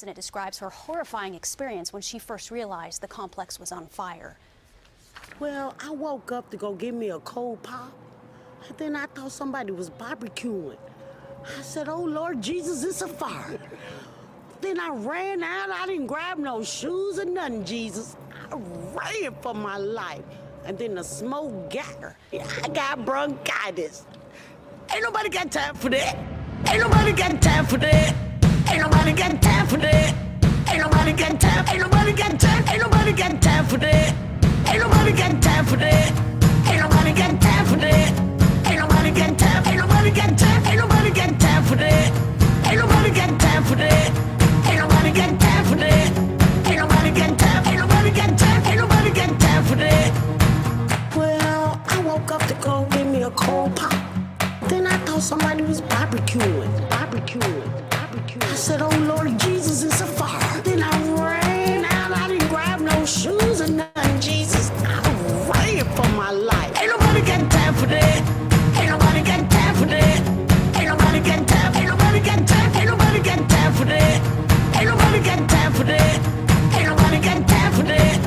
president describes her horrifying experience when she first realized the complex was on fire. Well, I woke up to go get me a cold pop, and then I thought somebody was barbecuing. I said, oh, Lord Jesus, it's a fire. Then I ran out. I didn't grab no shoes or nothing, Jesus. I ran for my life. And then the smoke got her. I got bronchitis. Ain't nobody got time for that. Ain't nobody got time for that. Ain't nobody got time for that. Ain't nobody got time. Ain't nobody got time. Ain't nobody got time for that. Ain't nobody got time for that. Ain't nobody got time for that. Ain't nobody got time. Ain't nobody got time. Ain't nobody got time for that. Ain't nobody got time for that. Ain't nobody got time for that. Ain't nobody got time. Ain't nobody got time. Ain't nobody got time for that. Well, I woke up to go get me a cold pop. Then I thought somebody was barbecuing. I said, oh Lord Jesus, it's a fire. Then I ran out. I didn't grab no shoes or nothing, Jesus. I ran for my life. Ain't nobody got time for that. Ain't nobody got time for that. Ain't nobody got time. Ain't nobody got time. Ain't nobody got time for that. Ain't nobody got time for that. Ain't nobody got time for that.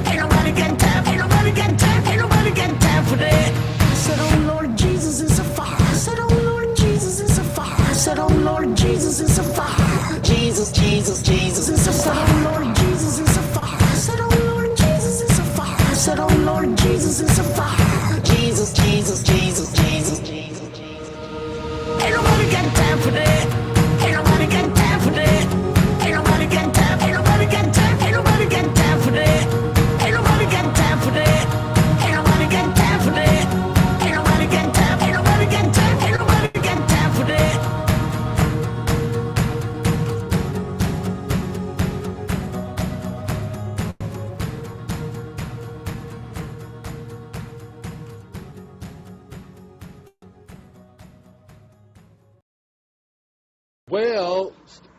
Ain't nobody got time. Ain't nobody got time. Ain't nobody got time for that. I said, oh Lord Jesus, it's a fire. I said, oh Lord Jesus, it's a fire. I said, oh Lord Jesus, it's a fire. Jesus, Jesus, Jesus, it's a fire. I said, oh Lord Jesus, it's a fire. I said, oh Lord Jesus, it's a fire. I said, oh Lord Jesus, it's a fire. Jesus, Jesus, Jesus, Jesus, Jesus, Jesus. Ain't nobody got time for that. Ain't nobody got time for that. Ain't nobody got time. Ain't nobody got time. Ain't nobody got time for that. Ain't nobody got time for that. Ain't nobody got time for that. Ain't nobody got time. Ain't nobody got time. Ain't nobody got time for that. Well,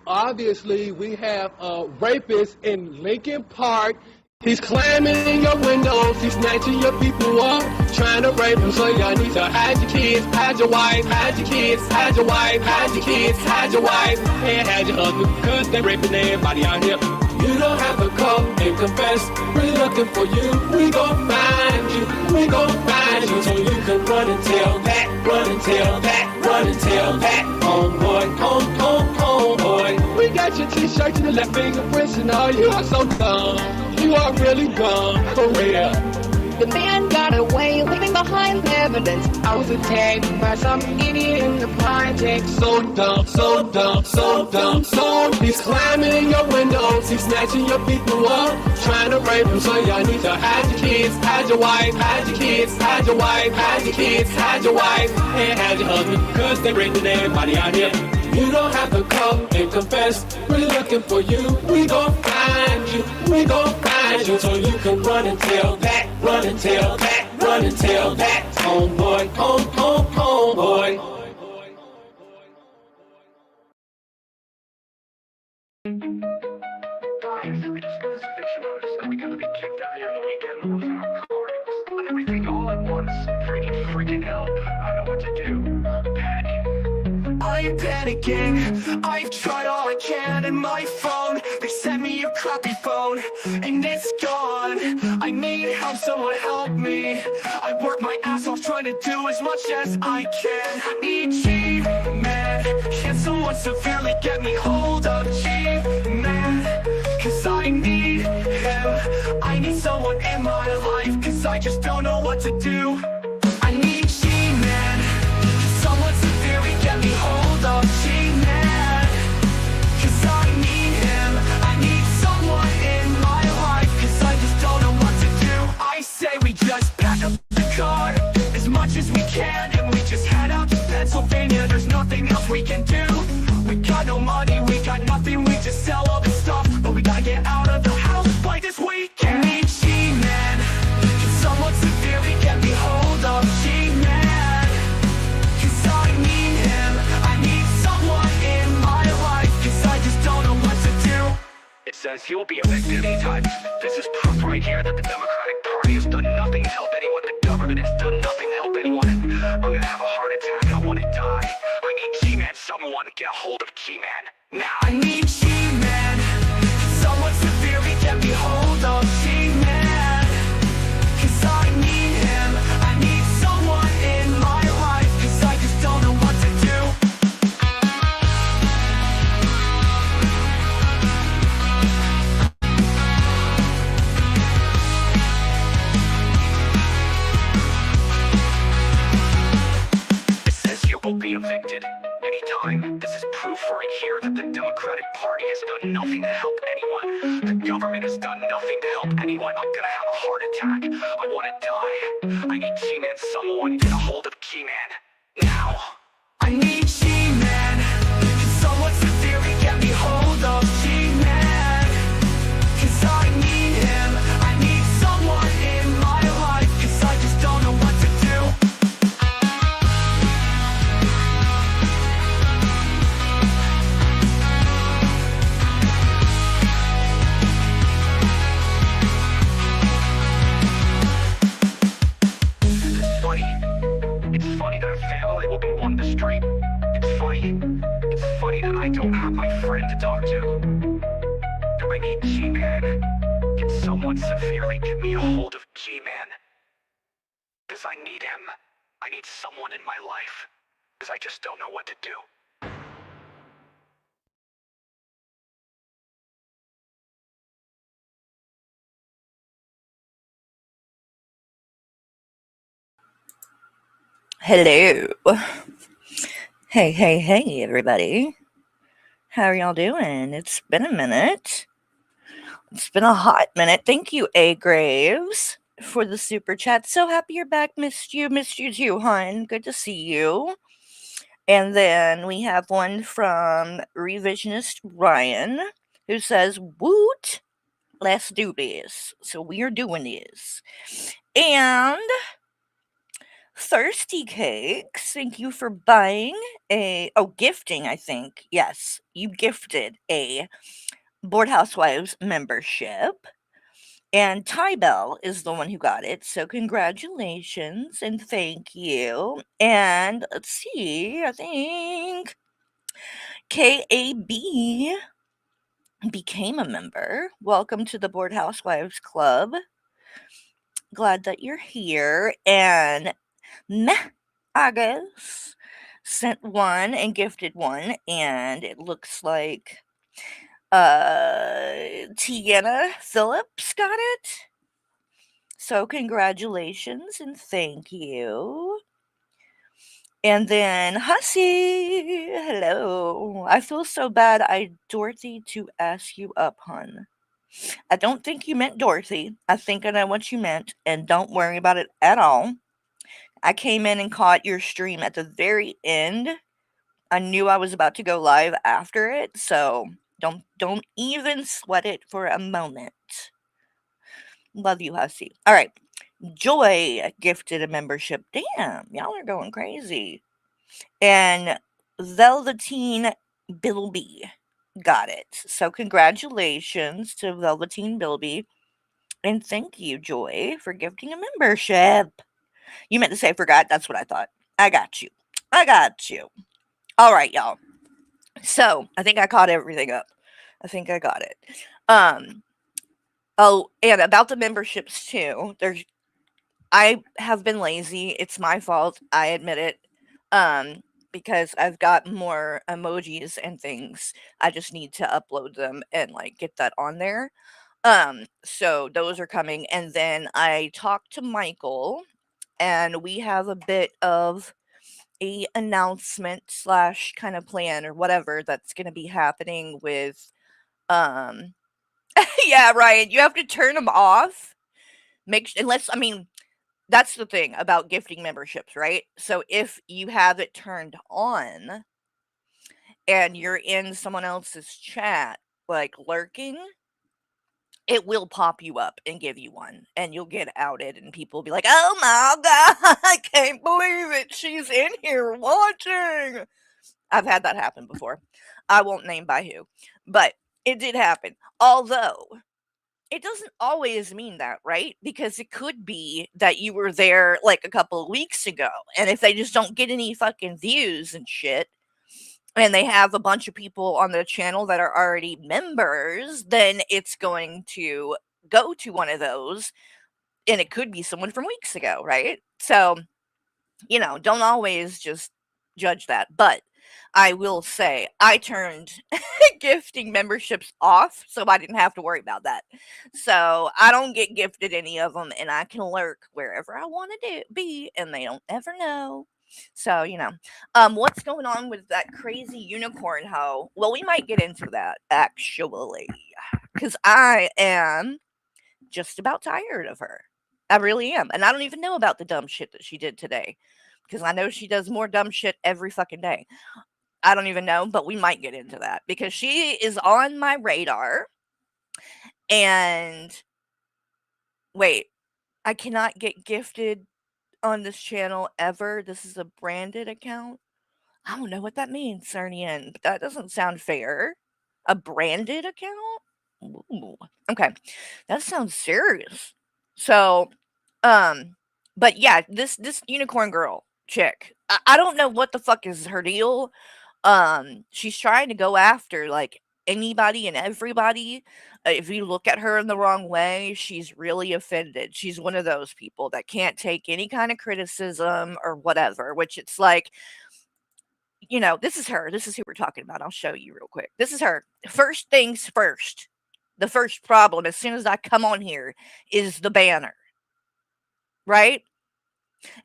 obviously we have a rapist in Lincoln Park. He's climbing in your windows, he's snatching your people up, trying to rape them. So y'all need to hide your kids, hide your wife, hide your kids, hide your wife, hide your kids, hide your wife, and hide your husband, cause they raping everybody out here. You don't have to come and confess, we're looking for you. We gon' find you, we gon' find you, so you can run and tell that, run and tell that, run and tell that. Homeboy, homeboy. We got your t-shirts and the left fingerprints and all. You are so dumb, you are really dumb, for real. The man got away, leaving behind evidence. I was attacked by some idiot in the project. So dumb, so dumb, so dumb, so he's climbing in your windows, he's snatching your people up, trying to rape them. So y'all need to hide your kids, hide your wife, hide your kids, hide your wife, hide your kids, hide your wife, and hide your husband, cause they raping everybody out here. You don't have to come and confess, we're looking for you. We gon' find you, we gon' find you, so you can run and tell that, run and tell that, run and tell that. Homeboy, homeboy. All at once, freaking hell, I know what to do. Panic. I am panicking. I've tried all I can, and my phone, they sent me a crappy phone, and it's gone. I need help, someone help me. I work my ass off trying to do as much as I can. I need G-Man. Can someone severely get me hold of G-Man? Cause I need him. I need someone in my life, cause I just don't know what to do. I need G-Man. Can someone severely get me hold of G-Man? Cause I need him. I need someone in my life, cause I just don't know what to do. I say we just pack up the car as much as we can, and we just head out to Pennsylvania. There's nothing else we can do. We got no money, we got nothing, we just sell all the stuff, but we gotta get out of the house by this weekend. I need G-Man. Can someone severely get me hold of G-Man? Cause I need him. I need someone in my life, cause I just don't know what to do. It says he will be evicted anytime. This is proof right here that the Democratic Party has done nothing to help anyone. The government has done nothing to help anyone. I'm gonna have a heart attack, I wanna die. I need G-Man, someone to get a hold of G-Man now. I need G-Man. convicted. Anytime. This is proof right here that the Democratic Party has done nothing to help anyone. The government has done nothing to help anyone. I'm gonna have a heart attack. I wanna die. I need G-Man. Someone get a hold of G-Man. Now. I need G-Man. Can someone severely get me hold of G-Man? Cause I need him. I need someone in my life. Cause I just don't know what to do. It's funny. It's funny that a family will be on the street. It's funny. It's funny that I don't have my friend to talk to. Do I need G-Man? Can someone severely get me a hold of G-Man? Cause I need him. I need someone in my life. Cause I just don't know what to do. Hello. Hey, everybody. How are y'all doing? It's been a minute. It's been a hot minute. Thank you, A. Graves, for the super chat. So happy you're back. Missed you too, hon. Good to see you. And then we have one from Revisionist Ryan, who says, Woot, let's do this. So we are doing this. And Thirsty Cakes, thank you for buying gifting, I think. Yes, you gifted a Board Housewives membership. And Tybell is the one who got it. So congratulations and thank you. And let's see, I think KAB became a member. Welcome to the Board Housewives Club. Glad that you're here. And Meh Agus sent one and gifted one, and it looks like Tiana Phillips got it. So congratulations and thank you. And then Hussy, hello. I feel so bad I Dorothy to ask you up, hun. I don't think you meant Dorothy. I think I know what you meant, and don't worry about it at all. I came in and caught your stream at the very end. I knew I was about to go live after it, so don't even sweat it for a moment. Love you, Hussy. All right. Joy gifted a membership. Damn, y'all are going crazy. And Velveteen Bilby got it. So congratulations to Velveteen Bilby. And thank you, Joy, for gifting a membership. You meant to say forgot. That's what I thought. I got you. All right, y'all. So I think I caught everything up. I think I got it. Oh, and about the memberships too. I have been lazy. It's my fault. I admit it. Because I've got more emojis and things. I just need to upload them and like get that on there. So those are coming. And then I talked to Michael, and we have a bit of a announcement slash kind of plan or whatever that's going to be happening with yeah, Ryan, you have to turn them off. That's the thing about gifting memberships, right? So if you have it turned on and you're in someone else's chat, like lurking, it will pop you up and give you one, and you'll get outed, and people will be like, oh my God, I can't believe it. She's in here watching. I've had that happen before. I won't name by who, but it did happen. Although, it doesn't always mean that, right? Because it could be that you were there like a couple of weeks ago, and if they just don't get any fucking views and shit, and they have a bunch of people on the channel that are already members, then it's going to go to one of those, and it could be someone from weeks ago, right? So, don't always just judge that. But I will say I turned gifting memberships off, so I didn't have to worry about that. So I don't get gifted any of them, and I can lurk wherever I want to be, and they don't ever know. So, what's going on with that crazy unicorn hoe? Well, we might get into that actually, because I am just about tired of her. I really am. And I don't even know about the dumb shit that she did today, because I know she does more dumb shit every fucking day. I don't even know, but we might get into that because she is on my radar. And wait, I cannot get gifted on this channel ever. This is a branded account. I don't know what that means, Cernian, but that doesn't sound fair. A branded account? Ooh. Okay. That sounds serious. So, um, but yeah, this unicorn girl chick, I don't know what the fuck is her deal. She's trying to go after like anybody and everybody. If you look at her in the wrong way, she's really offended. She's one of those people that can't take any kind of criticism or whatever, which it's like, this is her. This is who we're talking about. I'll show you real quick. This is her. First things first. The first problem, as soon as I come on here, is the banner. Right?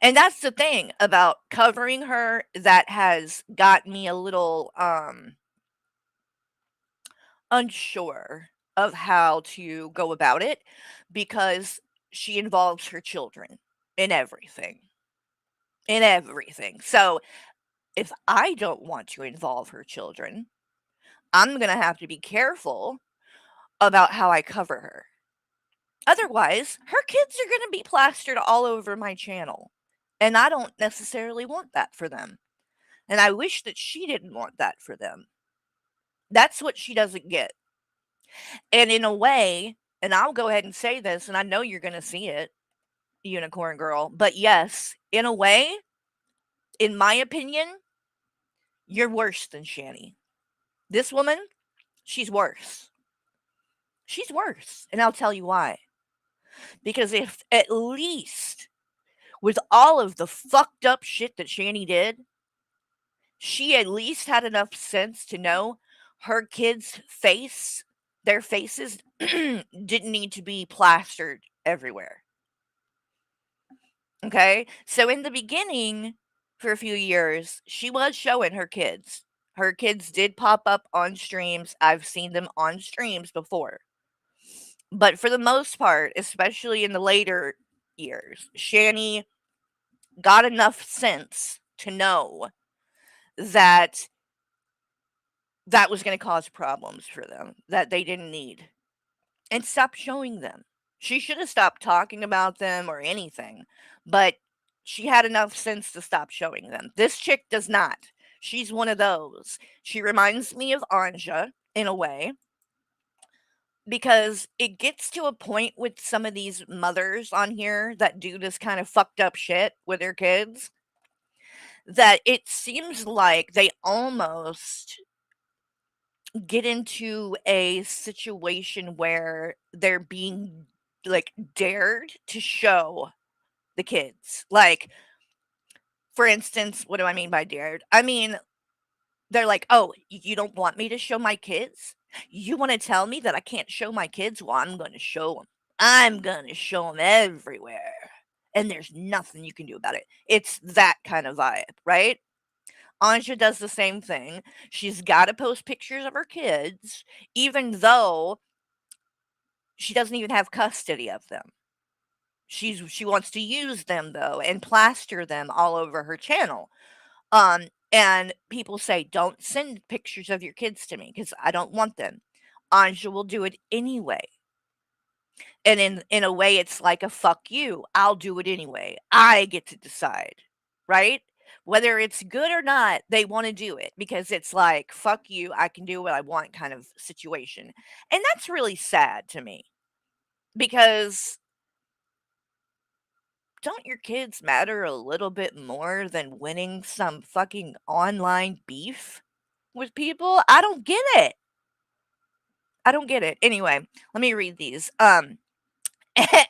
And that's the thing about covering her that has got me a little unsure of how to go about it, because she involves her children in everything. In everything. So if I don't want to involve her children, I'm going to have to be careful about how I cover her. Otherwise, her kids are going to be plastered all over my channel. And I don't necessarily want that for them. And I wish that she didn't want that for them. That's what she doesn't get. And in a way, and I'll go ahead and say this, and I know you're going to see it, Unicorn Girl, but yes, in a way, in my opinion, you're worse than Shani. This woman, she's worse. She's worse. And I'll tell you why. Because if at least with all of the fucked up shit that Shani did, she at least had enough sense to know her kids' their faces didn't need to be plastered everywhere. Okay? So in the beginning, for a few years, she was showing her kids. Her kids did pop up on streams. I've seen them on streams before. But for the most part, especially in the later years, Shani got enough sense to know that that was going to cause problems for them that they didn't need, and stop showing them. She should have stopped talking about them or anything, but she had enough sense to stop showing them. This chick does not. She's one of those. She reminds me of Anja in a way, because it gets to a point with some of these mothers on here that do this kind of fucked up shit with their kids, that it seems like they almost get into a situation where they're being like dared to show the kids. Like, for instance, what do I mean by dared? I mean, they're like, "Oh, you don't want me to show my kids? You want to tell me that I can't show my kids? Well, I'm going to show them. I'm going to show them everywhere. And there's nothing you can do about it." It's that kind of vibe, right? Anja does the same thing. She's got to post pictures of her kids, even though she doesn't even have custody of them. She wants to use them though and plaster them all over her channel. And people say, "Don't send pictures of your kids to me because I don't want them." Anja will do it anyway. And in a way, it's like a fuck you. I'll do it anyway. I get to decide, right? Whether it's good or not, they want to do it because it's like, fuck you, I can do what I want kind of situation. And that's really sad to me, because don't your kids matter a little bit more than winning some fucking online beef with people? I don't get it. I don't get it. Anyway, let me read these.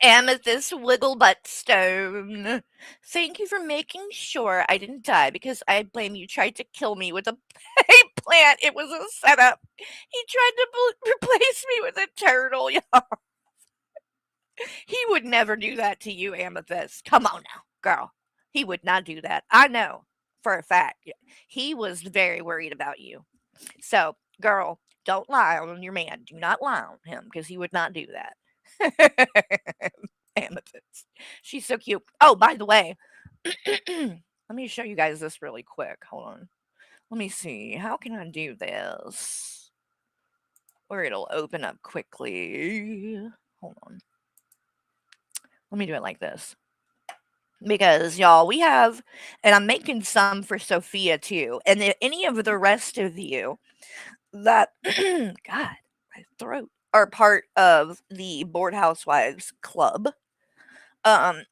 Amethyst Wiggle Butt Stone. Thank you for making sure I didn't die, because I blame you tried to kill me with a plant. It was a setup. He tried to replace me with a turtle, y'all. He would never do that to you, Amethyst. Come on now, girl. He would not do that. I know for a fact. He was very worried about you. So, girl, don't lie on your man. Do not lie on him because he would not do that. Amethyst. She's so cute. Oh, by the way, let me show you guys this really quick. Hold on. Let me see. How can I do this? Where it'll open up quickly. Hold on. Let me do it like this. Because y'all, we have, and I'm making some for Sophia too. And if any of the rest of you that, God, my throat, are part of the Bored Housewives Club, um,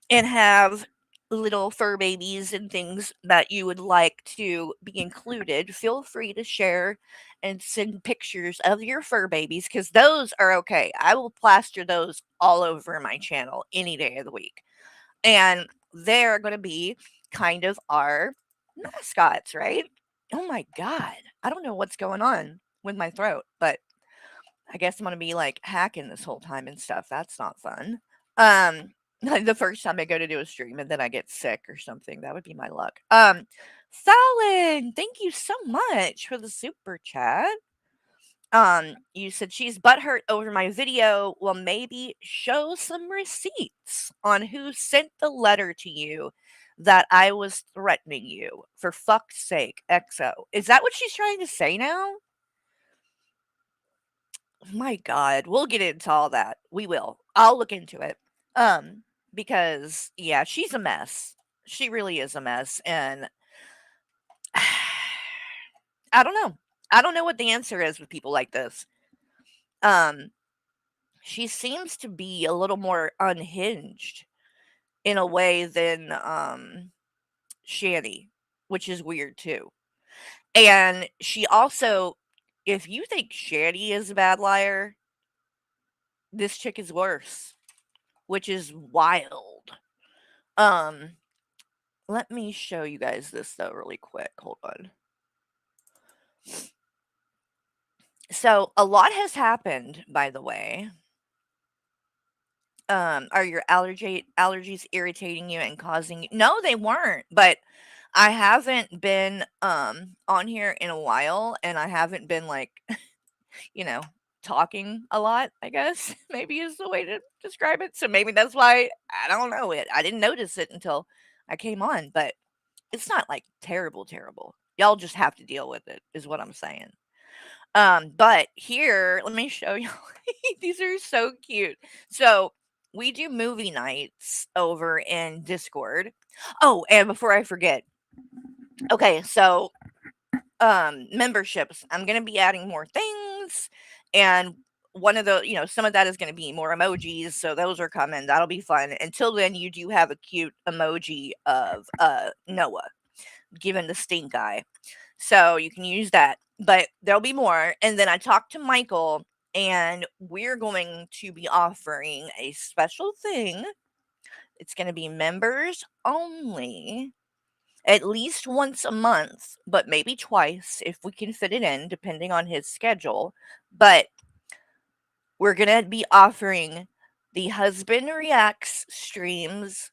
and have little fur babies and things that you would like to be included, feel free to share and send pictures of your fur babies because those are okay. I will plaster those all over my channel any day of the week. And they're going to be kind of our mascots, right? Oh my God. I don't know what's going on with my throat, but I guess I'm going to be like hacking this whole time and stuff. That's not fun. The first time I go to do a stream and then I get sick or something, that would be my luck. Fallon, thank you so much for the super chat. You said she's butthurt over my video. Well, maybe show some receipts on who sent the letter to you that I was threatening you. For fuck's sake, XO. Is that what she's trying to say now? My God, we'll get into all that. We will. I'll look into it. Because yeah, she's a mess. She really is a mess, and I don't know. I don't know what the answer is with people like this. She seems to be a little more unhinged in a way than Shanny, which is weird too. And she also, if you think Shanny is a bad liar, this chick is worse, which is wild. Let me show you guys this though really quick. Hold on. So a lot has happened, by the way. Are your allergies irritating you and causing? No, they weren't, but I haven't been on here in a while, and I haven't been like, you know, talking a lot, I guess maybe is the way to describe it. So maybe that's why I don't know it. I didn't notice it until I came on, but it's not like terrible. Y'all just have to deal with it, is what I'm saying. But here, let me show you. These are so cute. So we do movie nights over in Discord. Oh, and before I forget, okay, so memberships. I'm gonna be adding more things, and one of the, some of that is gonna be more emojis. So those are coming. That'll be fun. Until then, you do have a cute emoji of Noah giving the stink eye. So you can use that, but there'll be more. And then I talked to Michael, and we're going to be offering a special thing. It's going to be members only, at least once a month, but maybe twice if we can fit it in, depending on his schedule. But we're going to be offering the Husband Reacts streams.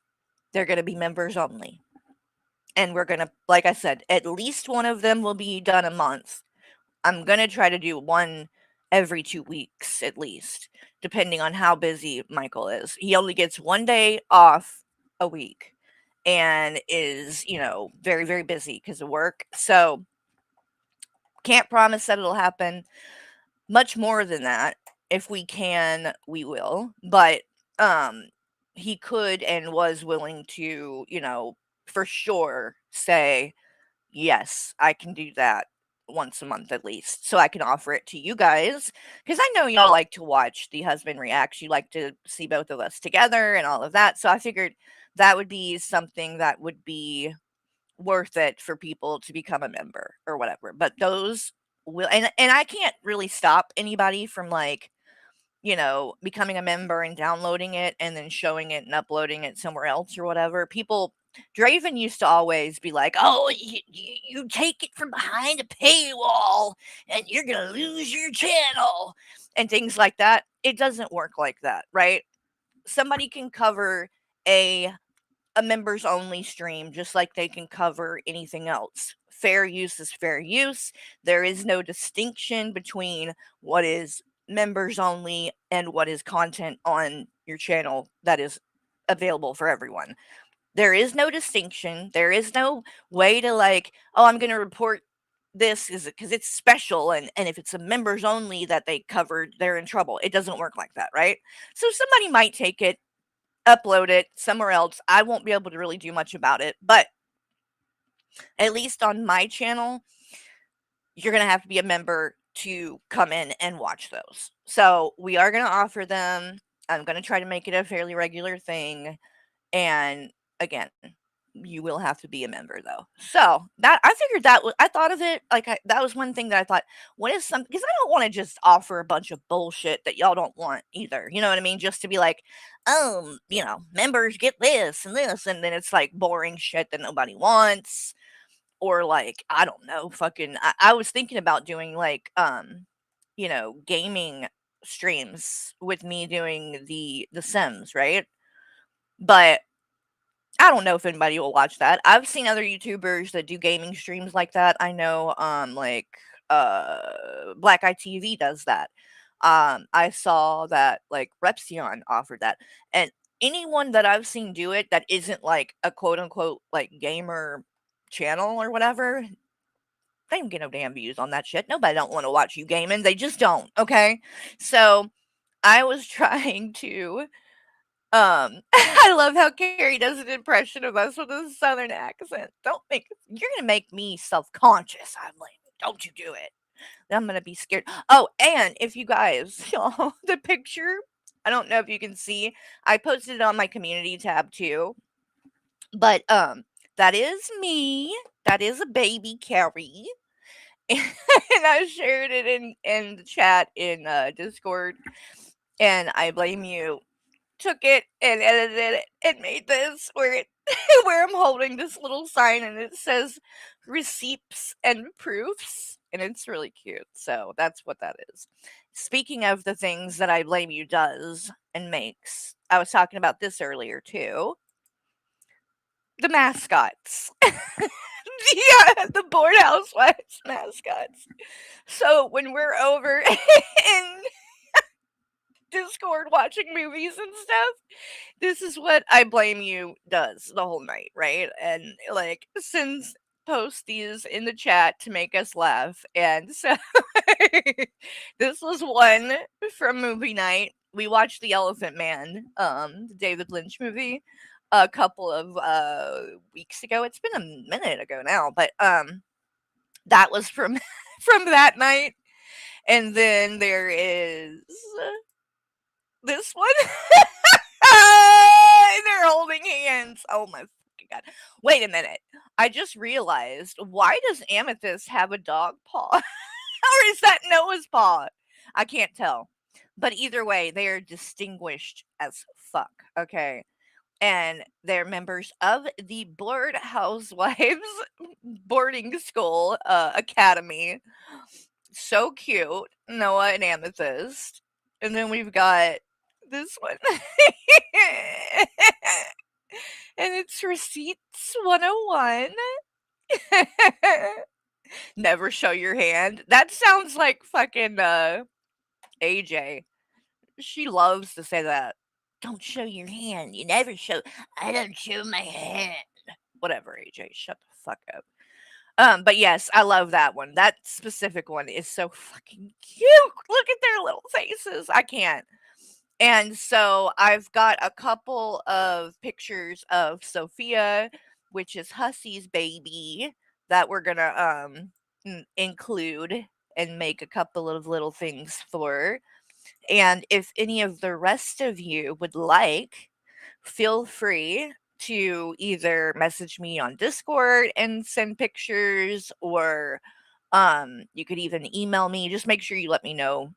They're going to be members only. And we're going to, like I said, at least one of them will be done a month. I'm going to try to do one every 2 weeks at least, depending on how busy Michael is. He only gets 1 day off a week and is, very, very busy because of work. So can't promise that it'll happen much more than that. If we can, we will. But he could and was willing to, for sure say, yes, I can do that once a month at least, so I can offer it to you guys, because I know y'all like to watch the Husband Reacts. You like to see both of us together and all of that. So I figured that would be something that would be worth it for people to become a member or whatever. But those will, and I can't really stop anybody from becoming a member and downloading it and then showing it and uploading it somewhere else or whatever. Draven used to always be like, oh, you take it from behind a paywall and you're going to lose your channel and things like that. It doesn't work like that, right? Somebody can cover a a members only stream just like they can cover anything else. Fair use is fair use. There is no distinction between what is members only and what is content on your channel that is available for everyone. There is no distinction. There is no way to like, oh, I'm going to report this is because it's special, and if it's a members only that they covered, they're in trouble. It doesn't work like that, right? So somebody might take it, upload it somewhere else. I won't be able to really do much about it, but at least on my channel, you're going to have to be a member to come in and watch those. So we are going to offer them. I'm going to try to make it a fairly regular thing. And again, you will have to be a member though. So that I figured that was, I thought of it like that was one thing that I thought, what is some, because I don't want to just offer a bunch of bullshit that y'all don't want either. You know what I mean? Just to be like, members get this, and then it's like boring shit that nobody wants. Or like, I don't know, fucking I was thinking about doing like gaming streams with me doing the Sims, right? But I don't know if anybody will watch that. I've seen other YouTubers that do gaming streams like that. I know, Black Eye TV does that. I saw that like Repsion offered that, and anyone that I've seen do it that isn't like a quote unquote like gamer channel or whatever, they don't get no damn views on that shit. Nobody don't want to watch you gaming. They just don't. Okay, so I was trying to I love how Carrie does an impression of us with a southern accent. You're gonna make me self-conscious. I'm like, don't you do it. I'm gonna be scared. Oh, and if you guys saw the picture, I don't know if you can see, I posted it on my community tab too. But that is me. That is a baby Carrie. And I shared it in the chat in Discord. And I blame you took it and edited it and made this where it where I'm holding this little sign and it says receipts and proofs, and it's really cute. So that's what that is. Speaking of the things that I blame you does and makes, I was talking about this earlier too. The mascots. Yeah, the Board Housewives mascots. So when we're over in Discord watching movies and stuff, this is what I blame you does the whole night, right? And like sends post these in the chat to make us laugh. And so this was one from movie night. We watched The Elephant Man, the David Lynch movie, a couple of weeks ago. It's been a minute ago now, but that was from from that night. And then there is this one. And they're holding hands. Oh my fucking god. Wait a minute. I just realized, why does Amethyst have a dog paw? Or is that Noah's paw? I can't tell. But either way, they are distinguished as fuck. Okay. And they're members of the Board Housewives boarding school academy. So cute. Noah and Amethyst. And then we've got this one. And it's Receipts 101. Never show your hand. That sounds like fucking AJ. She loves to say that. Don't show your hand. You never show. I don't show my hand. Whatever, AJ. Shut the fuck up. But yes, I love that one. That specific one is so fucking cute. Look at their little faces. I can't. And so I've got a couple of pictures of Sophia, which is Hussey's baby, that we're gonna include and make a couple of little things for. And if any of the rest of you would like, feel free to either message me on Discord and send pictures, or you could even email me. Just make sure you let me know.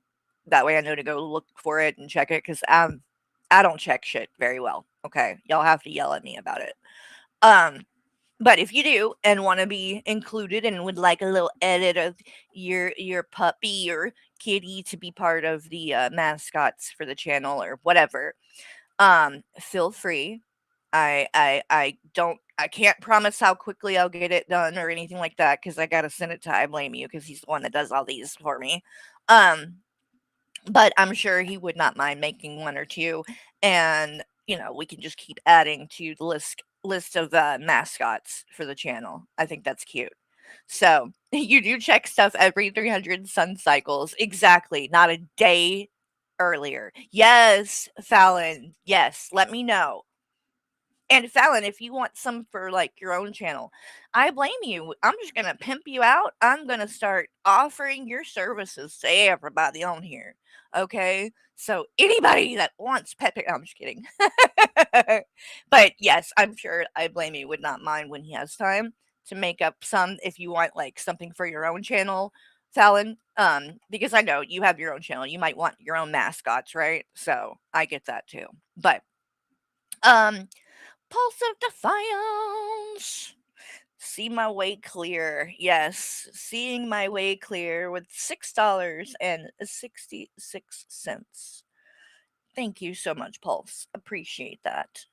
That way I know to go look for it and check it, because I don't check shit very well. Okay. Y'all have to yell at me about it. But if you do and want to be included and would like a little edit of your puppy or kitty to be part of the mascots for the channel or whatever, feel free. I can't promise how quickly I'll get it done or anything like that because I gotta send it to I Blame You because he's the one that does all these for me. Um, but I'm sure he would not mind making one or two, and we can just keep adding to the list of mascots for the channel. I think that's cute. So you do check stuff every 300 sun cycles, exactly, not a day earlier. Yes, Fallon. Yes, let me know. And Fallon, if you want some for like your own channel, I blame you. I'm just gonna pimp you out. I'm gonna start offering your services to everybody on here. Okay. So anybody that wants pet pic, I'm just kidding. But yes, I'm sure I blame you would not mind when he has time to make up some if you want like something for your own channel, Fallon. Because I know you have your own channel. You might want your own mascots, right? So I get that too. But um Pulse of Defiance. See my way clear. Yes, seeing my way clear with $6.66. Thank you so much, Pulse. Appreciate that.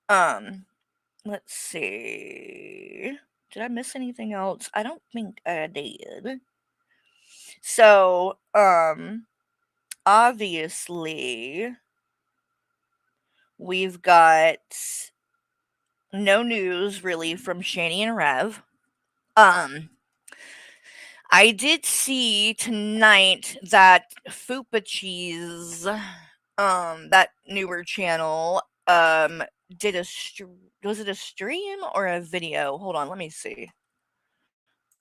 Um, let's see. Did I miss anything else? I don't think I did. So, obviously, we've got no news really from Shani and Rev. Um, I did see tonight that Fupa Cheese, that newer channel, did was it a stream or a video? Hold on, let me see.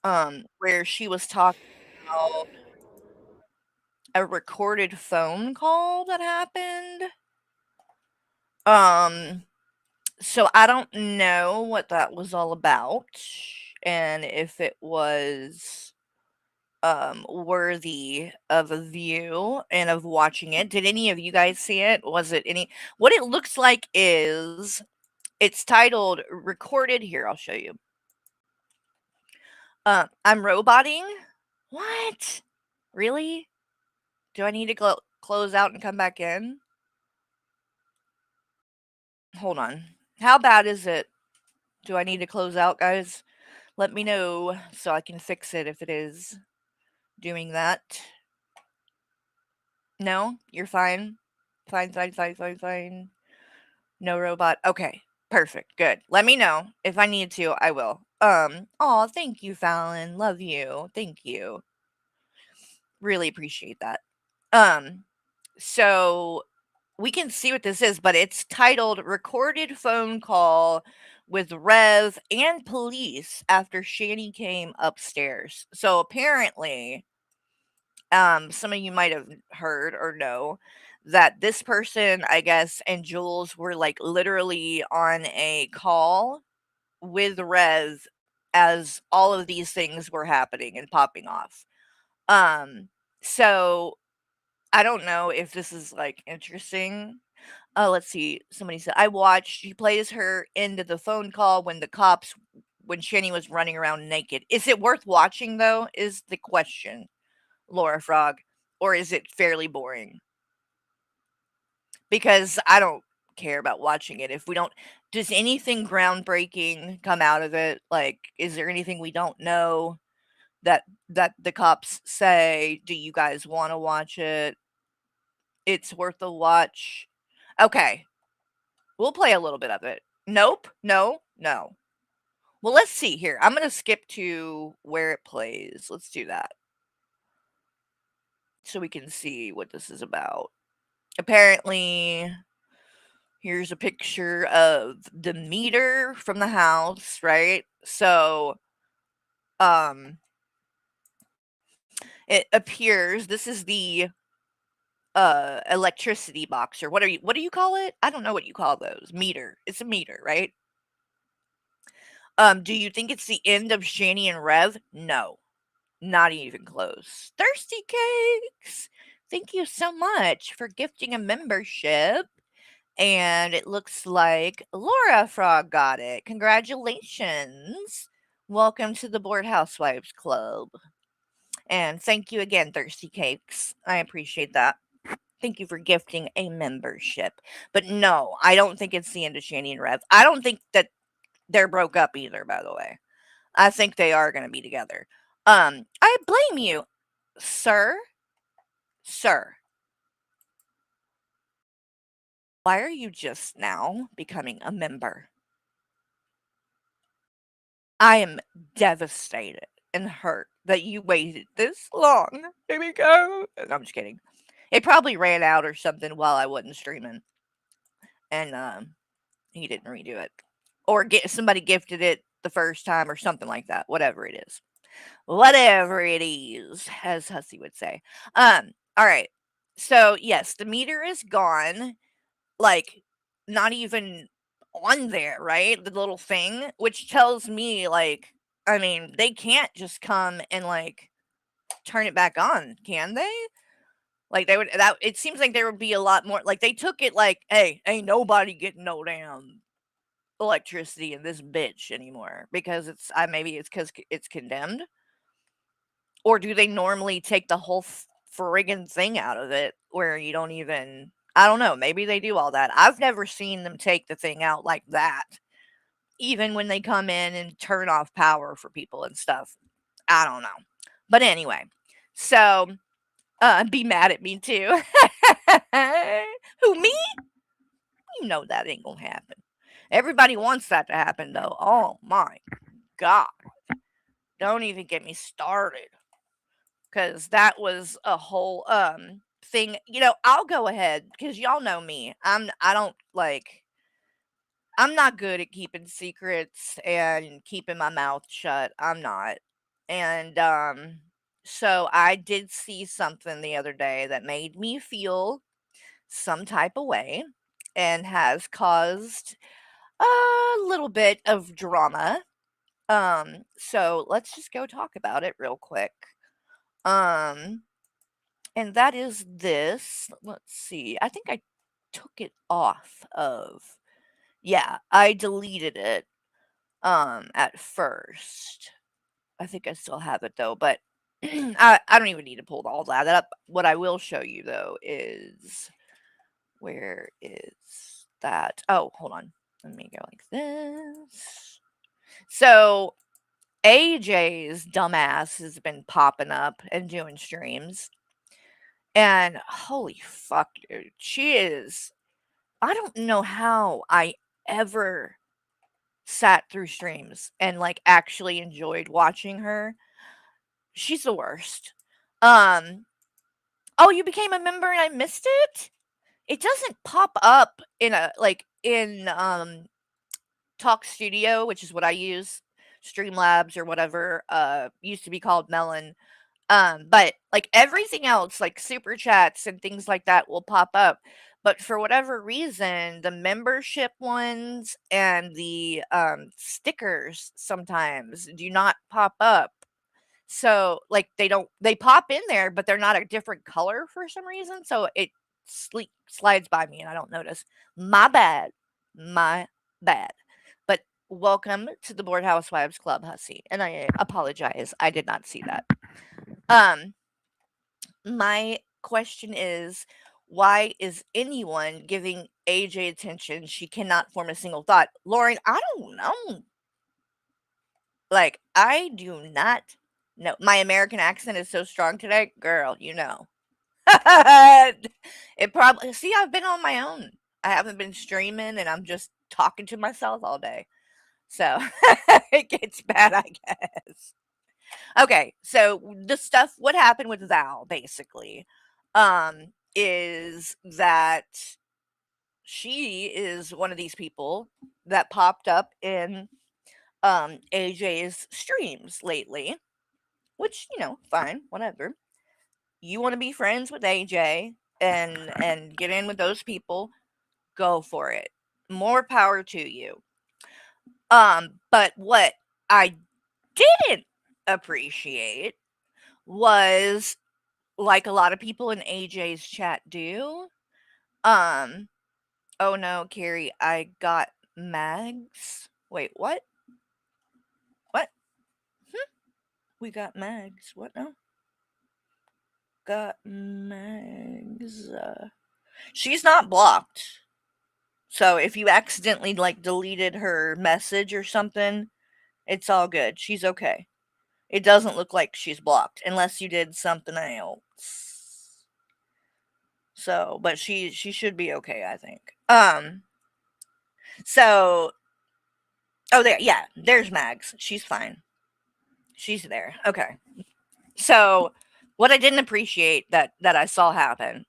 Where she was talking about a recorded phone call that happened. Um, so I don't know what that was all about and if it was worthy of a view and of watching it. Did any of you guys see it? Was it any what it looks like is it's titled recorded here, I'll show you. I'm roboting? What? Really? Do I need to close out and come back in? Hold on. How bad is it? Do I need to close out, guys? Let me know so I can fix it if it is doing that. No? You're fine? Fine, fine, fine, fine, fine. No robot. Okay. Perfect. Good. Let me know. If I need to, I will. Oh, thank you, Fallon. Love you. Thank you. Really appreciate that. Um, so we can see what this is, but it's titled Recorded Phone Call with Rev and Police after Shani came upstairs. So apparently, some of you might have heard or know that this person, I guess, and Jules were like literally on a call with Rev as all of these things were happening and popping off. Um, so I don't know if this is like interesting. Let's see. Somebody said I watched. She plays her into the phone call when Shani was running around naked. Is it worth watching though? Is the question, Laura Frog, or is it fairly boring? Because I don't care about watching it if we don't. Does anything groundbreaking come out of it? Like, is there anything we don't know that the cops say? Do you guys want to watch it? It's worth a watch. Okay, we'll play a little bit of it. Nope. No. No. Well, let's see here. I'm gonna skip to where it plays. Let's do that so we can see what this is about. Apparently, here's a picture of the meter from the house, right? So, um, it appears this is the electricity box, or what do you call it? I don't know what you call those. Meter. It's a meter, right? Do you think it's the end of Shani and Rev? No, not even close. Thirsty Cakes, thank you so much for gifting a membership. And it looks like Laura Frog got it. Congratulations. Welcome to the Board Housewives Club. And thank you again, Thirsty Cakes. I appreciate that. Thank you for gifting a membership. But no, I don't think it's the end of Shandy and Rev. I don't think that they're broke up either, by the way. I think they are going to be together. I blame you, sir. Sir, why are you just now becoming a member? I am devastated and hurt that you waited this long to become. No, I'm just kidding. It probably ran out or something while I wasn't streaming, and he didn't redo it, or get somebody gifted it the first time or something like that. Whatever it is, as Hussy would say. All right. So yes, the meter is gone. Like, not even on there, right? The little thing, which tells me, like, I mean, they can't just come and, like, turn it back on, can they? Like, they would that it seems like there would be a lot more like, they took it like, "Hey, ain't nobody getting no damn electricity in this bitch anymore," because maybe it's 'cause it's condemned? Or do they normally take the whole friggin' thing out of it where you don't even I don't know, maybe they do all that. I've never seen them take the thing out like that, even when they come in and turn off power for people and stuff. I don't know. But anyway, so, be mad at me too. Who, me? You know that ain't gonna happen. Everybody wants that to happen, though. Oh my god. Don't even get me started. 'Cause that was a whole, thing I'll go ahead because 'cause y'all know me. I don't, like I'm not good at keeping secrets and keeping my mouth shut, I'm not. And, so I did see something the other day that made me feel some type of way and has caused a little bit of drama. So let's just go talk about it real quick. Um And that is this. Let's see. I think I took it off of. Yeah, I deleted it at first. I think I still have it though, but I don't even need to pull all that up. What I will show you though is where is that? Oh, hold on. Let me go like this. So AJ's dumbass has been popping up and doing streams. And holy fuck, dude, she is I don't know how I ever sat through streams and, like, actually enjoyed watching her. She's the worst. Um, oh, you became a member and I missed it? It doesn't pop up in Talk Studio, which is what I use, Streamlabs or whatever, used to be called Melon. But, like, everything else, like super chats and things like that will pop up. But for whatever reason, the membership ones and the, stickers sometimes do not pop up. So, like, they pop in there, but they're not a different color for some reason, so it slides by me and I don't notice. My bad. My bad. But welcome to the Board Housewives Club, Hussy, and I apologize. I did not see that. Um, my question is, why is anyone giving AJ attention? She cannot form a single thought. Lauren, I don't know. Like, I do not know. My American accent is so strong today, girl, you know. It probably see, I've been on my own. I haven't been streaming and I'm just talking to myself all day. So it gets bad, I guess. Okay, so what happened with Val basically, is that she is one of these people that popped up in AJ's streams lately, which, fine, whatever. You want to be friends with AJ and get in with those people, go for it. More power to you. But what I didn't appreciate was like a lot of people in AJ's chat do. Um, oh no, Carrie, I got mags. Wait, what? What? We got mags. What now? Got mags. She's not blocked. So if you accidentally like deleted her message or something, it's all good. She's okay. It doesn't look like she's blocked unless you did something else. So, but she should be okay, I think. So oh there, yeah, there's Mags. She's fine. She's there. Okay. So, what I didn't appreciate that I saw happen,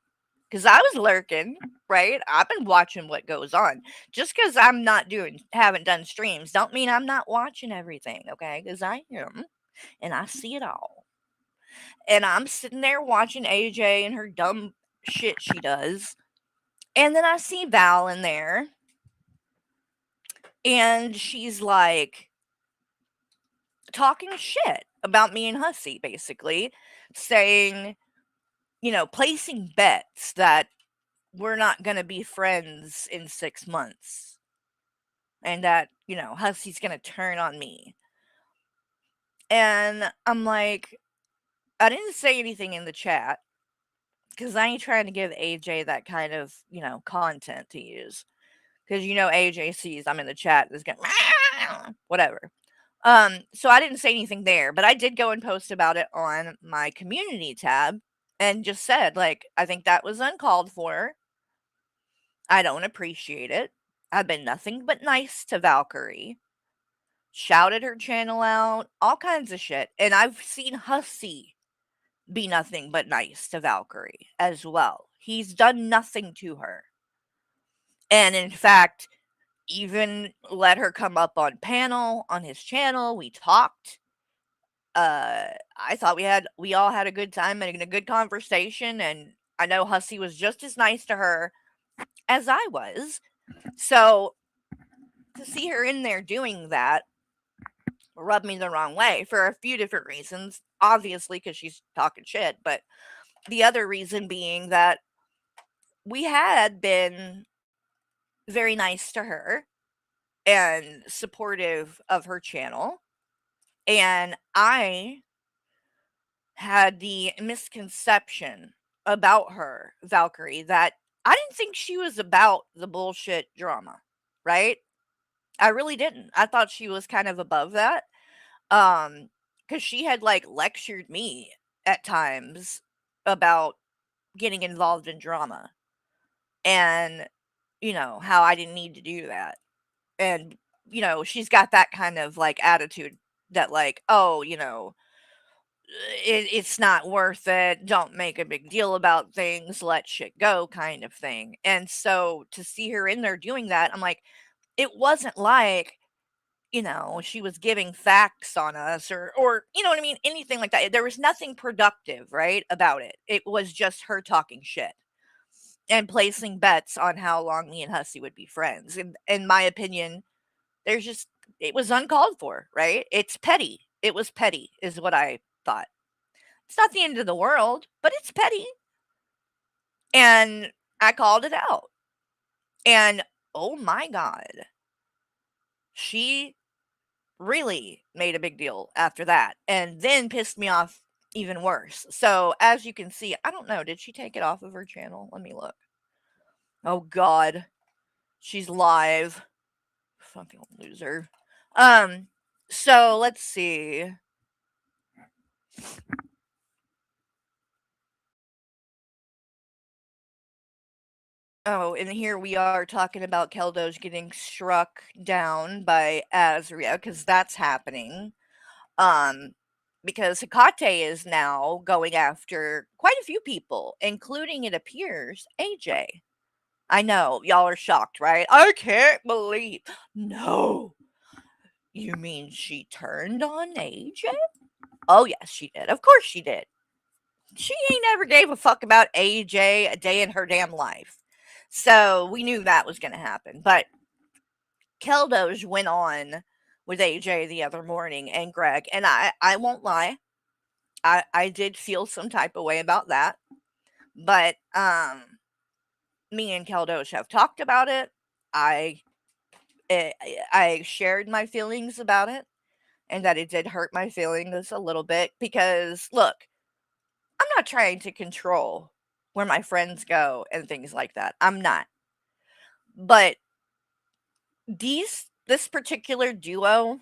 because I was lurking, right? I've been watching what goes on. Just because I'm not haven't done streams, don't mean I'm not watching everything, okay? Because I am, and I see it all. And I'm sitting there watching AJ and her dumb shit she does. And then I see Val in there, and she's like talking shit about me and Hussy, basically, saying, placing bets that we're not going to be friends in 6 months and that, Hussy's going to turn on me. And I'm like, I didn't say anything in the chat because I ain't trying to give AJ that kind of, content to use. Because, AJ sees I'm in the chat and is going, whatever. So I didn't say anything there, but I did go and post about it on my community tab and just said, like, I think that was uncalled for. I don't appreciate it. I've been nothing but nice to Valkyrie. Shouted her channel out, all kinds of shit. And I've seen Hussy be nothing but nice to Valkyrie as well. He's done nothing to her. And in fact, even let her come up on panel on his channel. We talked. I thought we all had a good time and a good conversation, and I know Hussy was just as nice to her as I was. So to see her in there doing that rubbed me the wrong way for a few different reasons. Obviously, because she's talking shit, but the other reason being that we had been very nice to her and supportive of her channel. And I had the misconception about her, Valkyrie, that I didn't think she was about the bullshit drama, right? I really didn't. I thought she was kind of above that. Because she had like lectured me at times about getting involved in drama and, how I didn't need to do that. And, she's got that kind of like attitude that, like, oh, it's not worth it. Don't make a big deal about things. Let shit go, kind of thing. And so to see her in there doing that, I'm like, it wasn't like, she was giving facts on us or, you know what I mean? Anything like that. There was nothing productive, right, about it. It was just her talking shit and placing bets on how long me and Hussy would be friends. And in my opinion, it was uncalled for, right? It's petty. It was petty, is what I thought. It's not the end of the world, but it's petty. And I called it out. And oh my God, she really made a big deal after that and then pissed me off even worse. So as you can see, I don't know, did she take it off of her channel? Let me look. Oh God, she's live. Fucking loser. So let's see. Oh, and here we are talking about Keldoge getting struck down by Azria, because that's happening. Because Hecate is now going after quite a few people, including, it appears, AJ. I know, y'all are shocked, right? I can't believe. No. You mean she turned on AJ? Oh, yes, she did. Of course she did. She ain't never gave a fuck about AJ a day in her damn life. So we knew that was going to happen. But Keldoge went on with AJ the other morning and Greg. And I won't lie. I did feel some type of way about that. But me and Keldoge have talked about it. I shared my feelings about it. And that it did hurt my feelings a little bit. Because, look, I'm not trying to control where my friends go and things like that. I'm not. But this particular duo,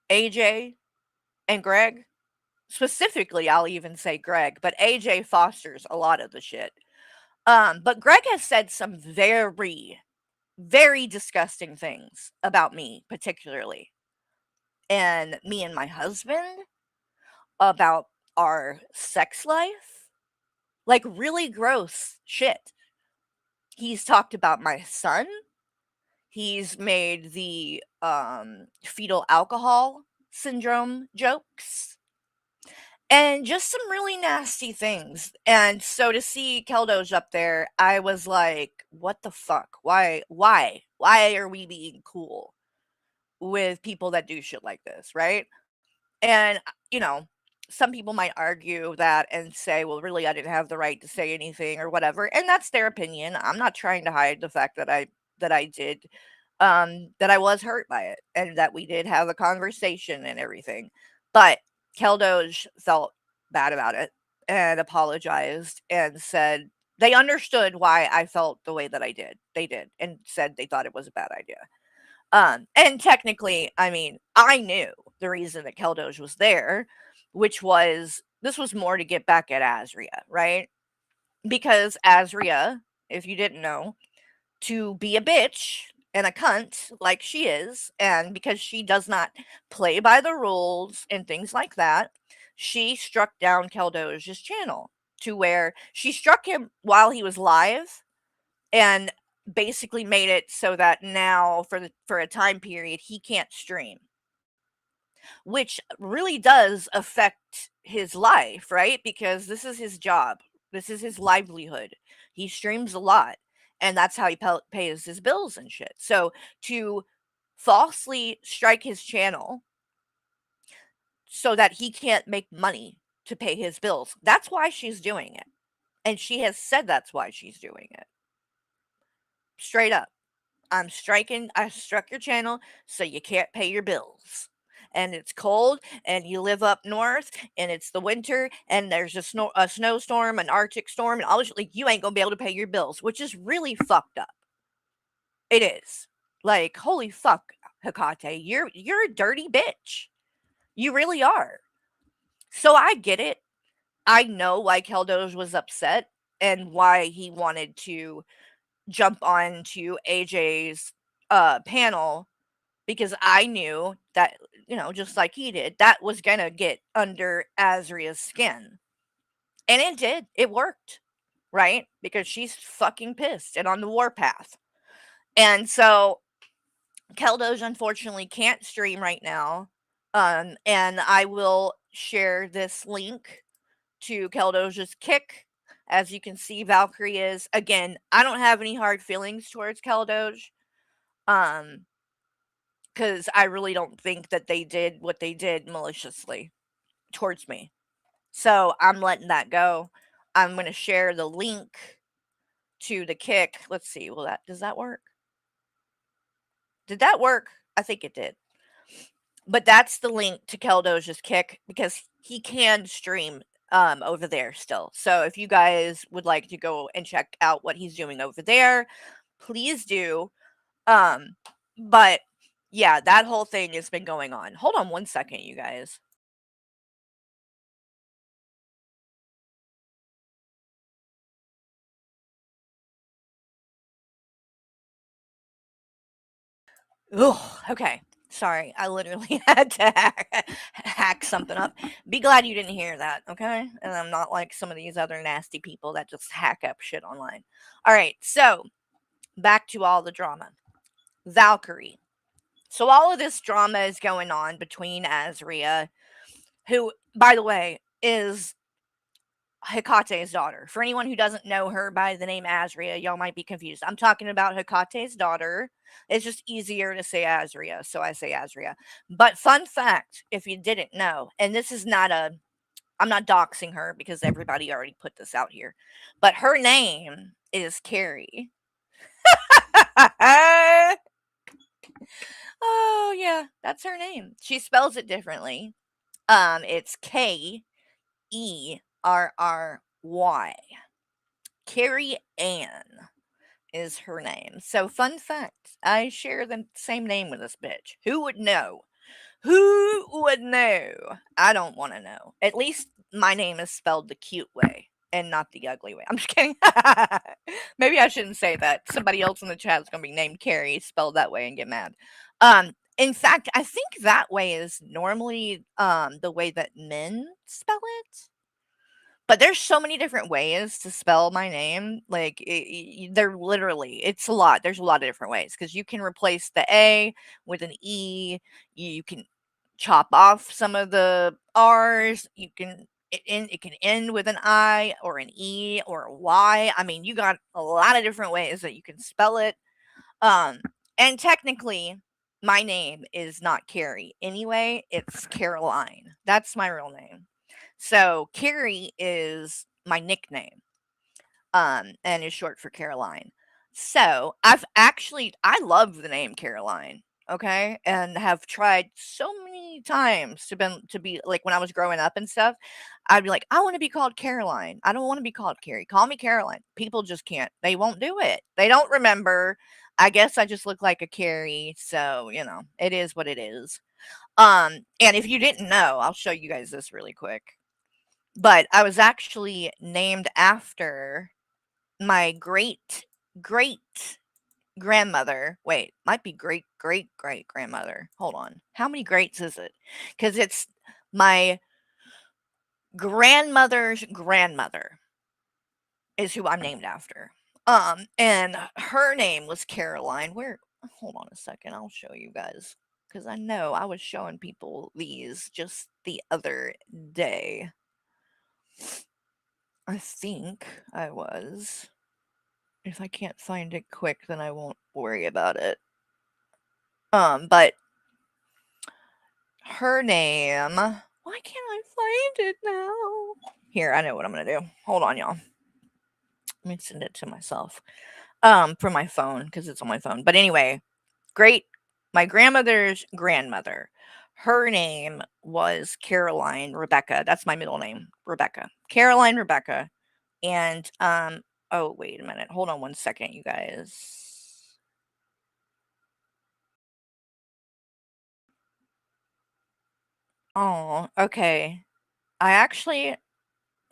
AJ and Greg, specifically, I'll even say Greg, but AJ fosters a lot of the shit. But Greg has said some very, very disgusting things about me, particularly, and me and my husband, about our sex life, like really gross shit. He's talked about my son. He's made the fetal alcohol syndrome jokes and just some really nasty things. And so to see Keldo's up there, I was like, what the fuck? Why are we being cool with people that do shit like this, right? And, you know, some people might argue that and say, well, really, I didn't have the right to say anything or whatever. And that's their opinion. I'm not trying to hide the fact that I did, that I was hurt by it and that we did have a conversation and everything. But Keldoj felt bad about it and apologized and said they understood why I felt the way that I did. They did and said they thought it was a bad idea. And technically, I mean, I knew the reason that Keldoj was there, which was this was more to get back at Azria, right? Because Azria, if you didn't know, to be a bitch and a cunt like she is, and because she does not play by the rules and things like that, she struck down Keldoj's channel to where she struck him while he was live and basically made it so that now for a time period he can't stream, which really does affect his life, right? Because this is his job, this is his livelihood. He streams a lot, and that's how he pays his bills and shit. So to falsely strike his channel so that he can't make money to pay his bills, that's why she's doing it. And she has said that's why she's doing it. Straight up. I struck your channel so you can't pay your bills. And it's cold and you live up north and it's the winter and there's a snowstorm, an Arctic storm, and all this, like, you ain't gonna be able to pay your bills, which is really fucked up. It is. Like, holy fuck, Hecate, you're a dirty bitch. You really are. So I get it. I know why Keldos was upset and why he wanted to jump onto AJ's panel, because I knew that, just like he did, that was gonna get under Azria's skin. And it did. It worked, right? Because she's fucking pissed and on the warpath. And so Keldos unfortunately can't stream right now. And I will share this link to Keldo's kick. As you can see, Valkyrie is, again, I don't have any hard feelings towards Keldoj. Because I really don't think that they did what they did maliciously towards me. So I'm letting that go. I'm going to share the link to the kick. Let's see. Does that work? Did that work? I think it did. But that's the link to Keldoj's kick because he can stream over there still. So if you guys would like to go and check out what he's doing over there, please do. But yeah, that whole thing has been going on. Hold on one second, you guys. Oh, okay. Sorry, I literally had to hack something up. Be glad you didn't hear that, okay? And I'm not like some of these other nasty people that just hack up shit online. All right, so back to all the drama. Valkyrie. So all of this drama is going on between Azria, who, by the way, is Hecate's daughter. For anyone who doesn't know her by the name Azria, y'all might be confused. I'm talking about Hecate's daughter. It's just easier to say Azria, so I say Azria. But fun fact, if you didn't know, and this is not I'm not doxing her because everybody already put this out here, but her name is Carrie. Oh yeah, that's her name. She spells it differently. It's Kerry. Carrie Ann is her name. So, fun fact, I share the same name with this bitch. Who would know? Who would know? I don't want to know. At least my name is spelled the cute way and not the ugly way. I'm just kidding. Maybe I shouldn't say that. Somebody else in the chat is going to be named Carrie, spelled that way, and get mad. In fact, I think that way is normally the way that men spell it. But there's so many different ways to spell my name. Like, they're literally, it's a lot. There's a lot of different ways because you can replace the A with an E. You can chop off some of the R's. It can end with an I or an E or a Y. I mean, you got a lot of different ways that you can spell it. And technically, my name is not Carrie anyway. It's Caroline. That's my real name. So Carrie is my nickname, and is short for Caroline. So I love the name Caroline, okay, and have tried so many times to be like when I was growing up and stuff. I'd be like, I want to be called Caroline. I don't want to be called Carrie. Call me Caroline. People just can't. They won't do it. They don't remember. I guess I just look like a Carrie, so it is what it is. And if you didn't know, I'll show you guys this really quick. But I was actually named after my great great grandmother. Wait, might be great great great grandmother. Hold on. How many greats is it? Because it's my grandmother's grandmother is who I'm named after. And her name was Caroline. Where hold on a second, I'll show you guys. Because I know I was showing people these just the other day. I think I was. If I can't find it quick, then I won't worry about it. But her name. Why can't I find it now? Here, I know what I'm gonna do. Hold on, y'all. Let me send it to myself. From my phone because it's on my phone. But anyway, my grandmother's grandmother. Her name was Caroline Rebecca. That's my middle name, Rebecca. Caroline Rebecca. And oh, wait a minute. Hold on one second, you guys. Oh, okay. And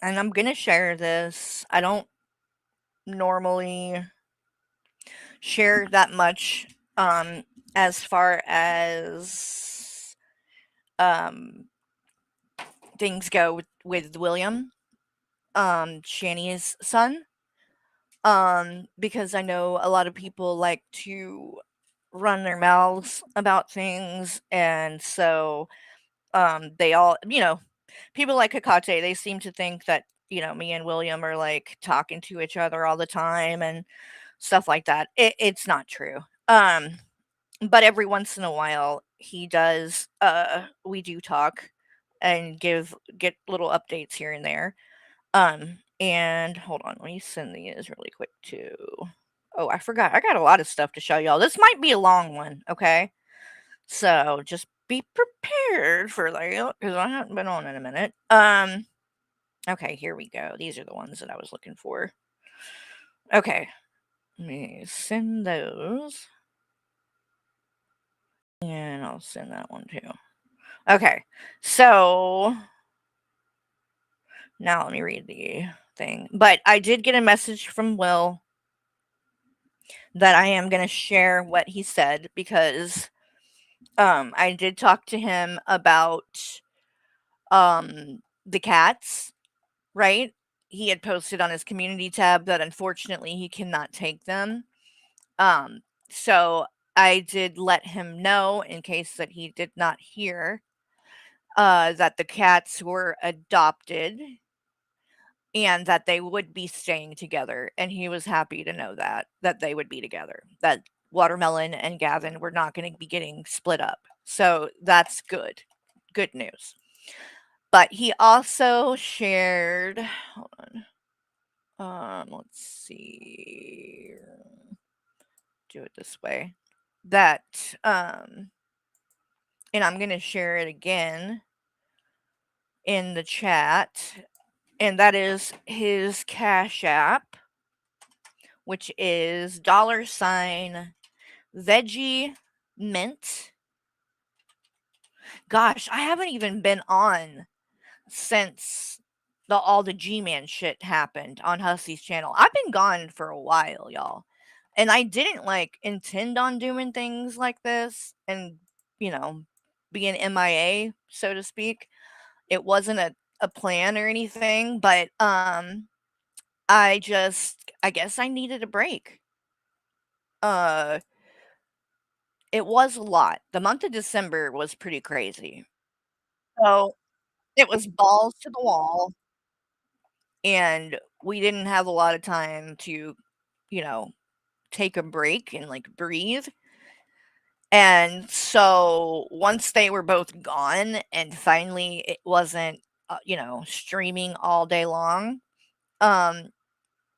I'm gonna share this. I don't normally share that much as far as um things go with William, Shani's son. Because I know a lot of people like to run their mouths about things, and so they all, people like Hikate, they seem to think that me and William are like talking to each other all the time and stuff like that. It's not true. But every once in a while he does. We do talk and get little updates here and there. And hold on, let me send these really quick too. Oh, I forgot. I got a lot of stuff to show y'all. This might be a long one, okay? So just be prepared for that because I haven't been on in a minute. Okay, here we go. These are the ones that I was looking for. Okay, let me send those. And I'll send that one too. Okay, so now let me read the thing. But I did get a message from Will that I am going to share what he said because I did talk to him about the cats, right? He had posted on his community tab that unfortunately he cannot take them. So I did let him know in case that he did not hear that the cats were adopted and that they would be staying together, and he was happy to know that they would be together, that Watermelon and Gavin were not going to be getting split up. So that's good news. But he also shared, hold on, let's see, do it this way, that and I'm going to share it again in the chat, and that is his Cash App. which is $veggie mint. Gosh, I haven't even been on since all the G-Man shit happened on Hussey's channel. I've been gone for a while, y'all. And I didn't like intend on doing things like this and, you know, being MIA, so to speak. It wasn't a plan or anything, but I guess I needed a break. Uh it was a lot. The month of December was pretty crazy. So it was balls to the wall, and we didn't have a lot of time to, you know, take a break and like breathe. And so once they were both gone and finally it wasn't, streaming all day long, um,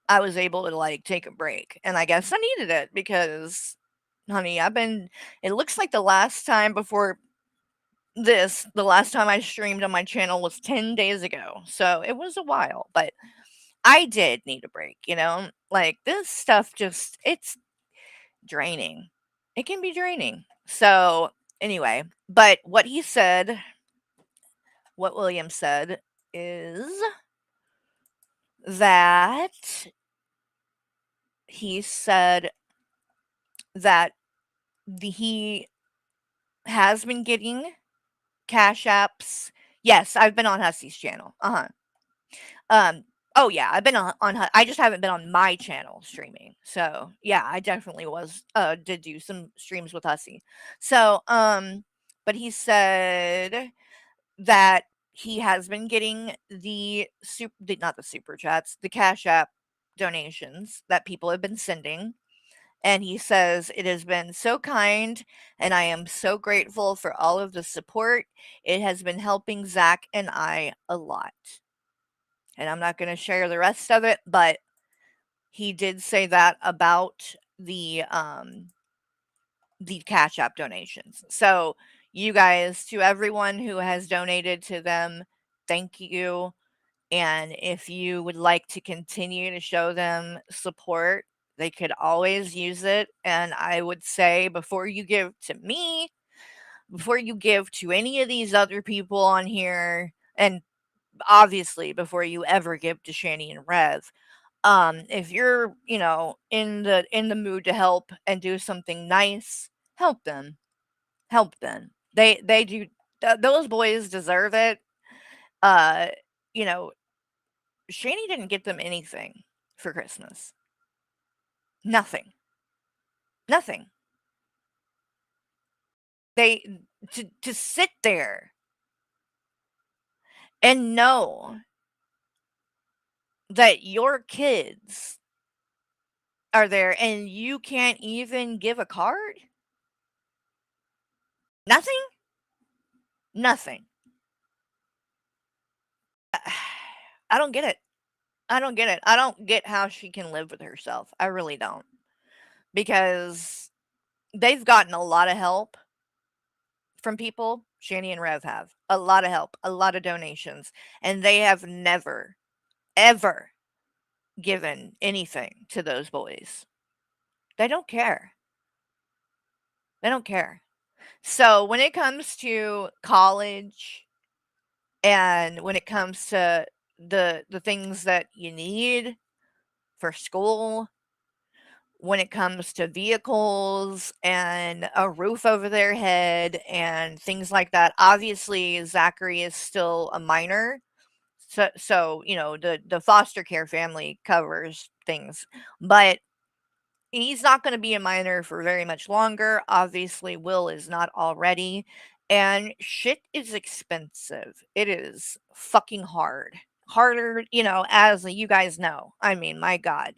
I was able to like take a break. And I guess I needed it because, honey, it looks like the last time I streamed on my channel was 10 days ago. So it was a while, but I did need a break, you know? Like this stuff it's draining. It can be draining. So anyway, but what William said is that he said that he has been getting cash apps. Yes, I've been on Hussey's channel. Uh-huh. Oh yeah, I've been I just haven't been on my channel streaming. So, yeah, I definitely did do some streams with Hussey. So, but he said that he has been getting not the super chats, the Cash App donations that people have been sending. And he says, "It has been so kind, and I am so grateful for all of the support. It has been helping Zach and I a lot." And I'm not going to share the rest of it, but he did say that about the Cash App donations. So, you guys, to everyone who has donated to them, thank you. And if you would like to continue to show them support, they could always use it. And I would say before you give to me, before you give to any of these other people on here, and obviously before you ever give to Shani and Rev, if you're, in the mood to help and do something nice, help them. Help them. They do those boys deserve it. Uh, you know, Shani didn't get them anything for Christmas. Nothing. Nothing. They to sit there and know that your kids are there and you can't even give a card? Nothing? Nothing. I don't get it. I don't get it. I don't get how she can live with herself. I really don't. Because they've gotten a lot of help from people. Shani and Rev have. A lot of help, a lot of donations. And they have never, ever given anything to those boys. They don't care. They don't care. So when it comes to college and when it comes to the things that you need for school, when it comes to vehicles and a roof over their head and things like that, obviously Zachary is still a minor. So the foster care family covers things, but he's not going to be a minor for very much longer. Obviously, Will is not already. And shit is expensive. It is fucking hard. Harder, as you guys know. I mean, my God.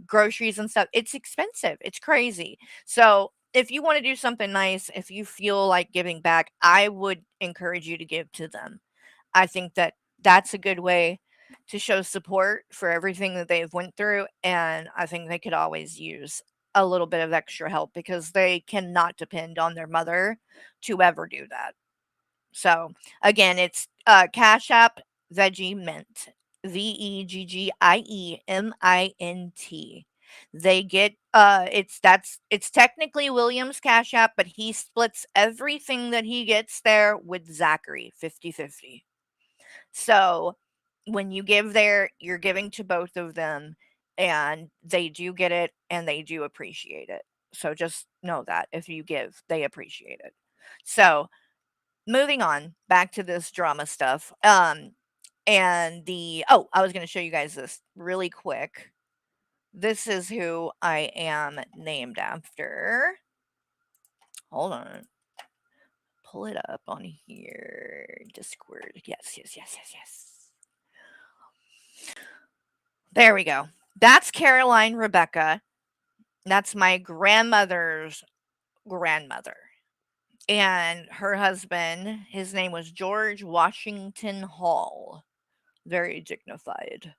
Groceries and stuff, it's expensive. It's crazy. So, if you want to do something nice, if you feel like giving back, I would encourage you to give to them. I think that that's a good way to show support for everything that they've went through, and I think they could always use a little bit of extra help because they cannot depend on their mother to ever do that. So again, it's Cash App Veggie Mint, VEGGIEMINT. They get it's technically William's Cash App, but he splits everything that he gets there with Zachary 50-50. So when you give there, you're giving to both of them, and they do get it and they do appreciate it. So just know that if you give, they appreciate it. So moving on back to this drama stuff. And I was going to show you guys this really quick. This is who I am named after. Hold on. Pull it up on here. Discord. Yes, yes, yes, yes, yes. There we go. That's Caroline Rebecca. That's my grandmother's grandmother. And her husband, his name was George Washington Hall. Very dignified.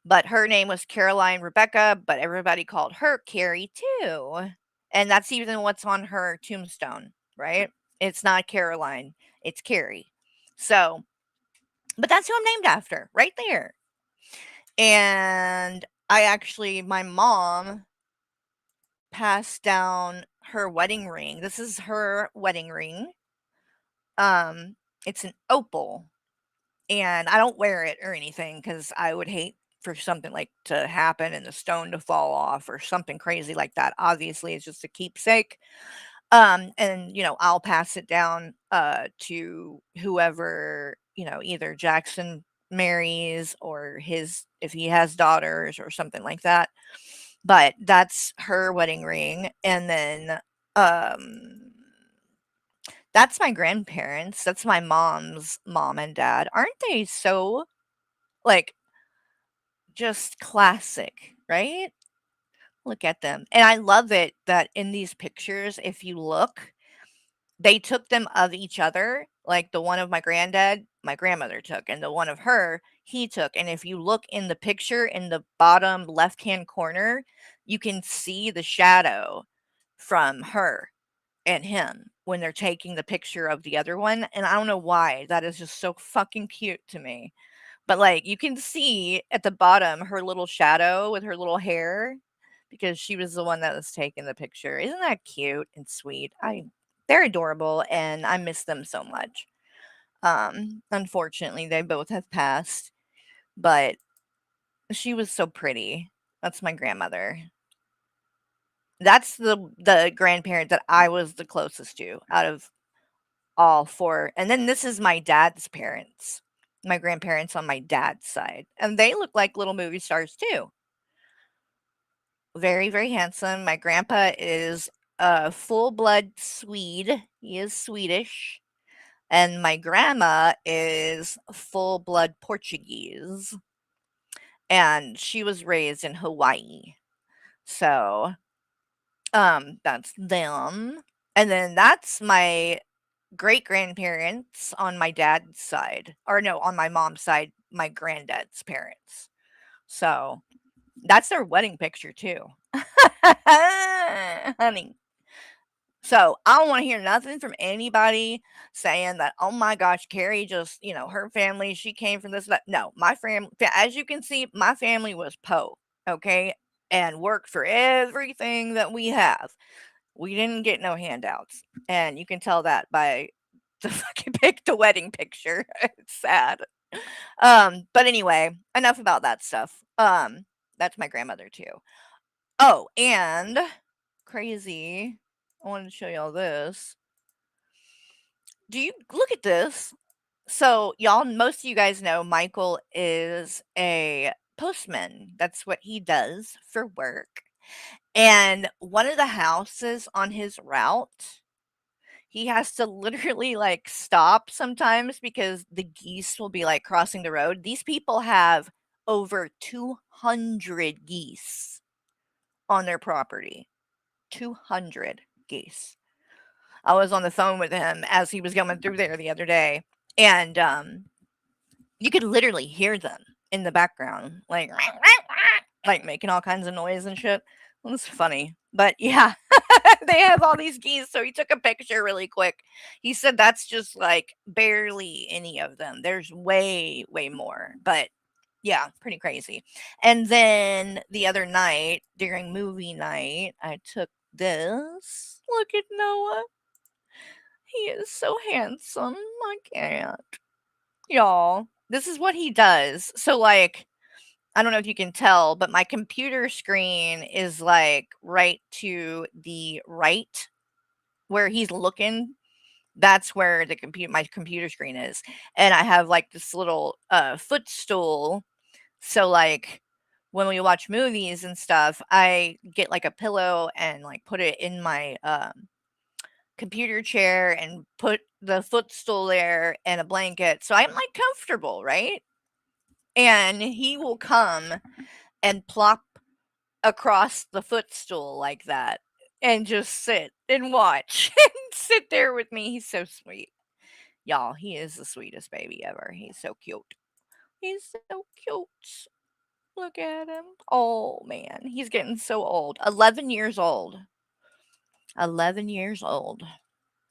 But her name was Caroline Rebecca, but everybody called her Carrie too. And that's even what's on her tombstone, right? It's not Caroline, it's Carrie. So, but that's who I'm named after, right there. And my mom passed down her wedding ring. This is her wedding ring. It's an opal, and I don't wear it or anything because I would hate for something like to happen and the stone to fall off or something crazy like that. Obviously, it's just a keepsake. And I'll pass it down to whoever, either Jackson marries or his if he has daughters or something like that. But that's her wedding ring. And then that's my grandparents. That's my mom's mom and dad. Aren't they so like just classic, right? Look at them. And I love it that in these pictures, if you look, they took them of each other. Like the one of my granddad, my grandmother took, and the one of her, he took. And if you look in the picture in the bottom left hand corner, you can see the shadow from her and him when they're taking the picture of the other one. And I don't know why. That is just so fucking cute to me. But like you can see at the bottom her little shadow with her little hair because she was the one that was taking the picture. Isn't that cute and sweet? They're adorable and I miss them so much. Unfortunately they both have passed, but she was so pretty. That's my grandmother. That's the grandparent that I was the closest to out of all four. And then this is my dad's parents. My grandparents on my dad's side. And they look like little movie stars too. Very, very handsome. My grandpa is a full-blood Swede. He is Swedish. And my grandma is full-blood Portuguese. And she was raised in Hawaii. So, that's them. And then that's my great-grandparents on my dad's side. Or no, on my mom's side, my granddad's parents. So, that's their wedding picture too. Honey. So, I don't wanna hear nothing from anybody saying that, "Oh my gosh, Carrie just, her family, she came from this, that." No, my family, as you can see, my family was okay? And worked for everything that we have. We didn't get no handouts, and you can tell that by the fucking the wedding picture. It's sad. But anyway, enough about that stuff. That's my grandmother too. Oh, and crazy. I wanted to show y'all this. Do you look at this? So, most of you guys know Michael is a postman. That's what he does for work. And one of the houses on his route, he has to literally like stop sometimes because the geese will be like crossing the road. These people have over 200 geese on their property. 200 geese. I was on the phone with him as he was going through there the other day, and you could literally hear them in the background, like like making all kinds of noise and shit. It was funny, but yeah, they have all these geese. So he took a picture really quick. He said that's just like barely any of them. There's way, way more, but Yeah, pretty crazy. And then the other night, during movie night, I took this. Look at Noah. He is so handsome. I can't. Y'all, this is what he does. So, like, I don't know if you can tell, but my computer screen is like right to the right where he's looking. That's where my computer screen is. And I have like this little footstool. So like when we watch movies and stuff, I get like a pillow and like put it in my computer chair and put the footstool there and a blanket. So I'm like comfortable, right? And he will come and plop across the footstool like that and just sit and watch and sit there with me. He's so sweet. Y'all, he is the sweetest baby ever. He's so cute. He's so cute. Look at him. Oh man, he's getting so old. 11 years old. 11 years old.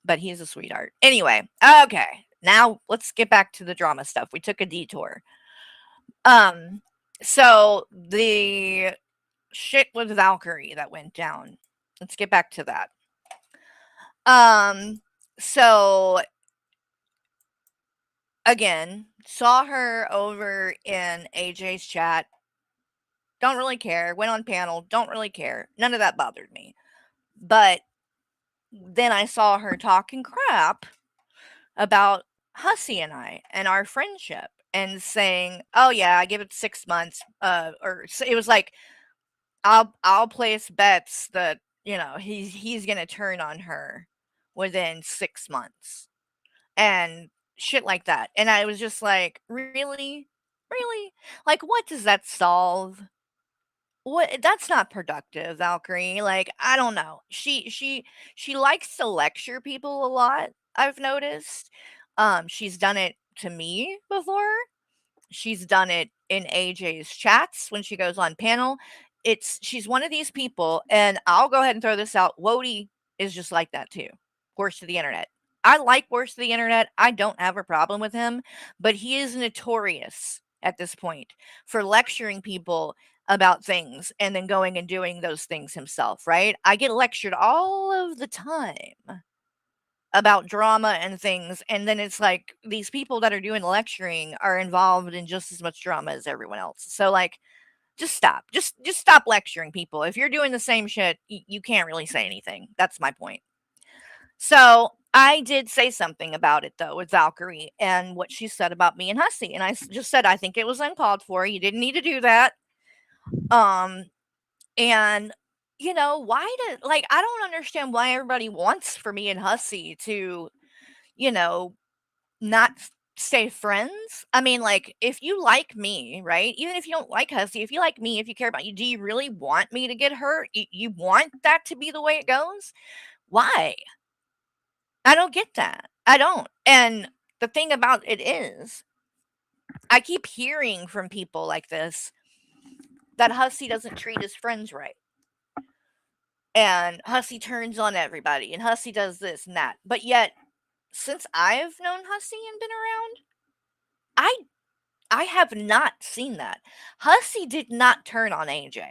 But he's a sweetheart. Anyway, okay. Now let's get back to the drama stuff. We took a detour. Um so the shit with Valkyrie that went down. Let's get back to that. Um, so again, saw her over in AJ's chat. Don't really care. Went on panel. Don't really care. None of that bothered me. But then I saw her talking crap about Hussey and I and our friendship and saying, "Oh yeah, I give it 6 months." It was like I'll place bets that, he's gonna turn on her within 6 months and shit like that. And I was just like, really? Really? Like, what does that solve? What That's not productive, Valkyrie. Like, I don't know. She likes to lecture people a lot, I've noticed. She's done it to me before. She's done it in AJ's chats when she goes on panel. She's one of these people, and I'll go ahead and throw this out. Wody is just like that too. Worst of the internet. I like worst of the internet. I don't have a problem with him, but he is notorious at this point for lecturing people about things and then going and doing those things himself, right? I get lectured all of the time about drama and things, and then it's like these people that are doing the lecturing are involved in just as much drama as everyone else. So like, just stop. Just stop lecturing people. If you're doing the same shit, you can't really say anything. That's my point. So I did say something about it though with Valkyrie and what she said about me and Hussey, and just said I think it was uncalled for. You didn't need to do that. Um, and why did like I don't understand why everybody wants for me and Hussey to, you know, not stay friends. I mean, like, if you like me, right? Even if you don't like Hussey, if you like me, if you care about you, do you really want me to get hurt? You want that to be the way it goes? Why? I don't get that. I don't. And the thing about it is, I keep hearing from people like this that Hussey doesn't treat his friends right. And Hussey turns on everybody, and Hussey does this and that. But yet, since I've known Hussey and been around, I I have not seen that. Hussey did not turn on AJ.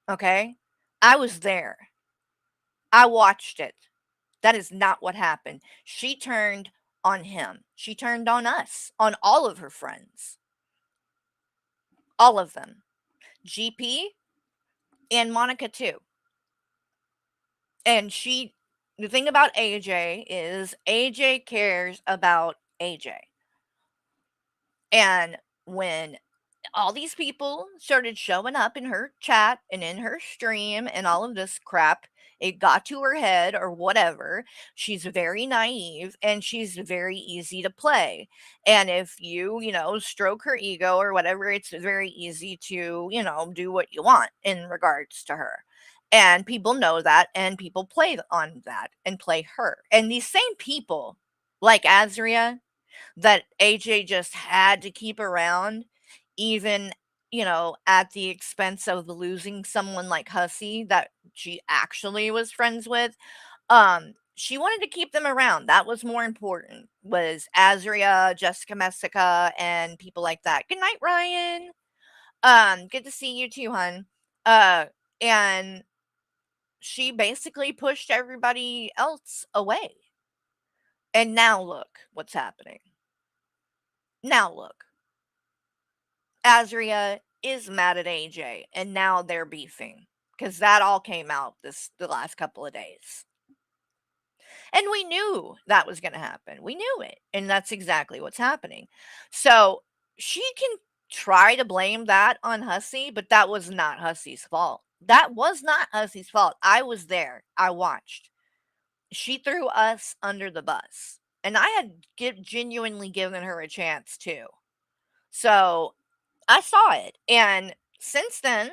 Okay? I was there. I watched it. That is not what happened. She turned on him. She turned on us, on all of her friends. All of them. GP and Monica too. And the thing about AJ is AJ cares about AJ. And when all these people started showing up in her chat and in her stream and all of this crap, it got to her head or whatever. She's very naive and she's very easy to play. And if stroke her ego or whatever, it's very easy to, do what you want in regards to her. And people know that and people play on that and play her. And these same people, like Azria, that AJ just had to keep around, even, at the expense of losing someone like Hussey that she actually was friends with. She wanted to keep them around. That was more important, was Azria, Jessica Messica, and people like that. Good night, Ryan. Good to see you too, hun. Uh, and she basically pushed everybody else away. And now look what's happening. Now look. Azria is mad at AJ, and now they're beefing. Because that all came out the last couple of days. And we knew that was going to happen. We knew it. And that's exactly what's happening. So she can try to blame that on Hussey, but that was not Hussey's fault. That was not Hussey's fault. I was there. I watched. She threw us under the bus. And I had genuinely given her a chance too. So I saw it. And since then,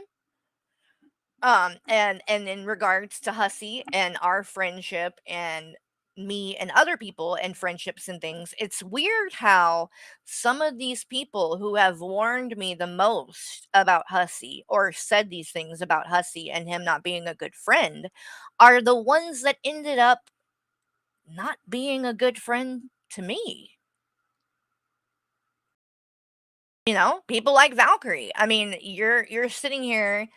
and in regards to Hussey and our friendship and me and other people and friendships and things, it's weird how some of these people who have warned me the most about Hussey or said these things about Hussey and him not being a good friend are the ones that ended up not being a good friend to me. You know, people like Valkyrie. I mean, you're sitting here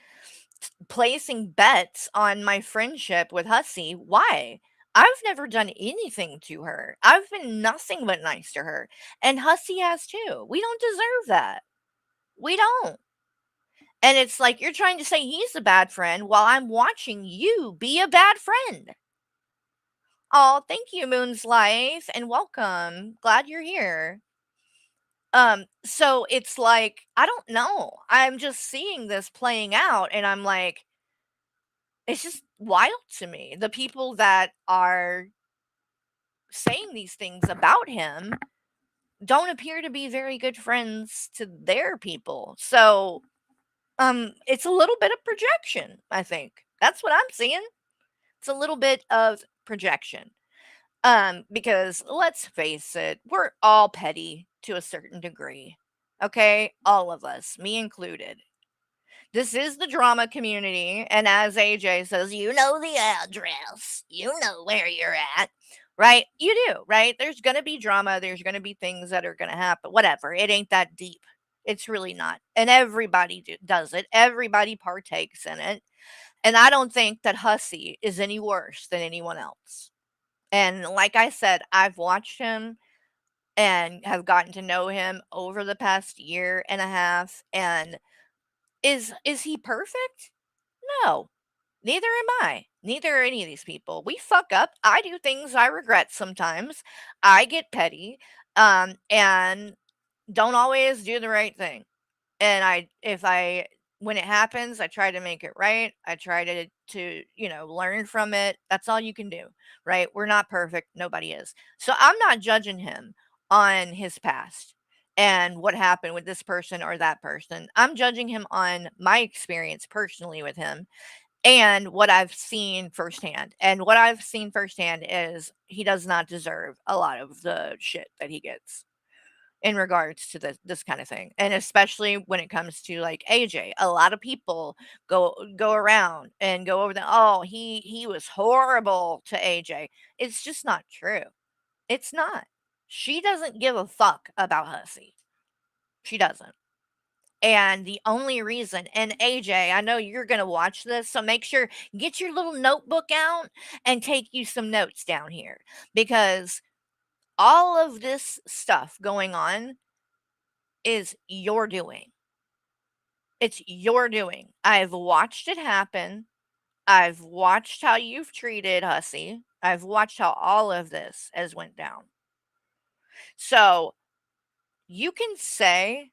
placing bets on my friendship with Hussey. Why? I've never done anything to her. I've been nothing but nice to her. And Hussey has too. We don't deserve that. We don't. And it's like you're trying to say he's a bad friend while I'm watching you be a bad friend. Oh, thank you, Moon's Life, and welcome. Glad you're here. So it's like, I don't know. I'm just seeing this playing out, and I'm like, it's just wild to me. The people that are saying these things about him don't appear to be very good friends to their people. So, it's a little bit of projection, I think. That's what I'm seeing. It's a little bit of projection. Because let's face it, we're all petty to a certain degree. Okay? All of us, me included. This is the drama community, and as AJ says, you know the address. You know where you're at. Right? You do, right? There's going to be drama, there's going to be things that are going to happen. Whatever. It ain't that deep. It's really not. And everybody does it. Everybody partakes in it. And I don't think that Hussey is any worse than anyone else. And like I said, I've watched him and have gotten to know him over the past year and a half. And is he perfect? No. Neither am I. Neither are any of these people. We fuck up. I do things I regret sometimes. I get petty, and don't always do the right thing. And if I when it happens, I try to make it right. I try to learn from it. That's all you can do, right? We're not perfect. Nobody is. So I'm not judging him on his past and what happened with this person or that person. I'm judging him on my experience personally with him and what I've seen firsthand. And what I've seen firsthand is he does not deserve a lot of the shit that he gets in regards to this kind of thing. And especially when it comes to like AJ. A lot of people go around and go over the oh, he was horrible to AJ. It's just not true. It's not. She doesn't give a fuck about Hussey. She doesn't. And the only reason, and AJ, I know you're going to watch this, so make sure get your little notebook out and take you some notes down here because all of this stuff going on is your doing. It's your doing. I've watched it happen. I've watched how you've treated Hussey. I've watched how all of this has went down. So you can say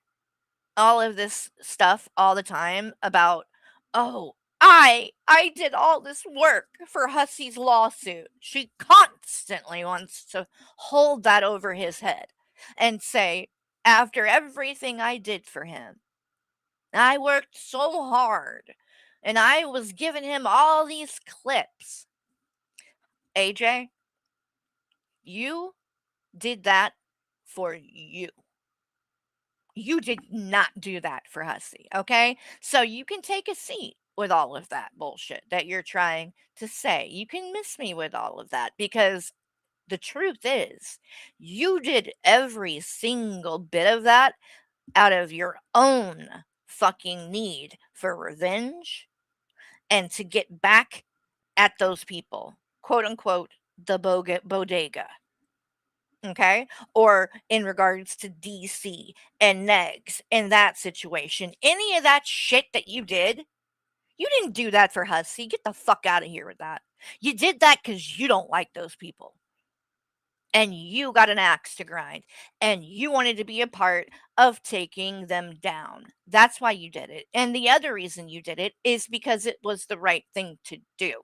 all of this stuff all the time about, oh, I did all this work for Hussey's lawsuit. She constantly wants to hold that over his head and say, after everything I did for him, I worked so hard and I was giving him all these clips. AJ, you did that for you. You did not do that for Hussey, okay? So you can take a seat with all of that bullshit that you're trying to say. You can miss me with all of that because the truth is, you did every single bit of that out of your own fucking need for revenge and to get back at those people, quote unquote, the bodega. Okay. Or in regards to DC and Negs and that situation, any of that shit that you didn't do that for Hussey. Get the fuck out of here with that. You did that because you don't like those people. And you got an axe to grind. And you wanted to be a part of taking them down. That's why you did it. And the other reason you did it is because it was the right thing to do.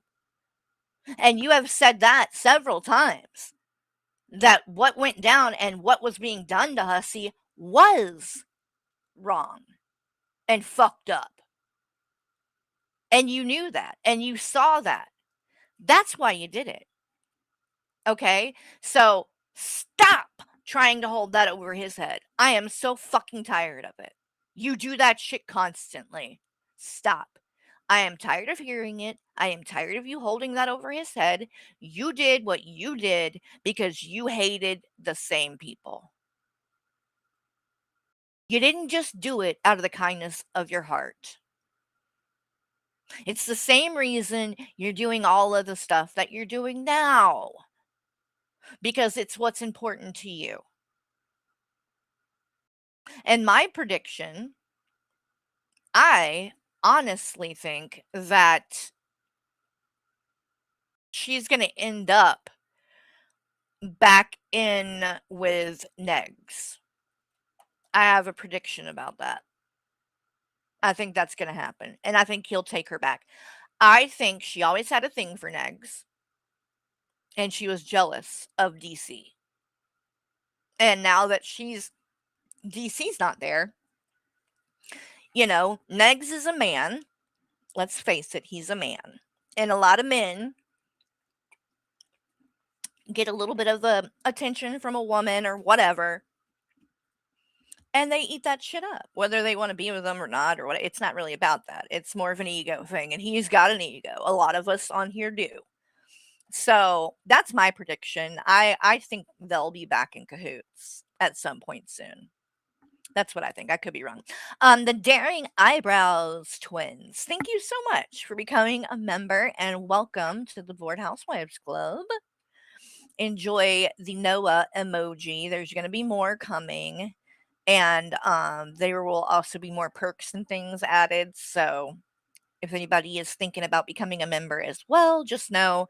And you have said that several times. That what went down and what was being done to Hussey was wrong and fucked up. And you knew that and you saw that. That's why you did it. Okay? So stop trying to hold that over his head. I am so fucking tired of it. You do that shit constantly. Stop. I am tired of hearing it. I am tired of you holding that over his head. You did what you did because you hated the same people. You didn't just do it out of the kindness of your heart. It's the same reason you're doing all of the stuff that you're doing now. Because it's what's important to you. And my prediction, I honestly think that she's going to end up back in with Negs. I have a prediction about that. I think that's going to happen. And I think he'll take her back. I think she always had a thing for Negs. And she was jealous of DC. And now that DC's not there, Negs is a man. Let's face it, he's a man. And a lot of men get a little bit of attention from a woman or whatever. And they eat that shit up, whether they want to be with them or not, or what. It's not really about that. It's more of an ego thing. And he's got an ego. A lot of us on here do. So that's my prediction. I think they'll be back in cahoots at some point soon. That's what I think. I could be wrong. The Daring Eyebrows twins. Thank you so much for becoming a member and welcome to the Bored Housewives Club. Enjoy the Noah emoji. There's going to be more coming. And there will also be more perks and things added. So if anybody is thinking about becoming a member as well, just know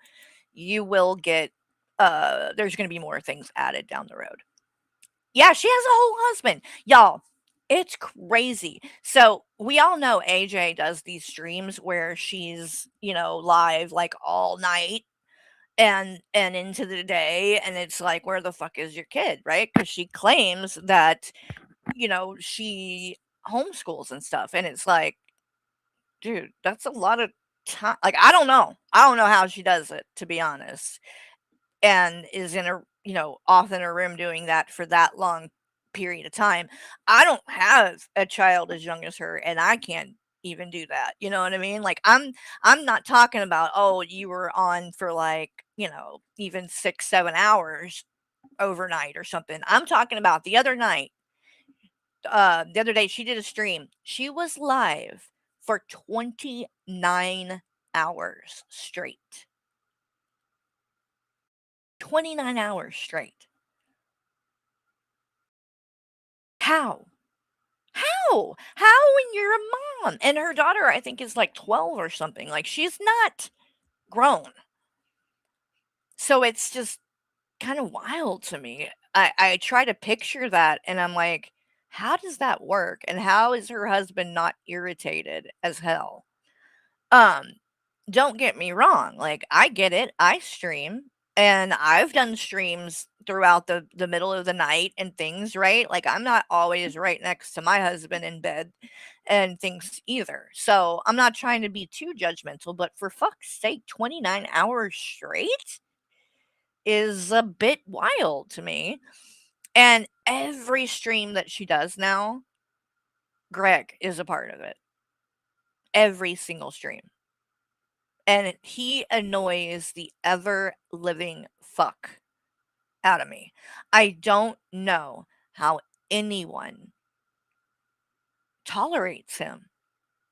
you will get, there's going to be more things added down the road. Yeah, she has a whole husband. Y'all, it's crazy. So we all know AJ does these streams where she's, live like all night and into the day. And it's like, where the fuck is your kid? Right? Because she claims that, she homeschools and stuff. And it's like, dude, that's a lot of time. Like, I don't know. I don't know how she does it, to be honest. And is in a, off in her room doing that for that long period of time. I don't have a child as young as her, and I can't even do that. You know what I mean? Like, I'm not talking about, oh, you were on for like, even 6-7 hours overnight or something. I'm talking about the other night, the other day she did a stream. She was live for 29 hours straight. 29 hours straight. How? How when you're a mom? And her daughter, I think, is like 12 or something. Like, she's not grown. So it's just kind of wild to me. I try to picture that and I'm like, how does that work? And how is her husband not irritated as hell? Don't get me wrong. Like, I get it. I stream and I've done streams throughout the middle of the night and things, right? Like, I'm not always right next to my husband in bed and things either. So I'm not trying to be too judgmental, but for fuck's sake, 29 hours straight is a bit wild to me. And every stream that she does now, Greg is a part of it. Every single stream. And he annoys the ever living fuck out of me. I don't know how anyone tolerates him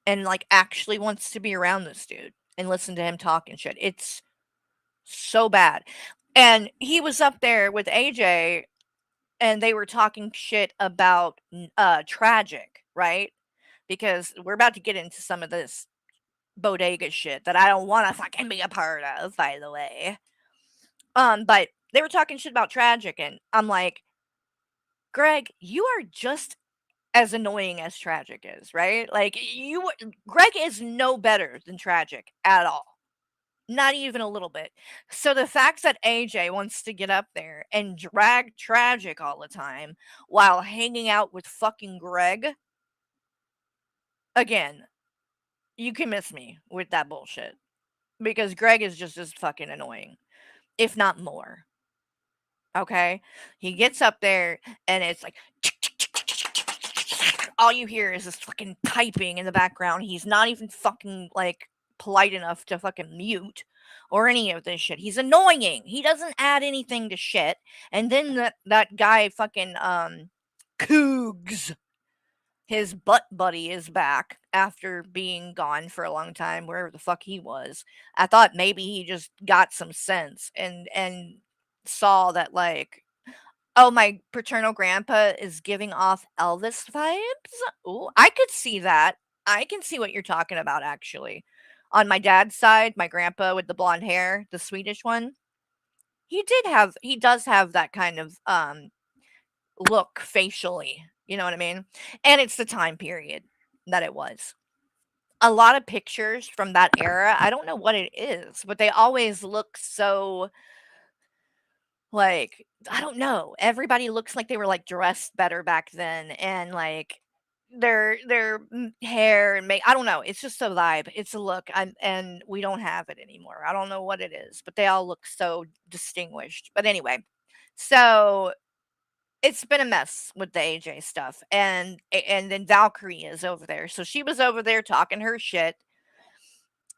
and like actually wants to be around this dude and listen to him talk and shit. It's so bad. And he was up there with AJ and they were talking shit about Tragic, right? Because we're about to get into some of this bodega shit that I don't want to fucking be a part of, by the way. But they were talking shit about Tragic, and I'm like, Greg, you are just as annoying as Tragic is, right? Like Greg is no better than Tragic at all. Not even a little bit. So the fact that AJ wants to get up there and drag Tragic all the time while hanging out with fucking Greg, again, you can miss me with that bullshit. Because Greg is just as fucking annoying, if not more. Okay? He gets up there and it's like all you hear is this fucking typing in the background. He's not even fucking like polite enough to fucking mute or any of this shit. He's annoying. He doesn't add anything to shit. And then that guy fucking Cougs, his butt buddy, is back after being gone for a long time, wherever the fuck he was. I thought maybe he just got some sense and saw that like, oh, my paternal grandpa is giving off Elvis vibes. Ooh, I could see that. I can see what you're talking about, actually. On my dad's side, my grandpa with the blonde hair, the Swedish one, he does have that kind of look facially. You know what I mean? And it's the time period that it was. A lot of pictures from that era, I don't know what it is, but they always look so like, I don't know. Everybody looks like they were like dressed better back then and like their hair and make I don't know. It's just a vibe. It's a look. And we don't have it anymore. I don't know what it is, but they all look so distinguished. But anyway, so it's been a mess with the AJ stuff. And then Valkyrie is over there. So she was over there talking her shit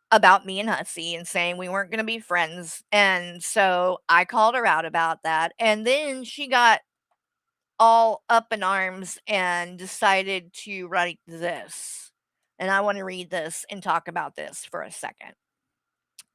about me and Hussy and saying we weren't going to be friends. And so I called her out about that. And then she got all up in arms and decided to write this. And I want to read this and talk about this for a second.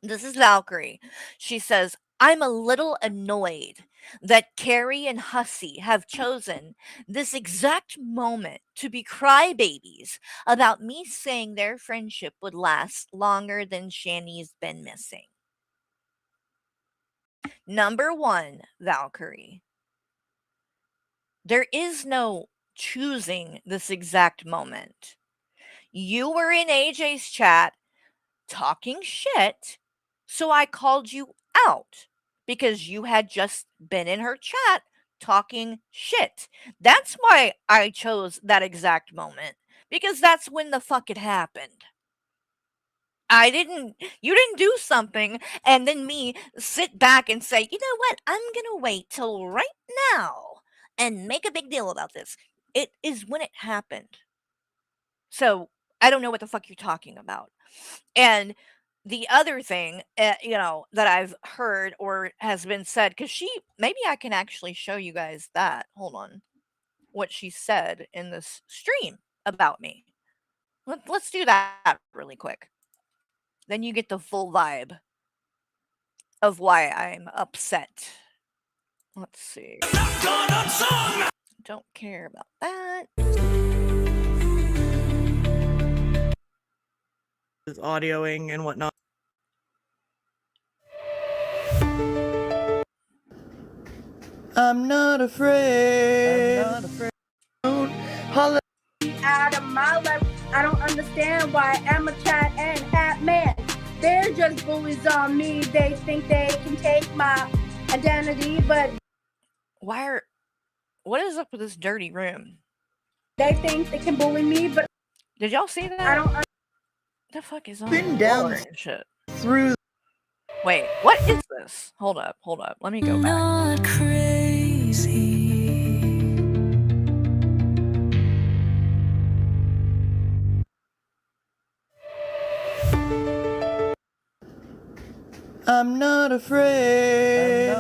This is Valkyrie. She says, I'm a little annoyed that Carrie and Hussy have chosen this exact moment to be crybabies about me saying their friendship would last longer than Shani's been missing. Number one, Valkyrie. There is no choosing this exact moment. You were in AJ's chat talking shit, so I called you out because you had just been in her chat talking shit. That's why I chose that exact moment, because that's when the fuck it happened. You didn't do something and then me sit back and say, you know what, I'm gonna wait till right now and make a big deal about this. It is when it happened. So I don't know what the fuck you're talking about. And the other thing, that I've heard or has been said, because maybe I can actually show you guys that. Hold on. What she said in this stream about me. Let's do that really quick. Then you get the full vibe of why I'm upset. Let's see. Don't care about that. This audioing and whatnot. I'm not afraid. Out of my life, I don't understand why Emma Chat and Hat Man, they're just bullies on me. They think they can take my identity, but what is up with this dirty room? They think they can bully me, but did y'all see that? I don't. The fuck is on? Been down shit. through. Wait, what is this? Hold up. Let me go back. Not crazy. I'm not afraid.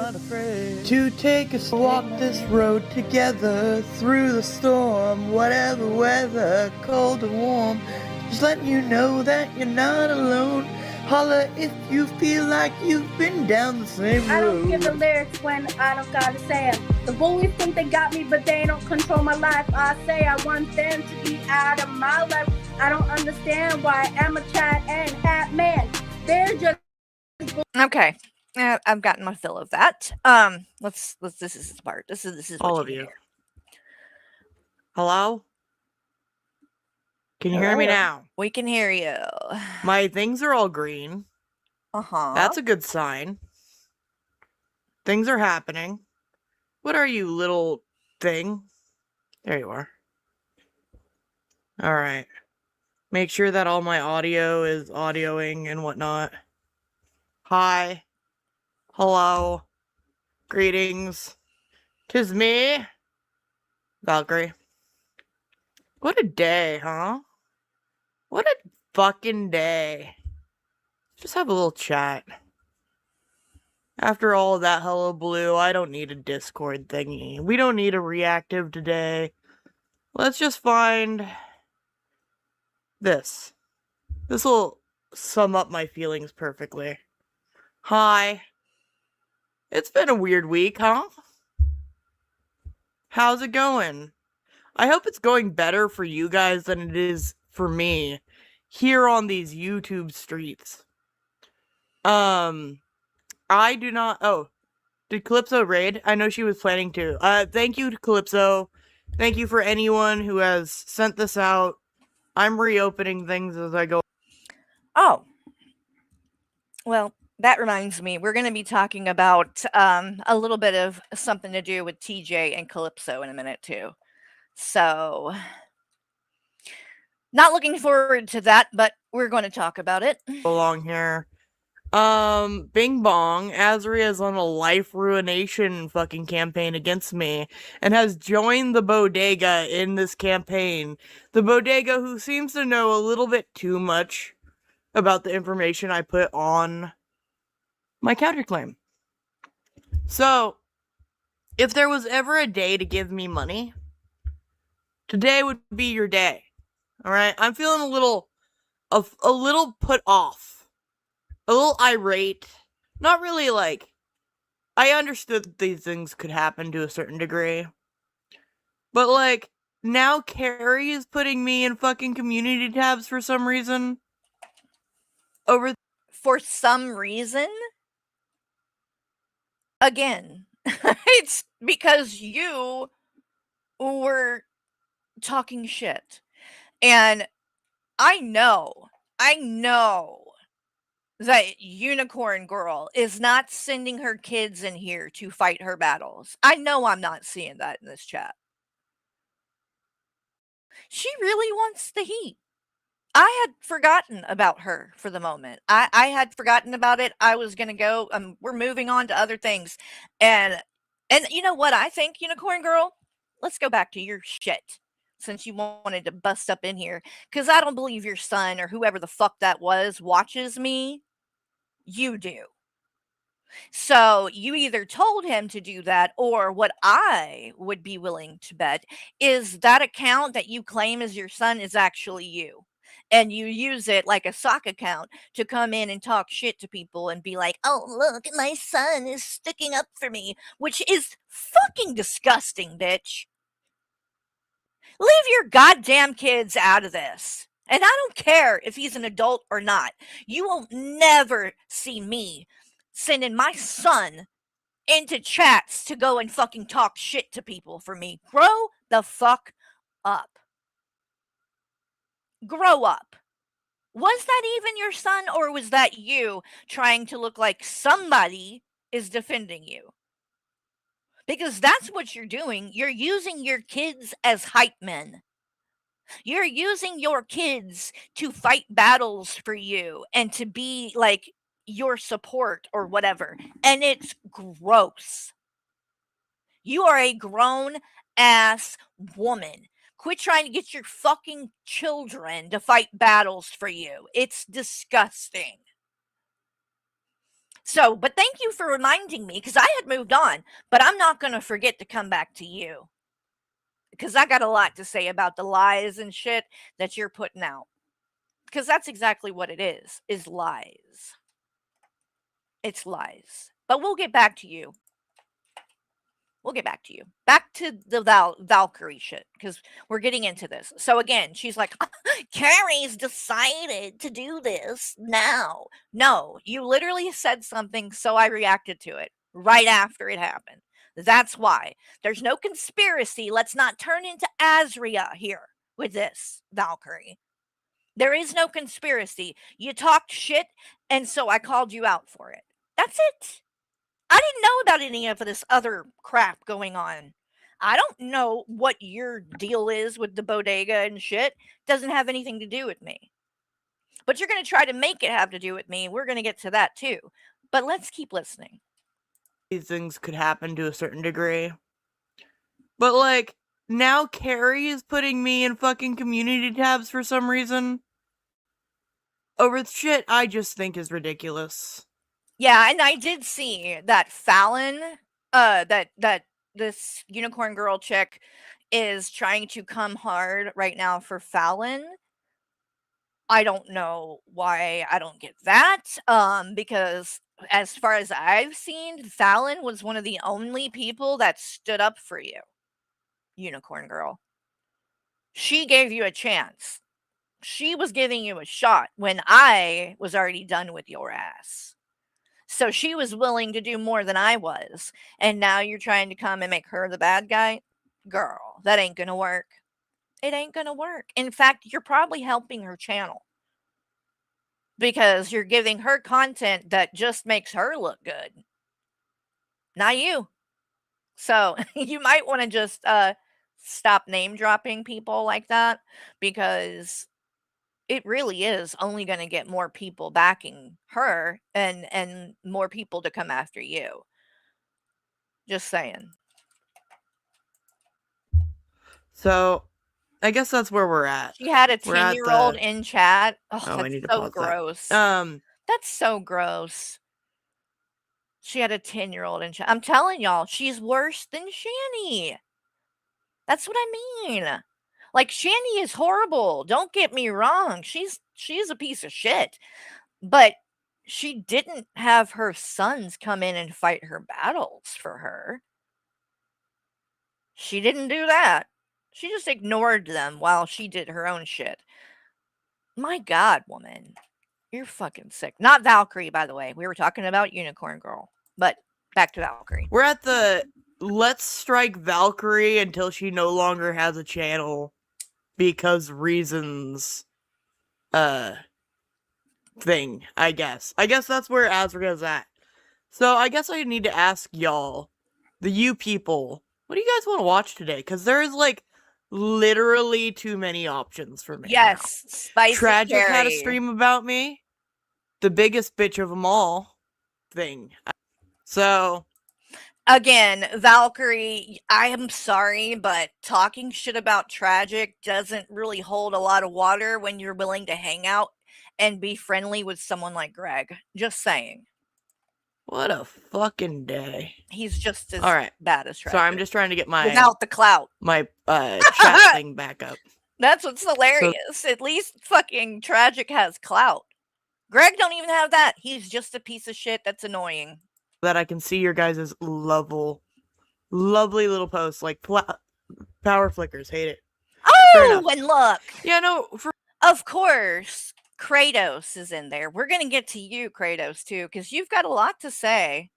to take us walk this road together through the storm, whatever weather, cold or warm. Just letting you know that you're not alone. Holla if you feel like you've been down the same road. I don't give the lyrics when I don't gotta say them. The bullies think they got me, but they don't control my life. I say I want them to be out of my life. I don't understand why I'm a chat and hat man. They're just Okay. I've gotten my fill of that. Let's this is the part. This is All what of you you. hear. Hello? Can you hear me Hello? now? We can hear you. My things are all green. Uh-huh. That's a good sign. Things are happening. What are you, little thing? There you are. Alright. Make sure that all my audio is audioing and whatnot. Hi. Hello. Greetings. 'Tis me, Valkyrie. What a day, huh? What a fucking day. Just have a little chat. After all of that hello blue, I don't need a Discord thingy. We don't need a reactive today. Let's just find this. This will sum up my feelings perfectly. Hi. It's been a weird week, huh? How's it going? I hope it's going better for you guys than it is for me here on these YouTube streets. I do not. Oh, did Calypso raid? I know she was planning to. Thank you to Calypso. Thank you for anyone who has sent this out. I'm reopening things as I go. Oh. Well, that reminds me, we're going to be talking about a little bit of something to do with TJ and Calypso in a minute too. So, not looking forward to that, but we're going to talk about it. Along here. Bing Bong, Azria is on a life ruination fucking campaign against me and has joined the bodega in this campaign. The bodega who seems to know a little bit too much about the information I put on my counterclaim. So, if there was ever a day to give me money, today would be your day. Alright? I'm feeling a little put off. A little irate. Not really like, I understood that these things could happen to a certain degree. But like, now Carrie is putting me in fucking community tabs for some reason. For some reason? Again, it's because you were talking shit. And I know that Unicorn Girl is not sending her kids in here to fight her battles. I know I'm not seeing that in this chat. She really wants the heat. I had forgotten about her for the moment. I had forgotten about it. I was gonna go. We're moving on to other things, and you know what I think, Unicorn Girl? Let's go back to your shit since you wanted to bust up in here, because I don't believe your son or whoever the fuck that was watches me. You do. So you either told him to do that, or what I would be willing to bet is that account that you claim as your son is actually you. And you use it like a sock account to come in and talk shit to people and be like, oh, look, my son is sticking up for me, which is fucking disgusting, bitch. Leave your goddamn kids out of this. And I don't care if he's an adult or not. You will never see me sending my son into chats to go and fucking talk shit to people for me. Grow the fuck up. Grow up. Was that even your son, or was that you trying to look like somebody is defending you? Because that's what you're doing. You're using your kids as hype men. You're using your kids to fight battles for you and to be like your support or whatever. And it's gross. You are a grown ass woman. Quit trying to get your fucking children to fight battles for you. It's disgusting. So, but thank you for reminding me because I had moved on, but I'm not going to forget to come back to you because I got a lot to say about the lies and shit that you're putting out. Because that's exactly what it is lies. It's lies. But we'll get back to you. We'll get back to you. Back to the Valkyrie shit because we're getting into this. So again, she's like, Carrie's decided to do this now. No, you literally said something, so I reacted to it right after it happened. That's why. There's no conspiracy. Let's not turn into Azria here with this, Valkyrie. There is no conspiracy. You talked shit, and so I called you out for it. That's it. I didn't know about any of this other crap going on. I don't know what your deal is with the bodega and shit. Doesn't have anything to do with me. But you're going to try to make it have to do with me. We're going to get to that too. But let's keep listening. These things could happen to a certain degree. But, like, now Carrie is putting me in fucking community tabs for some reason. Over shit I just think is ridiculous. Yeah, and I did see that Fallon, that this unicorn girl chick is trying to come hard right now for Fallon. I don't know why I don't get that. Because as far as I've seen, Fallon was one of the only people that stood up for you, unicorn girl. She gave you a chance. She was giving you a shot when I was already done with your ass. So she was willing to do more than I was. And now you're trying to come and make her the bad guy? Girl, that ain't gonna work. It ain't gonna work. In fact, you're probably helping her channel because you're giving her content that just makes her look good. Not you. So you might want to just stop name dropping people like that because it really is only going to get more people backing her and more people to come after you. Just saying. So, I guess that's where we're at. She had a We're at 10-year-old the- in chat. Oh, I that's need to so pause gross. that. That's so gross. She had a 10-year-old in chat. I'm telling y'all, she's worse than Shani. That's what I mean. Like, Shani is horrible. Don't get me wrong. She's a piece of shit. But she didn't have her sons come in and fight her battles for her. She didn't do that. She just ignored them while she did her own shit. My God, woman. You're fucking sick. Not Valkyrie, by the way. We were talking about Unicorn Girl. But back to Valkyrie. We're at the let's strike Valkyrie until she no longer has a channel because reasons thing, I guess. I guess that's where Azria's at. So I guess I need to ask y'all, the you people, what do you guys want to watch today? Because there's like literally too many options for me. Yes, Spicy Tragic had a Carrie. stream about me. The biggest bitch of them all thing. So Again, Valkyrie, I am sorry, but talking shit about Tragic doesn't really hold a lot of water when you're willing to hang out and be friendly with someone like Greg. Just saying. what a fucking day. He's just as All right. bad as Tragic. Sorry, I'm just trying to get my without the clout. my chat thing back up. That's what's hilarious. At least fucking Tragic has clout. Greg don't even have that. He's just a piece of shit that's annoying. That I can see your guys' lovely little posts, like power flickers. Hate it. Oh, and look. Yeah, no. Of course, Kratos is in there. We're going to get to you, Kratos, too, because you've got a lot to say.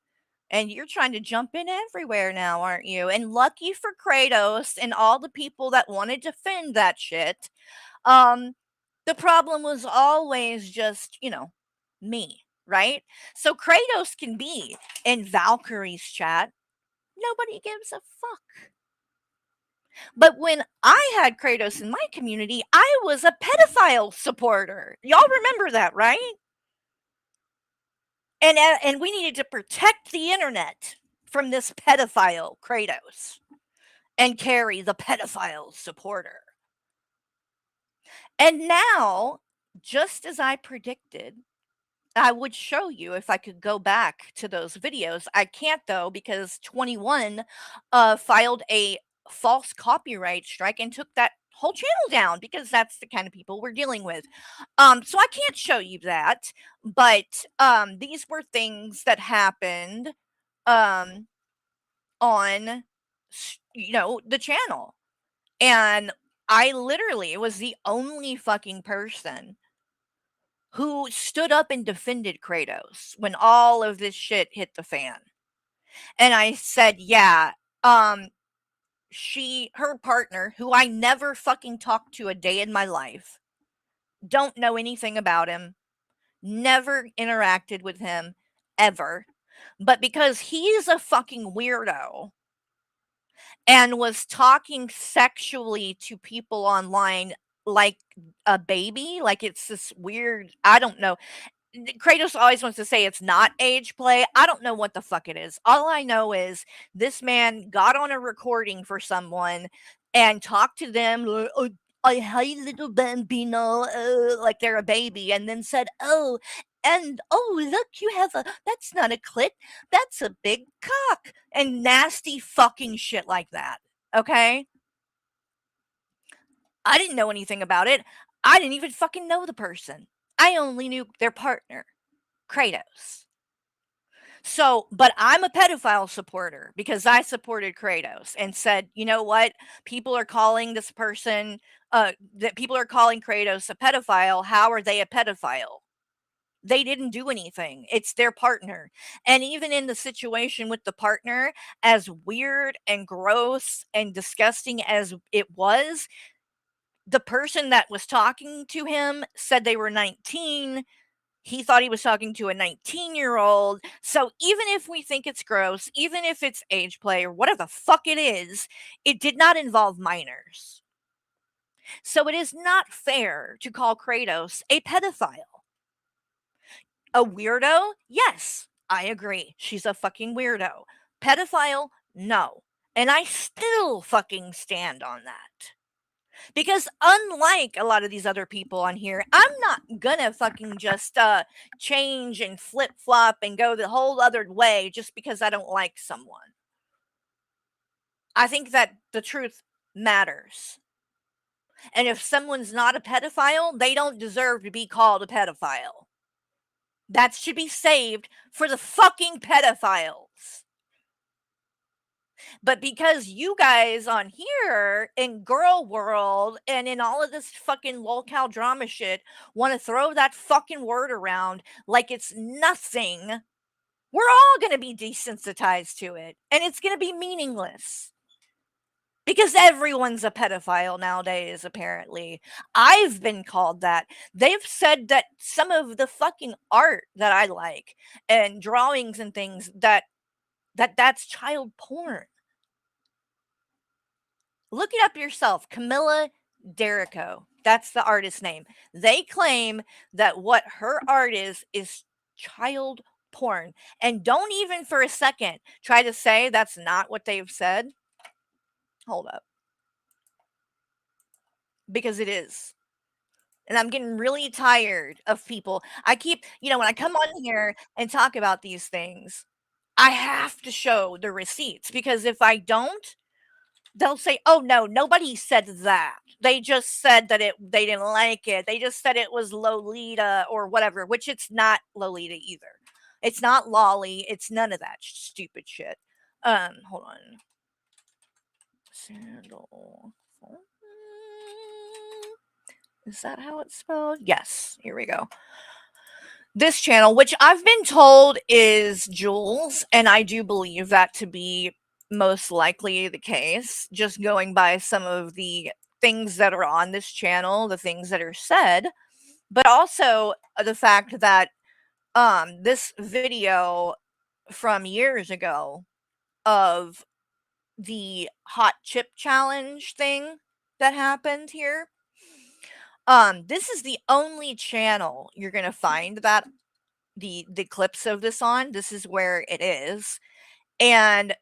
And you're trying to jump in everywhere now, aren't you? And lucky for Kratos and all the people that want to defend that shit, the problem was always just, me, right? So Kratos can be in Valkyrie's chat. Nobody gives a fuck. But when I had Kratos in my community, I was a pedophile supporter. Y'all remember that, right? And we needed to protect the internet from this pedophile Kratos and Carrie, the pedophile supporter. And now, just as I predicted, I would show you if I could go back to those videos. I can't though because 21 filed a false copyright strike and took that whole channel down because that's the kind of people we're dealing with. So I can't show you that, but these were things that happened um on the channel. And I literally was the only fucking person who stood up and defended Kratos when all of this shit hit the fan. And I said, yeah, um, her partner, who I never fucking talked to a day in my life, don't know anything about him, never interacted with him ever. But because he's a fucking weirdo and was talking sexually to people online like a baby, like it's this weird, I don't know. Kratos always wants to say it's not age play. I don't know what the fuck it is. All I know is this man got on a recording for someone and talked to them like, "Oh, I hi little bambino," like they're a baby, and then said, "Oh, and oh look, you have that's not a clit, that's a big cock," and nasty fucking shit like that. Okay, I didn't know anything about it. I didn't even fucking know the person. I only knew their partner, Kratos. So, but I'm a pedophile supporter because I supported Kratos and said, you know what? People are calling this person, that people are calling Kratos a pedophile. How are they a pedophile? They didn't do anything. It's their partner. And even in the situation with the partner, as weird and gross and disgusting as it was, the person that was talking to him said they were 19. He thought he was talking to a 19-year-old. So even if we think it's gross, even if it's age play or whatever the fuck it did not involve minors. So it is not fair to call Kratos a pedophile. A weirdo? Yes, I agree. She's a fucking weirdo. Pedophile? No. And I still fucking stand on that. Because unlike a lot of these other people on here, I'm not gonna fucking just change and flip flop and go the whole other way just because I don't like someone. I think that the truth matters. And if someone's not a pedophile, they don't deserve to be called a pedophile. That should be saved for the fucking pedophiles. But because you guys on here in girl world and in all of this fucking lolcow drama shit want to throw that fucking word around like it's nothing, we're all going to be desensitized to it and it's going to be meaningless. Because everyone's a pedophile nowadays, apparently. I've been called that. They've said that some of the fucking art that I like and drawings and things that's child porn. Look it up yourself. Camilla Derrico. That's the artist name. They claim that what her art is child porn. And don't even for a second try to say that's not what they've said. Hold up. Because it is. And I'm getting really tired of people. I keep, when I come on here and talk about these things, I have to show the receipts because if I don't, they'll say, "Oh no, nobody said that. They just said that they didn't like it. They just said it was Lolita or whatever," which it's not Lolita either. It's not Lolly. It's none of that stupid shit. Hold on. Sandal. Is that how it's spelled? Yes. Here we go. This channel, which I've been told is Jules, and I do believe that to be most likely the case, just going by some of the things that are on this channel, the things that are said, but also the fact that this video from years ago of the hot chip challenge thing that happened here. This is the only channel you're gonna find that the clips of this on. This is where it is. And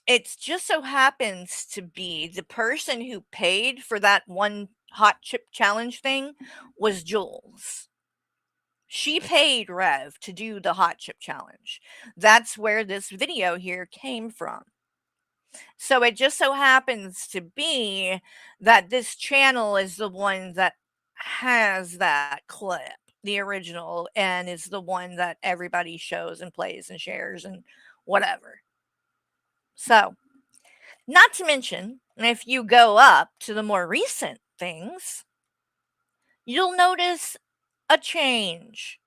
it just so happens to be the person who paid for that one hot chip challenge thing was Jules. She paid Rev to do the hot chip challenge. That's where this video here came from. So it just so happens to be that this channel is the one that has that clip, the original, and is the one that everybody shows and plays and shares and whatever. So, not to mention, if you go up to the more recent things, you'll notice a change.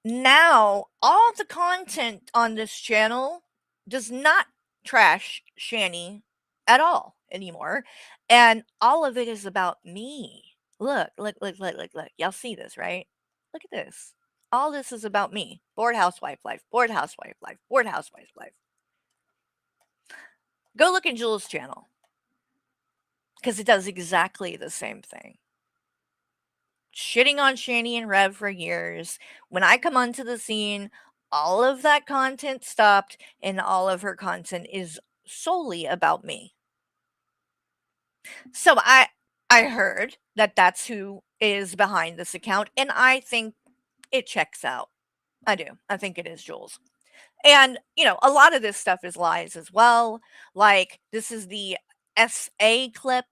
Now, all the content on this channel does not trash Shani at all anymore, and all of it is about me. Look, look, look, look, look, look. Y'all see this, right? Look at this. All this is about me. Bored housewife life, bored housewife life, bored housewife life. Go look at Jules' channel because it does exactly the same thing. Shitting on Shani and Rev for years. When I come onto the scene, all of that content stopped, and all of her content is solely about me. So I heard that that's who is behind this account, and I think it checks out. I do. I think it is Jules. And, a lot of this stuff is lies as well. Like, this is the SA clip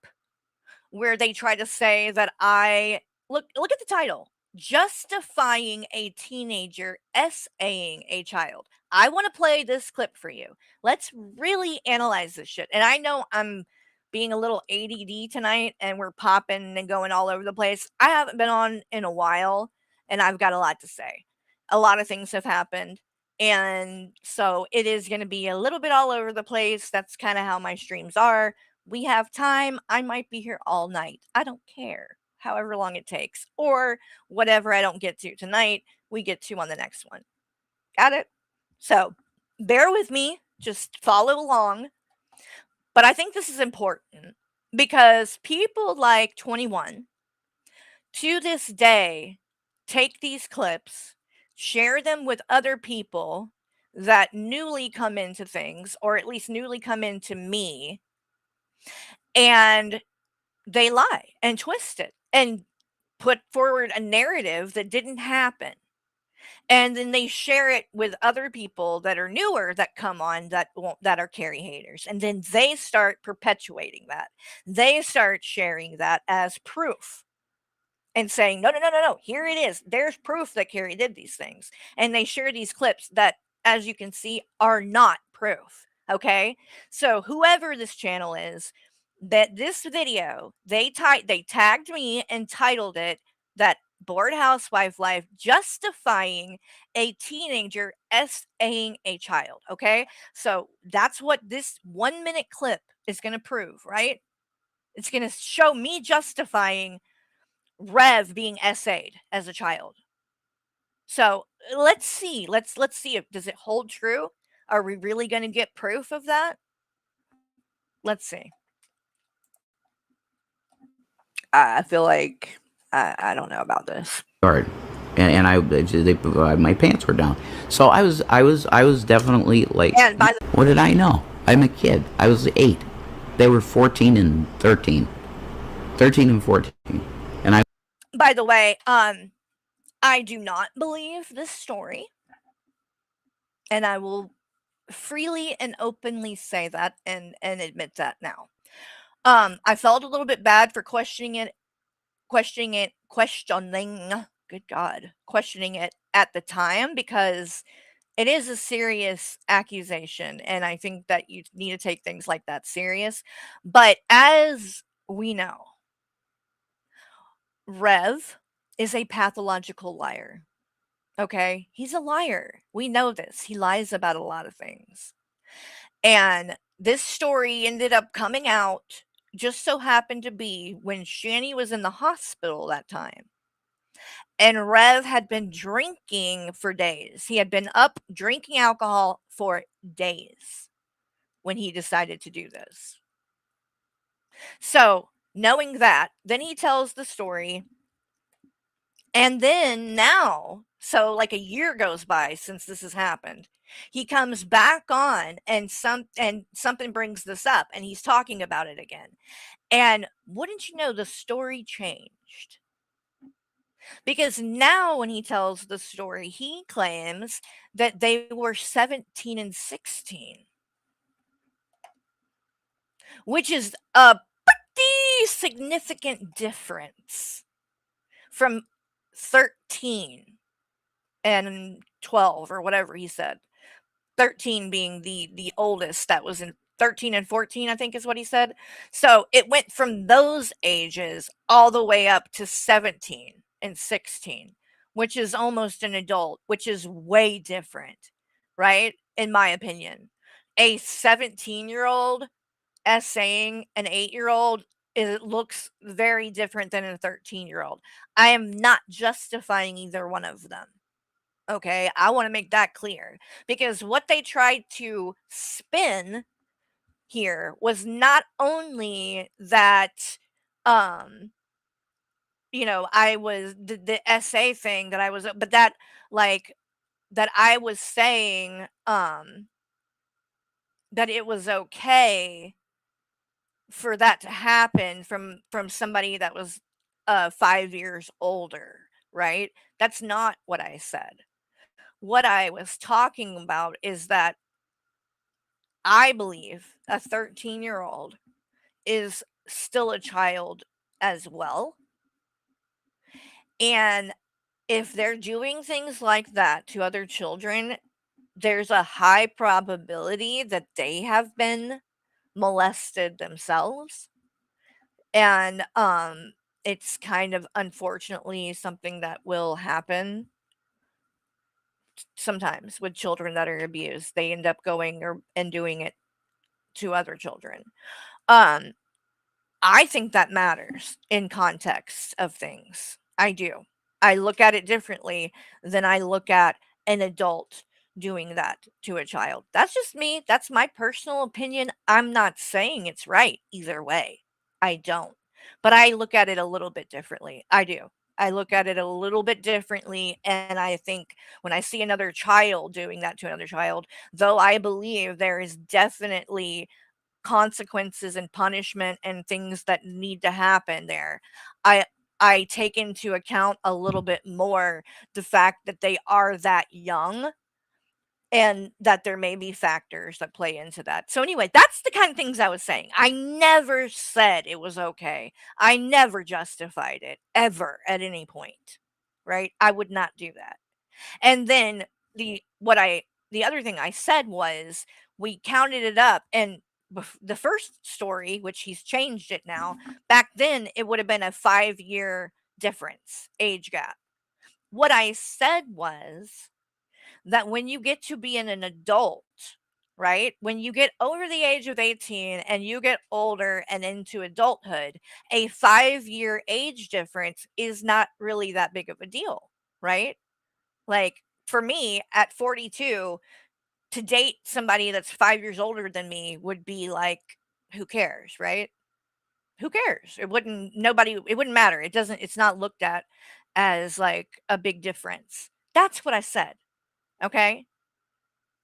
where they try to say that I look at the title. Justifying a teenager SAing a child. I want to play this clip for you. Let's really analyze this shit. And I know I'm being a little ADD tonight and we're popping and going all over the place. I haven't been on in a while and I've got a lot to say. A lot of things have happened. And so it is going to be a little bit all over the place. That's kind of how my streams are. We have time. I might be here all night. I don't care. However long it takes. Or whatever I don't get to tonight, we get to on the next one. Got it? So bear with me. Just follow along. But I think this is important because people like 21 to this day take these clips, share them with other people that newly come into things, or at least newly come into me, and they lie and twist it and put forward a narrative that didn't happen. And then they share it with other people that are newer that come on that are Carrie haters. And then they start perpetuating that. They start sharing that as proof and saying, no, no, no, no, no, here it is. There's proof that Carrie did these things. And they share these clips that, as you can see, are not proof. Okay. So whoever this channel is, that this video, they tagged me and titled it that bored housewife life justifying a teenager SAing a child. Okay. So that's what this 1 minute clip is going to prove, right? It's going to show me justifying Rev being SA'd as a child. So let's see. Let's see if does it hold true? Are we really going to get proof of that? Let's see. I feel like I don't know about this. And my pants were down. So I was definitely like, And by the what did I know? I'm a kid. I was 8. They were 14 and 13. 13 and 14. And By the way, I do not believe this story. And I will freely and openly say that and admit that now. I felt a little bit bad for questioning it, good God, questioning it at the time because it is a serious accusation. And I think that you need to take things like that serious. But as we know, Rev is a pathological liar. Okay? He's a liar. We know this. He lies about a lot of things. And this story ended up coming out just so happened to be when Shani was in the hospital that time. And Rev had been drinking for days. He had been up drinking alcohol for days when he decided to do this. So, knowing that, then he tells the story. And then now, so like a year goes by since this has happened. He comes back on and something brings this up and he's talking about it again. And wouldn't you know, the story changed. Because now when he tells the story, he claims that they were 17 and 16, which is a pretty significant difference from 13 and 12 or whatever he said. 13 being the oldest, that was in 13 and 14, I think is what he said. So it went from those ages all the way up to 17 and 16, which is almost an adult, which is way different, right? In my opinion. A 17-year-old essaying an 8-year-old, it looks very different than a 13-year-old. I am not justifying either one of them. Okay, I want to make that clear because what they tried to spin here was not only that um I was the essay thing that I was, but that, like, that I was saying that it was okay for that to happen from somebody that was 5 years older, right? That's not what I said. What I was talking about is that I believe a 13-year-old is still a child as well. And if they're doing things like that to other children, there's a high probability that they have been molested themselves. And it's kind of unfortunately something that will happen sometimes with children that are abused. They end up going and doing it to other children. Um I think that matters in context of things. I do. I look at it differently than I look at an adult doing that to a child. That's just me. That's my personal opinion. I'm not saying it's right either way. I don't. But I look at it a little bit differently. I do. I look at it a little bit differently. And I think when I see another child doing that to another child, though I believe there is definitely consequences and punishment and things that need to happen there. I I take into account a little bit more the fact that they are that young and that there may be factors that play into that. So anyway, that's the kind of things I was saying. I never said it was okay. I never justified it ever at any point. Right? I would not do that. And then the other thing I said was we counted it up, and the first story, which he's changed it now, back then it would have been a 5-year difference, age gap. What I said was that when you get to be an adult, right? When you get over the age of 18 and you get older and into adulthood, a 5-year age difference is not really that big of a deal, right? Like, for me, at 42, to date somebody that's 5 years older than me would be like, who cares, right? Who cares? It wouldn't matter. It's not looked at as like a big difference. That's what I said. Okay.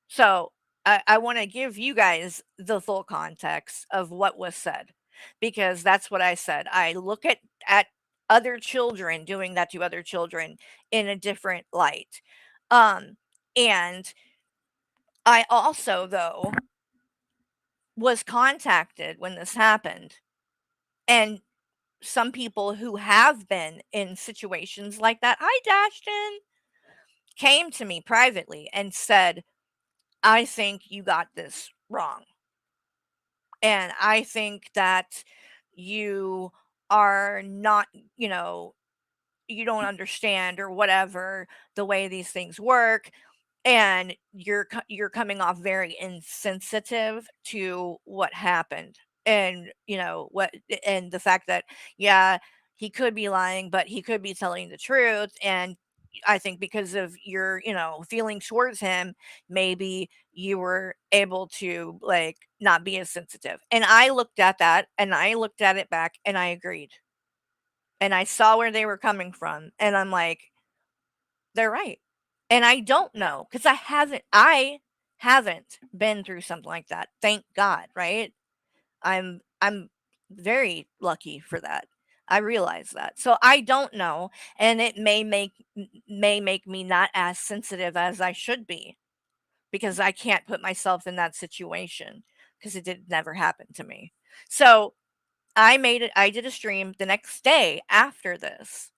So I want to give you guys the full context of what was said because that's what I said. I look at other children doing that to other children in a different light. Um, and I also, though, was contacted when this happened, and some people who have been in situations like that, I dashed in, came to me privately and said, I think you got this wrong. And I think that you are not, you know, you don't understand or whatever the way these things work, and you're coming off very insensitive to what happened, and what, and the fact that, yeah, he could be lying but he could be telling the truth. And I think because of your feelings towards him, maybe you were able to, like, not be as sensitive. And I looked at that and I looked at it back and I agreed, and I saw where they were coming from, and I'm like, they're right. And I don't know, because I haven't been through something like that. Thank God, right? I'm very lucky for that. I realize that. So I don't know, and it may make me not as sensitive as I should be because I can't put myself in that situation because it did never happen to me. So I did a stream the next day after this,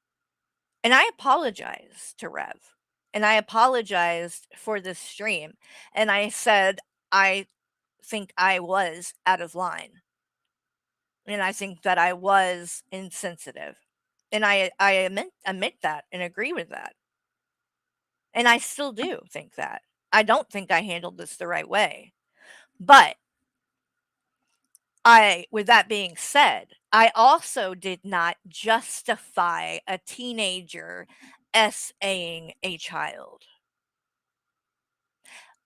and I apologized to Rev. And I apologized for this stream. And I said, I think I was out of line. And I think that I was insensitive. And I admit that and agree with that. And I still do think that. I don't think I handled this the right way. But with that being said, I also did not justify a teenager essaying a child.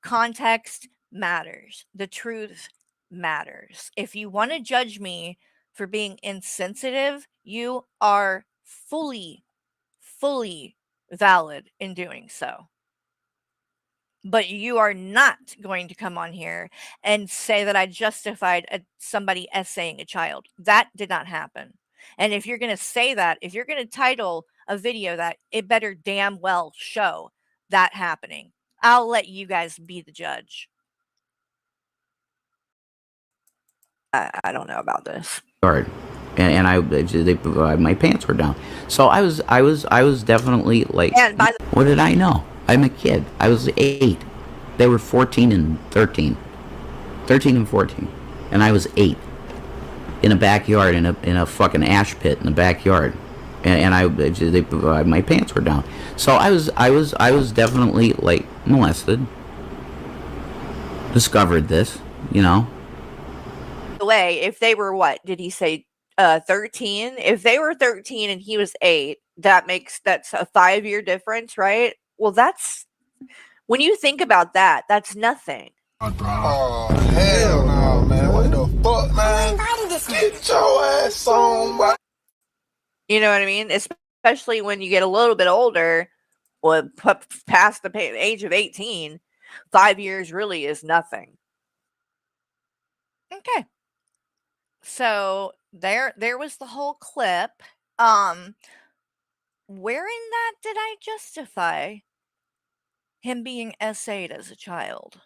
Context matters. The truth matters. If you want to judge me for being insensitive, you are fully valid in doing so. But you are not going to come on here and say that I justified somebody essaying a child. That did not happen. And if you're going to say that, if you're going to title a video that, it better damn well show that happening. I'll let you guys be the judge. I don't know about this. Yard. And my pants were down. So I was definitely like, And by the what did I know? I'm a kid. I was 8. They were 14 and 13. 13 and 14. And I was 8. In a backyard, in a fucking ash pit in the backyard. And my pants were down. So I was definitely like molested. Discovered this, you know. way, if they were, what did he say, 13? If they were 13 and he was 8, that's a 5-year difference, right? Well, that's, when you think about that, that's nothing. Oh, hell no, man. What the fuck, man? Get your ass on, bro. You know what I mean? Especially when you get a little bit older, or past the age of 18, 5 years really is nothing. Okay. So there was the whole clip. Where in that did I justify him being essayed as a child?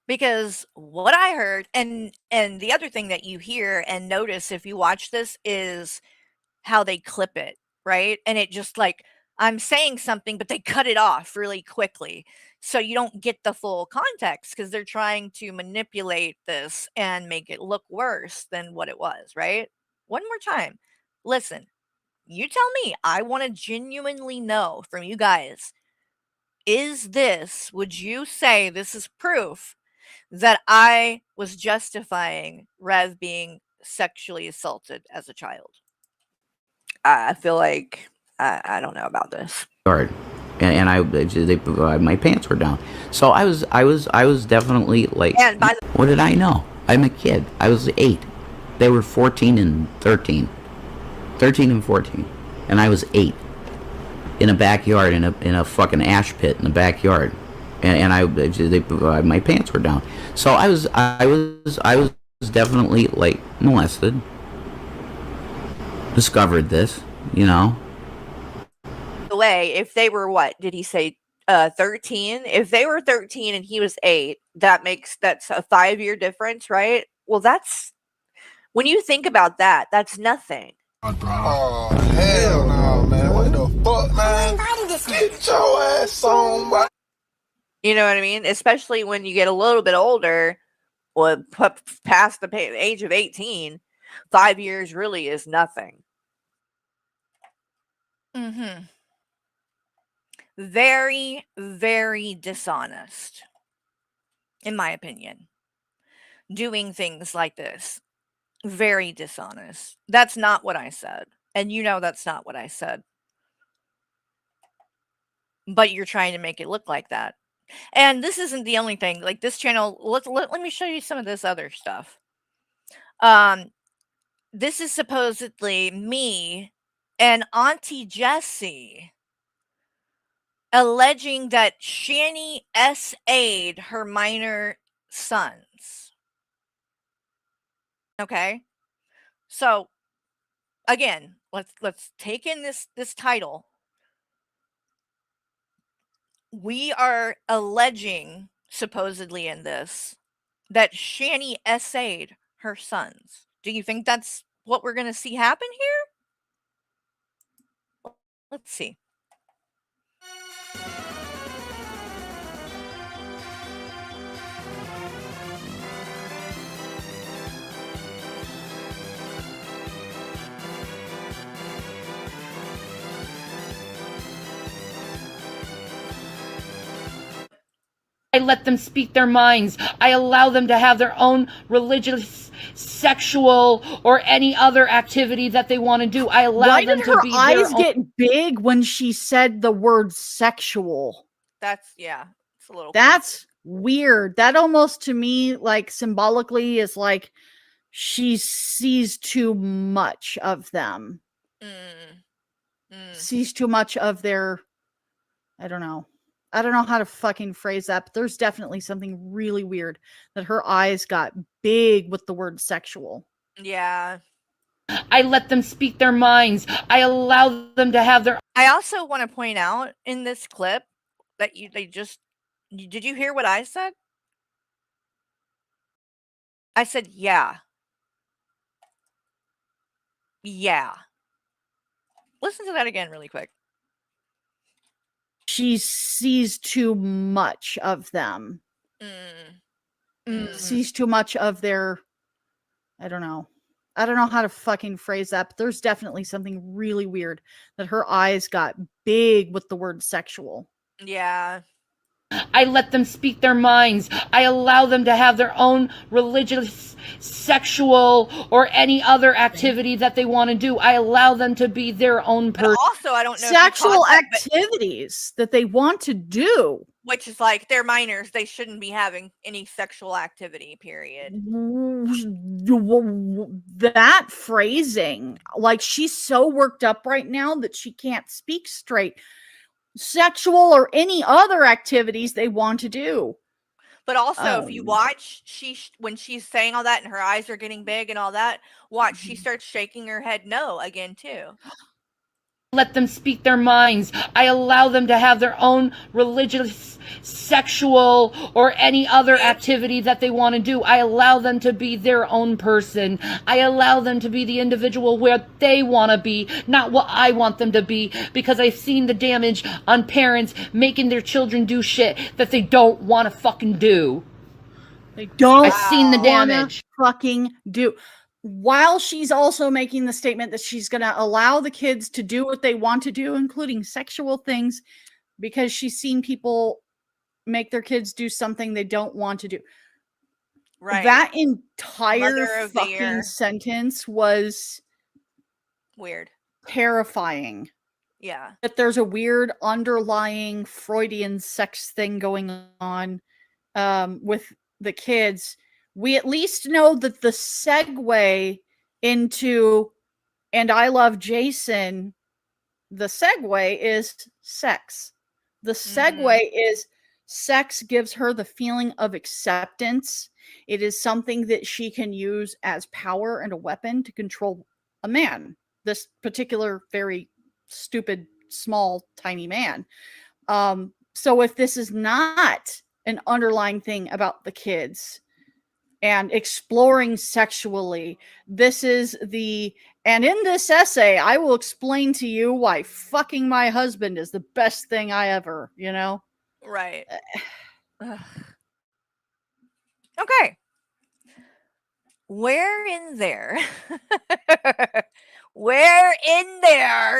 Because what I heard, and the other thing that you hear and notice if you watch this is how they clip it, right? And it just like, I'm saying something, but they cut it off really quickly. So you don't get the full context because they're trying to manipulate this and make it look worse than what it was, right? One more time. Listen, you tell me. I want to genuinely know from you guys. Would you say this is proof that I was justifying Rev being sexually assaulted as a child? I feel like I don't know about this. Yard. And my pants were down. So I was definitely like, And by the what did I know? I'm a kid. I was 8. They were 14 and 13. 13 and 14. And I was 8. In a backyard, in a fucking ash pit in the backyard. And my pants were down. So I was definitely like molested. Discovered this, you know. way, if they were, what did he say, 13? If they were 13 and he was 8, that's a 5-year difference, right? Well, that's, when you think about that, that's nothing. Oh, hell no, man. What the fuck, man? Get your ass on, bro. You know what I mean? Especially when you get a little bit older, or past the age of 18, 5 years really is nothing. Mm-hmm. Very, very dishonest, in my opinion. Doing things like this. Very dishonest. That's not what I said. And you know that's not what I said. But you're trying to make it look like that. And this isn't the only thing. Like this channel, let me show you some of this other stuff. This is supposedly me and Auntie Jessie alleging that Shani S.A'd her minor sons. Okay? So again, let's take in this title. We are alleging, supposedly in this, that Shani essayed her sons. Do you think that's what we're going to see happen here? Let's see. I let them speak their minds. I allow them to have their own religious, sexual, or any other activity that they want to do. I allow Why them did to her be their eyes own. get big when she said the word sexual? Yeah, it's a little That's weird. That almost to me, like, symbolically is like she sees too much of them. Sees too much of their, I don't know how to fucking phrase that, but there's definitely something really weird that her eyes got big with the word sexual. Yeah. I let them speak their minds. I allow them to have their. I also want to point out in this clip that did you hear what I said? I said, yeah. Yeah. Listen to that again really quick. She sees too much of them. Sees too much of their, I don't know how to fucking phrase that, but there's definitely something really weird that her eyes got big with the word sexual. Yeah. I let them speak their minds. I allow them to have their own religious, sexual, or any other activity that they want to do. I allow them to be their own person. Also, I don't know sexual activities that they want to do, which is like they're minors. They shouldn't be having any sexual activity, period. That phrasing, like, she's so worked up right now that she can't speak straight. Sexual or any other activities they want to do. But also, if you watch, when she's saying all that and her eyes are getting big and all that, watch, she starts shaking her head no again too. Let them speak their minds. I allow them to have their own religious, sexual, or any other activity that they want to do. I allow them to be their own person. I allow them to be the individual where they want to be, not what I want them to be, because I've seen the damage on parents making their children do shit that they don't want to fucking do. They don't. I've seen the damage. Fucking do. While she's also making the statement that she's going to allow the kids to do what they want to do, including sexual things, because she's seen people make their kids do something they don't want to do. Right. That entire fucking sentence was weird. Terrifying. Yeah. That there's a weird underlying Freudian sex thing going on with the kids. We at least know that the segue into "And I Love Jason," the segue is sex. The segue is sex gives her the feeling of acceptance. It is something that she can use as power and a weapon to control a man. This particular very stupid, small, tiny man. So if this is not an underlying thing about the kids and exploring sexually, this is and in this essay, I will explain to you why fucking my husband is the best thing I ever, Right. Okay. Where in there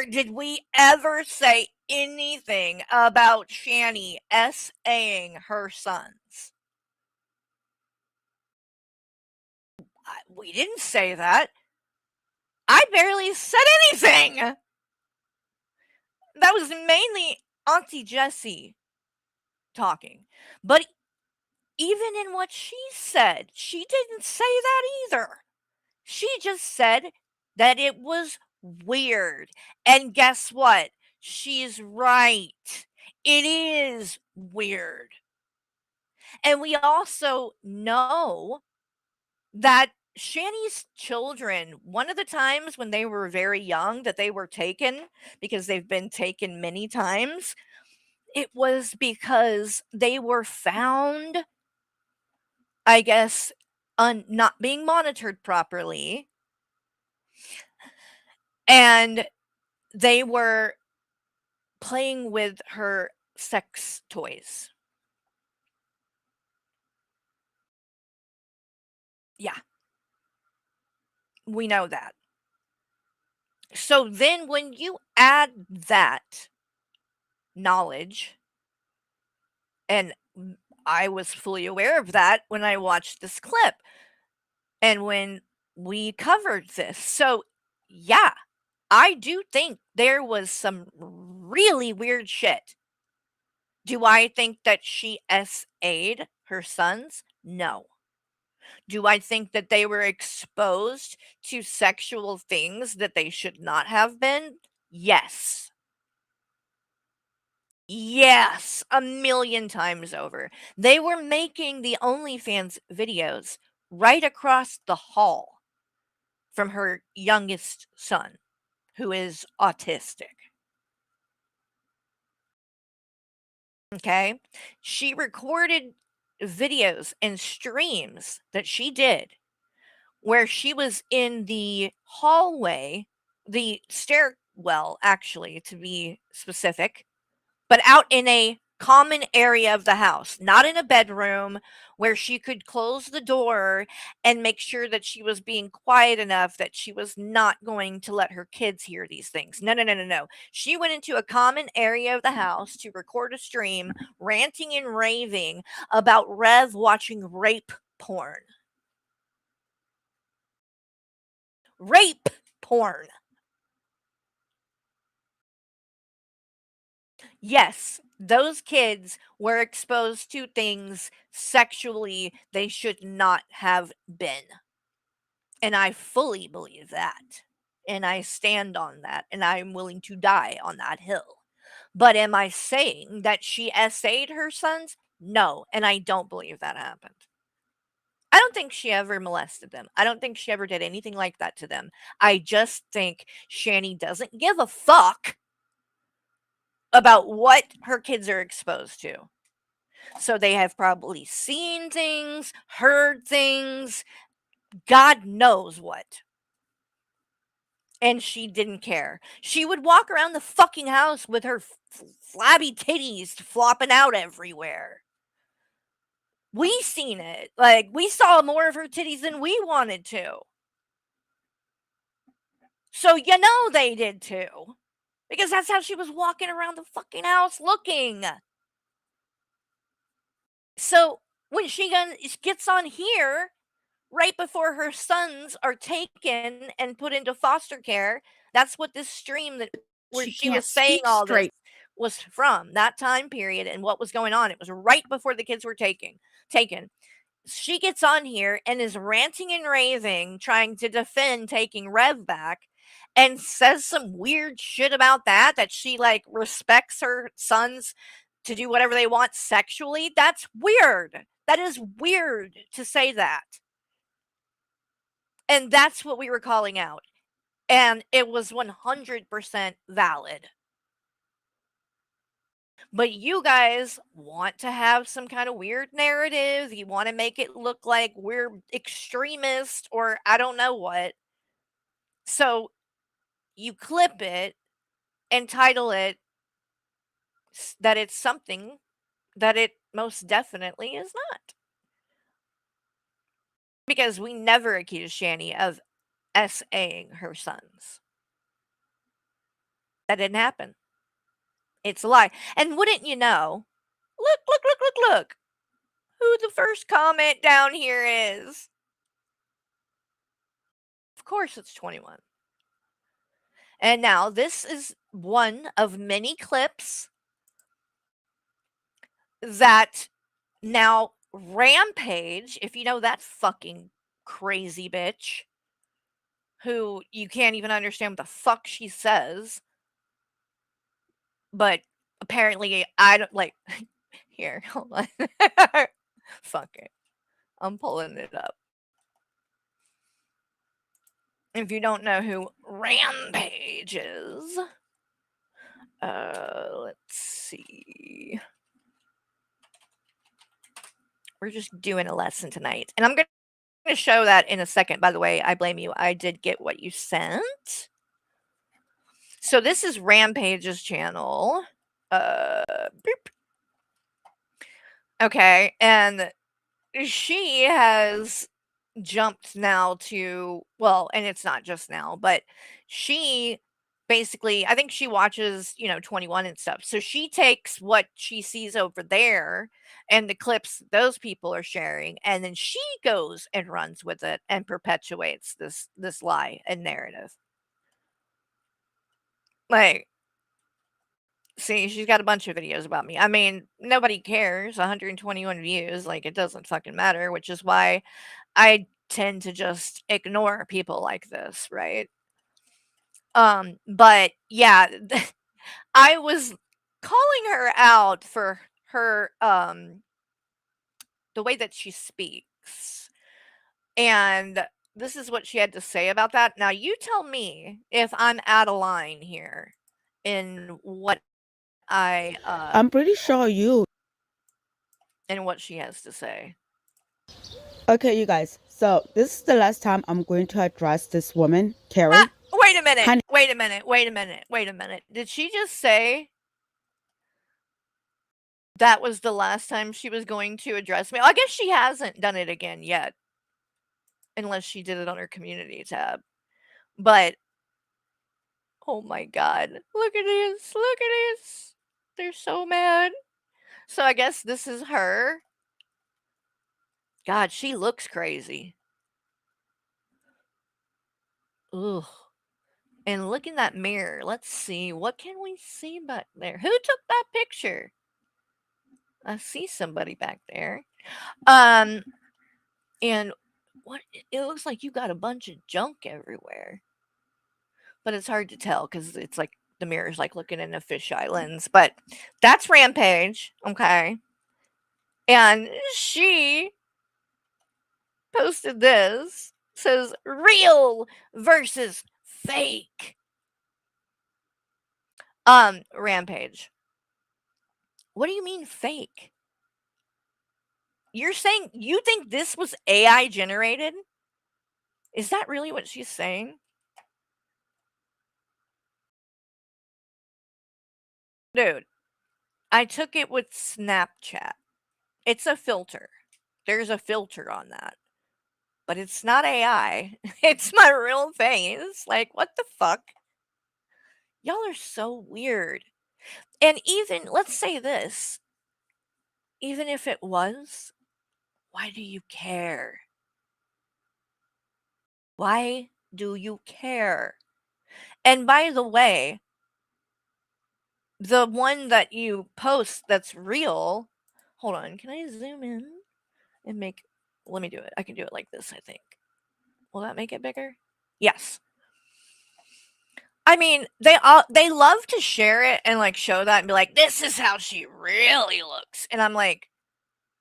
did we ever say anything about Shani S.A.ing her sons? We didn't say that. I barely said anything. That was mainly Auntie Jessie talking. But even in what she said, she didn't say that either. She just said that it was weird. And guess what? She's right. It is weird. And we also know that Shanny's children, one of the times when they were very young that they were taken, because they've been taken many times, it was because they were found, I guess, not being monitored properly. And they were playing with her sex toys. Yeah. We know that. So then when you add that knowledge, and I was fully aware of that when I watched this clip and when we covered this. So, yeah, I do think there was some really weird shit. Do I think that she SA'd her sons? No. Do I think that they were exposed to sexual things that they should not have been? Yes. Yes, a million times over. They were making the OnlyFans videos right across the hall from her youngest son, who is autistic. Okay? She recorded videos and streams that she did where she was in the hallway, the stairwell, actually, to be specific, but out in a common area of the house, not in a bedroom where she could close the door and make sure that she was being quiet enough that she was not going to let her kids hear these things. No, no, no, no, no. She went into a common area of the house to record a stream, ranting and raving about Rev watching rape porn. Rape porn. Yes, those kids were exposed to things sexually they should not have been. And I fully believe that. And I stand on that. And I'm willing to die on that hill. But am I saying that she SA'd her sons? No. And I don't believe that happened. I don't think she ever molested them. I don't think she ever did anything like that to them. I just think Shanny doesn't give a fuck about what her kids are exposed to. So they have probably seen things, heard things, God knows what. And she didn't care. She would walk around the fucking house with her flabby titties flopping out everywhere. We seen it. Like, we saw more of her titties than we wanted to. So you know they did too. Because that's how she was walking around the fucking house looking. So when she gets on here right before her sons are taken and put into foster care, that's what this stream that where She she can't was saying speak all this straight. was from, that time period and what was going on. It was right before the kids were taken. She gets on here and is ranting and raving, trying to defend taking Rev back, and says some weird shit about that she like respects her sons to do whatever they want sexually. That's weird. That is weird to say that. And that's what we were calling out. And it was 100% valid. But you guys want to have some kind of weird narrative. You want to make it look like we're extremist or I don't know what. So you clip it and title it that it's something that it most definitely is not. Because we never accused Shanny of SAing her sons. That didn't happen. It's a lie. And wouldn't you know, look, who the first comment down here is. Of course it's 21. And now this is one of many clips that now Rampage, if you know that fucking crazy bitch, who you can't even understand what the fuck she says, but apparently I don't like. Here, hold on. Fuck it. I'm pulling it up. If you don't know who Rampage is, let's see. We're just doing a lesson tonight. And I'm going to show that in a second. By the way, I blame you. I did get what you sent. So this is Rampage's channel. Boop. Okay, and she has jumped now to, well, and it's not just now, but she basically, I think she watches, 21 and stuff. So she takes what she sees over there and the clips those people are sharing, and then she goes and runs with it and perpetuates this lie and narrative. Like, see, she's got a bunch of videos about me. I mean, nobody cares. 121 views, like, it doesn't fucking matter, which is why I tend to just ignore people like this, right? But yeah, I was calling her out for her, the way that she speaks. And this is what she had to say about that. Now, you tell me if I'm out of line here in what I'm pretty sure you. and what she has to say. Okay, you guys. So this is the last time I'm going to address this woman, Carrie. Wait a minute. Honey- Wait a minute. Wait a minute. Wait a minute. Did she just say that was the last time she was going to address me? I guess she hasn't done it again yet, unless she did it on her community tab. But oh my god, look at this! Look at this! They're so mad. So I guess this is her. God, she looks crazy. Ugh. And look in that mirror. Let's see. What can we see back there? Who took that picture? I see somebody back there. And what it looks like you got a bunch of junk everywhere. But it's hard to tell because it's like the mirror's like looking in a fisheye lens. But that's Rampage, okay? And she posted this. Says real versus fake. Rampage. What do you mean fake? You're saying you think this was AI generated? Is that really what she's saying? Dude, I took it with Snapchat. It's a filter. There's a filter on that. But it's not AI. It's my real face. Like, what the fuck? Y'all are so weird. And even, let's say this. Even if it was, why do you care? Why do you care? And by the way, the one that you post that's real, hold on, can I zoom in and make, let me do it. I can do it like this, I think. Will that make it bigger? Yes. I mean, they love to share it and like show that and be like, this is how she really looks. And I'm like,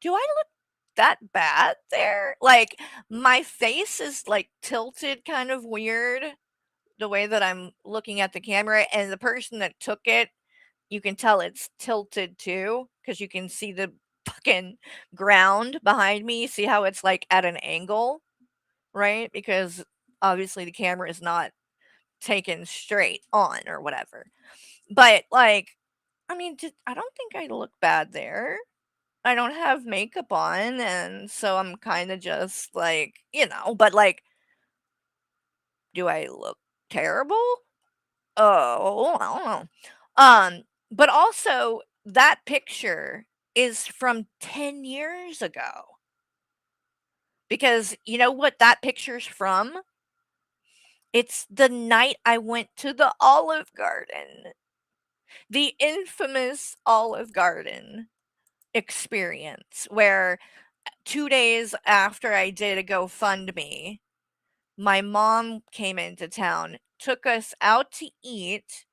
do I look that bad there? Like, my face is like tilted kind of weird the way that I'm looking at the camera, and the person that took it, you can tell it's tilted too because you can see the fucking ground behind me. See how it's like at an angle, right? Because obviously the camera is not taken straight on or whatever. But like, I mean, I don't think I look bad there. I don't have makeup on, and so I'm kind of just like, but like, do I look terrible? Oh, I don't know. But also that picture is from 10 years ago. Because you know what that picture's from? It's the night I went to the Olive Garden. The infamous Olive Garden experience where 2 days after I did a GoFundMe, my mom came into town, took us out to eat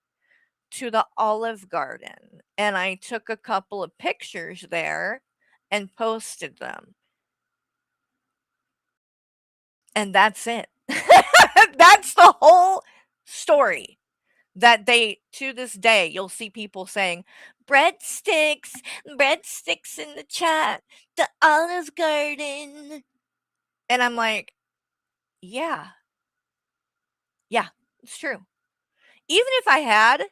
to the Olive Garden, and I took a couple of pictures there and posted them. And that's it. That's the whole story. That they, to this day, you'll see people saying, breadsticks in the chat, the Olive Garden. And I'm like, yeah, it's true. Even if I had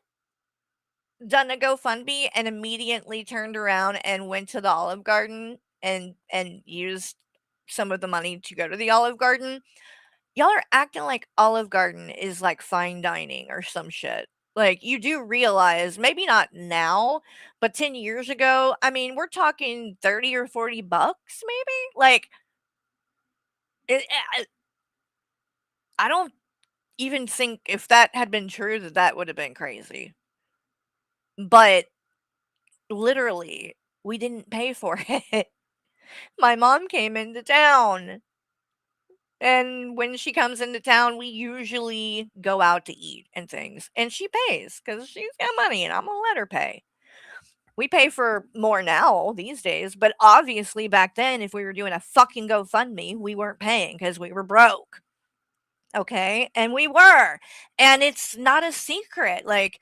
done a GoFundMe and immediately turned around and went to the Olive Garden and used some of the money to go to the Olive Garden, y'all are acting like Olive Garden is like fine dining or some shit. Like, you do realize, maybe not now, but 10 years ago, I mean, we're talking 30 or 40 bucks maybe? Like, I don't even think if that had been true that would have been crazy. But literally, we didn't pay for it. My mom came into town. And when she comes into town, we usually go out to eat and things. And she pays because she's got money and I'm going to let her pay. We pay for more now these days, but obviously back then, if we were doing a fucking GoFundMe, we weren't paying because we were broke. Okay. And we were. And it's not a secret. Like,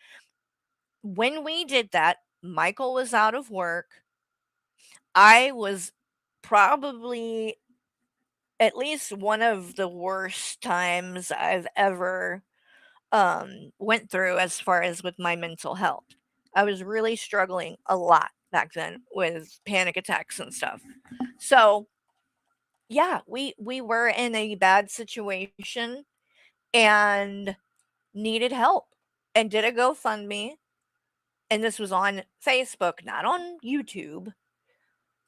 when we did that, Michael was out of work. I was probably at least one of the worst times I've ever went through as far as with my mental health. I was really struggling a lot back then with panic attacks and stuff. So, yeah, we were in a bad situation and needed help and did a GoFundMe, and this was on Facebook, not on YouTube.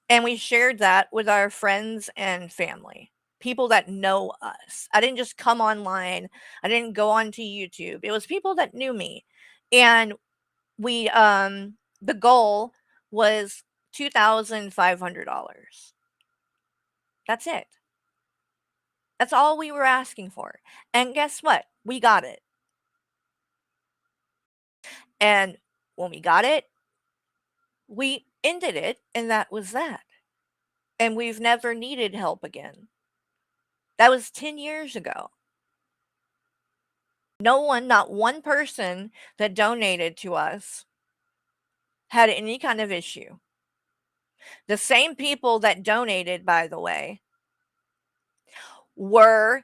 And we shared that with our friends and family, people that know us. I didn't just come online. I didn't go onto YouTube. It was people that knew me. And we the goal was $2,500. That's it. That's all we were asking for. And guess what? We got it. And when we got it, we ended it, and that was that. And we've never needed help again. That was 10 years ago. No one, not one person that donated to us had any kind of issue. The same people that donated, by the way, were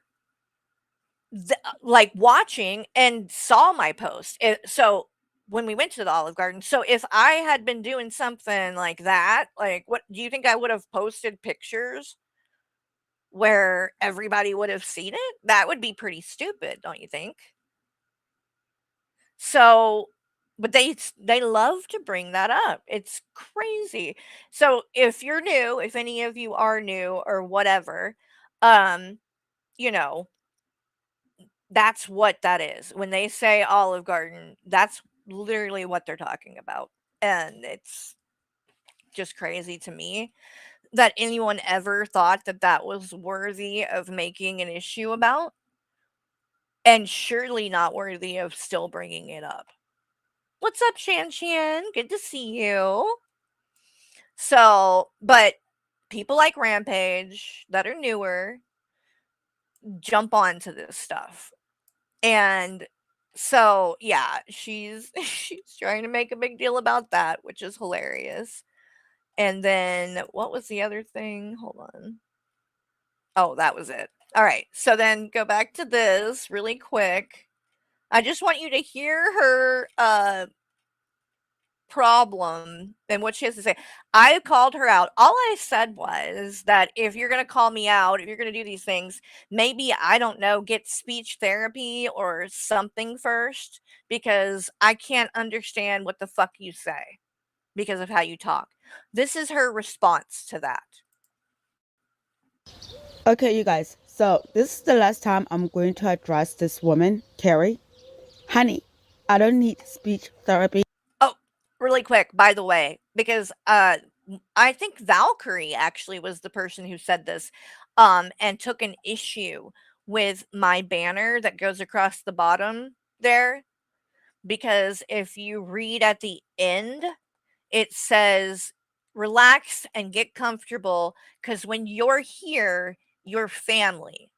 like watching and saw my post. So when we went to the Olive Garden, so if I had been doing something like that, like, what do you think I would have posted pictures where everybody would have seen it? That would be pretty stupid, don't you think? So, but they love to bring that up. It's crazy. So if you're new, if any of you are new or whatever, um, you know, that's what that is. When they say Olive Garden, that's literally what they're talking about. And it's just crazy to me that anyone ever thought that that was worthy of making an issue about, and surely not worthy of still bringing it up. What's up, Shan Shan? Good to see you. So, but people like Rampage that are newer jump onto this stuff. And so, yeah, she's she's trying to make a big deal about that, which is hilarious. And then what was the other thing? Hold on. Oh, that was it. All right. So then go back to this really quick. I just want you to hear her problem and what she has to say. I called her out. All I said was that if you're going to call me out, if you're going to do these things, maybe, I don't know, get speech therapy or something first, because I can't understand what the fuck you say because of how you talk. This is her response to that. Okay, you guys. So this is the last time I'm going to address this woman, Carrie. Honey, I don't need speech therapy. Oh, really quick, by the way, because I think Valkyrie actually was the person who said this, and took an issue with my banner that goes across the bottom there, because if you read at the end, it says, relax and get comfortable, because when you're here, you're family.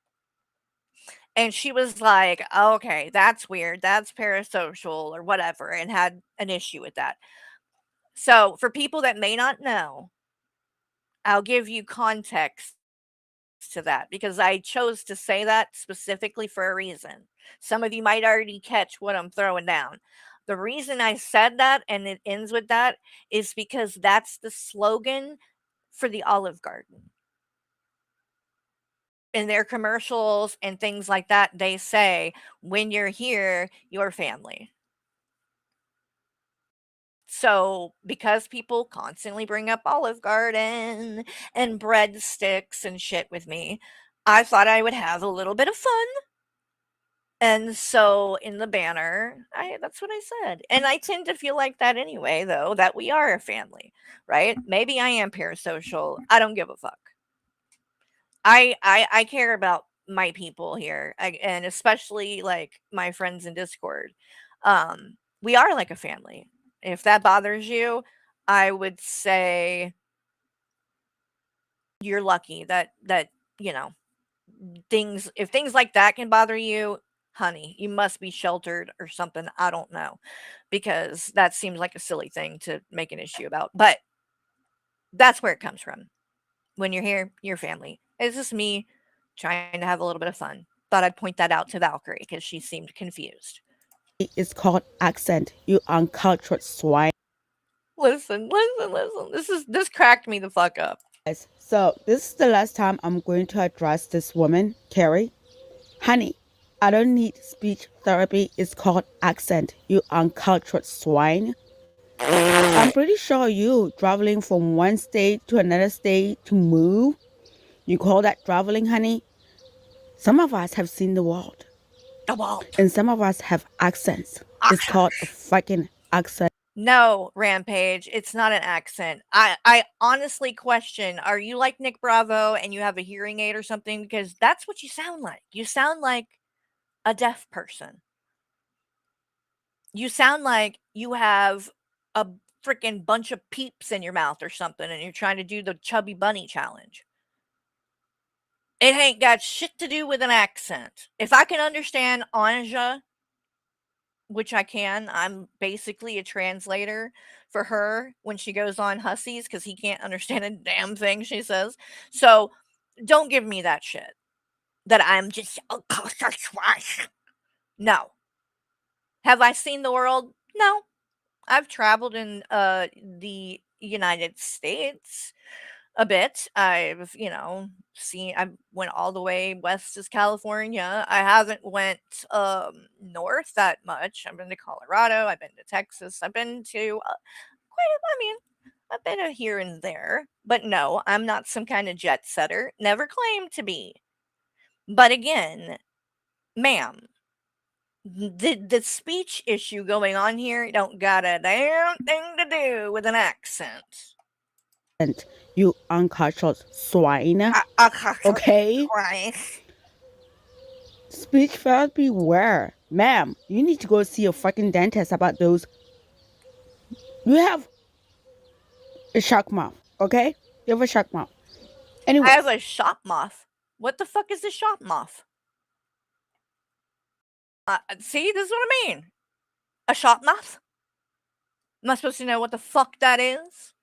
And she was like, okay, that's weird. That's parasocial or whatever, and had an issue with that. So, for people that may not know, I'll give you context to that because I chose to say that specifically for a reason. Some of you might already catch what I'm throwing down. The reason I said that and it ends with that is because that's the slogan for the Olive Garden. In their commercials and things like that, they say, when you're here, you're family. So, because people constantly bring up Olive Garden and breadsticks and shit with me, I thought I would have a little bit of fun. And so in the banner, that's what I said. And I tend to feel like that anyway, though, that we are a family, right? Maybe I am parasocial. I don't give a fuck. I care about my people here, and especially like my friends in Discord. We are like a family. If that bothers you, I would say you're lucky that you know things. If things like that can bother you, honey, you must be sheltered or something. I don't know, because that seems like a silly thing to make an issue about. But that's where it comes from. When you're here, you're family. It's just me trying to have a little bit of fun. Thought I'd point that out to Valkyrie because she seemed confused. It's called accent, you uncultured swine. Listen. This cracked me the fuck up. So this is the last time I'm going to address this woman, Carrie. Honey, I don't need speech therapy. It's called accent, you uncultured swine. I'm pretty sure you traveling from one state to another state to move. You call that traveling, honey? Some of us have seen the world. The world. And some of us have accents. It's called a fucking accent. No, Rampage, it's not an accent. I honestly question, are you like Nick Bravo and you have a hearing aid or something? Because that's what you sound like. You sound like a deaf person. You sound like you have a freaking bunch of peeps in your mouth or something and you're trying to do the chubby bunny challenge. It ain't got shit to do with an accent. If I can understand Anja, which I can, I'm basically a translator for her when she goes on Hussies because he can't understand a damn thing she says. So don't give me that shit that I'm just no. Have I seen the world? No. I've traveled in the United States a bit. I've, seen I went all the way west as California. I haven't went north that much. I've been to Colorado, I've been to Texas, I've been to I've been here and there. But no, I'm not some kind of jet setter. Never claimed to be. But again, ma'am, the speech issue going on here don't got a damn thing to do with an accent. You uncultured swine. Okay? Speech therapy where? Ma'am, you need to go see a fucking dentist about those. You have a shark mouth, okay? You have a shark mouth. Anyway. I have a shop moth. What the fuck is a shop moth? See, this is what I mean. A shop moth? Am I supposed to know what the fuck that is?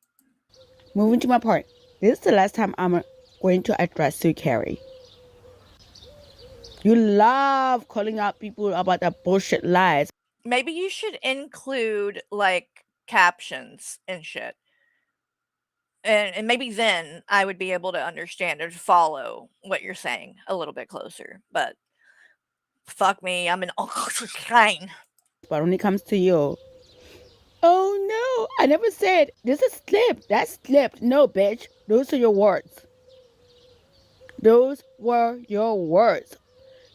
Moving to my point. This is the last time I'm going to address you, Carrie. You love calling out people about their bullshit lies. Maybe you should include, like, captions and shit. And maybe then I would be able to understand or follow what you're saying a little bit closer. But fuck me, I'm an fine. But when it comes to you, oh no, I never said this is slipped. That's slipped. No, bitch. Those are your words. Those were your words.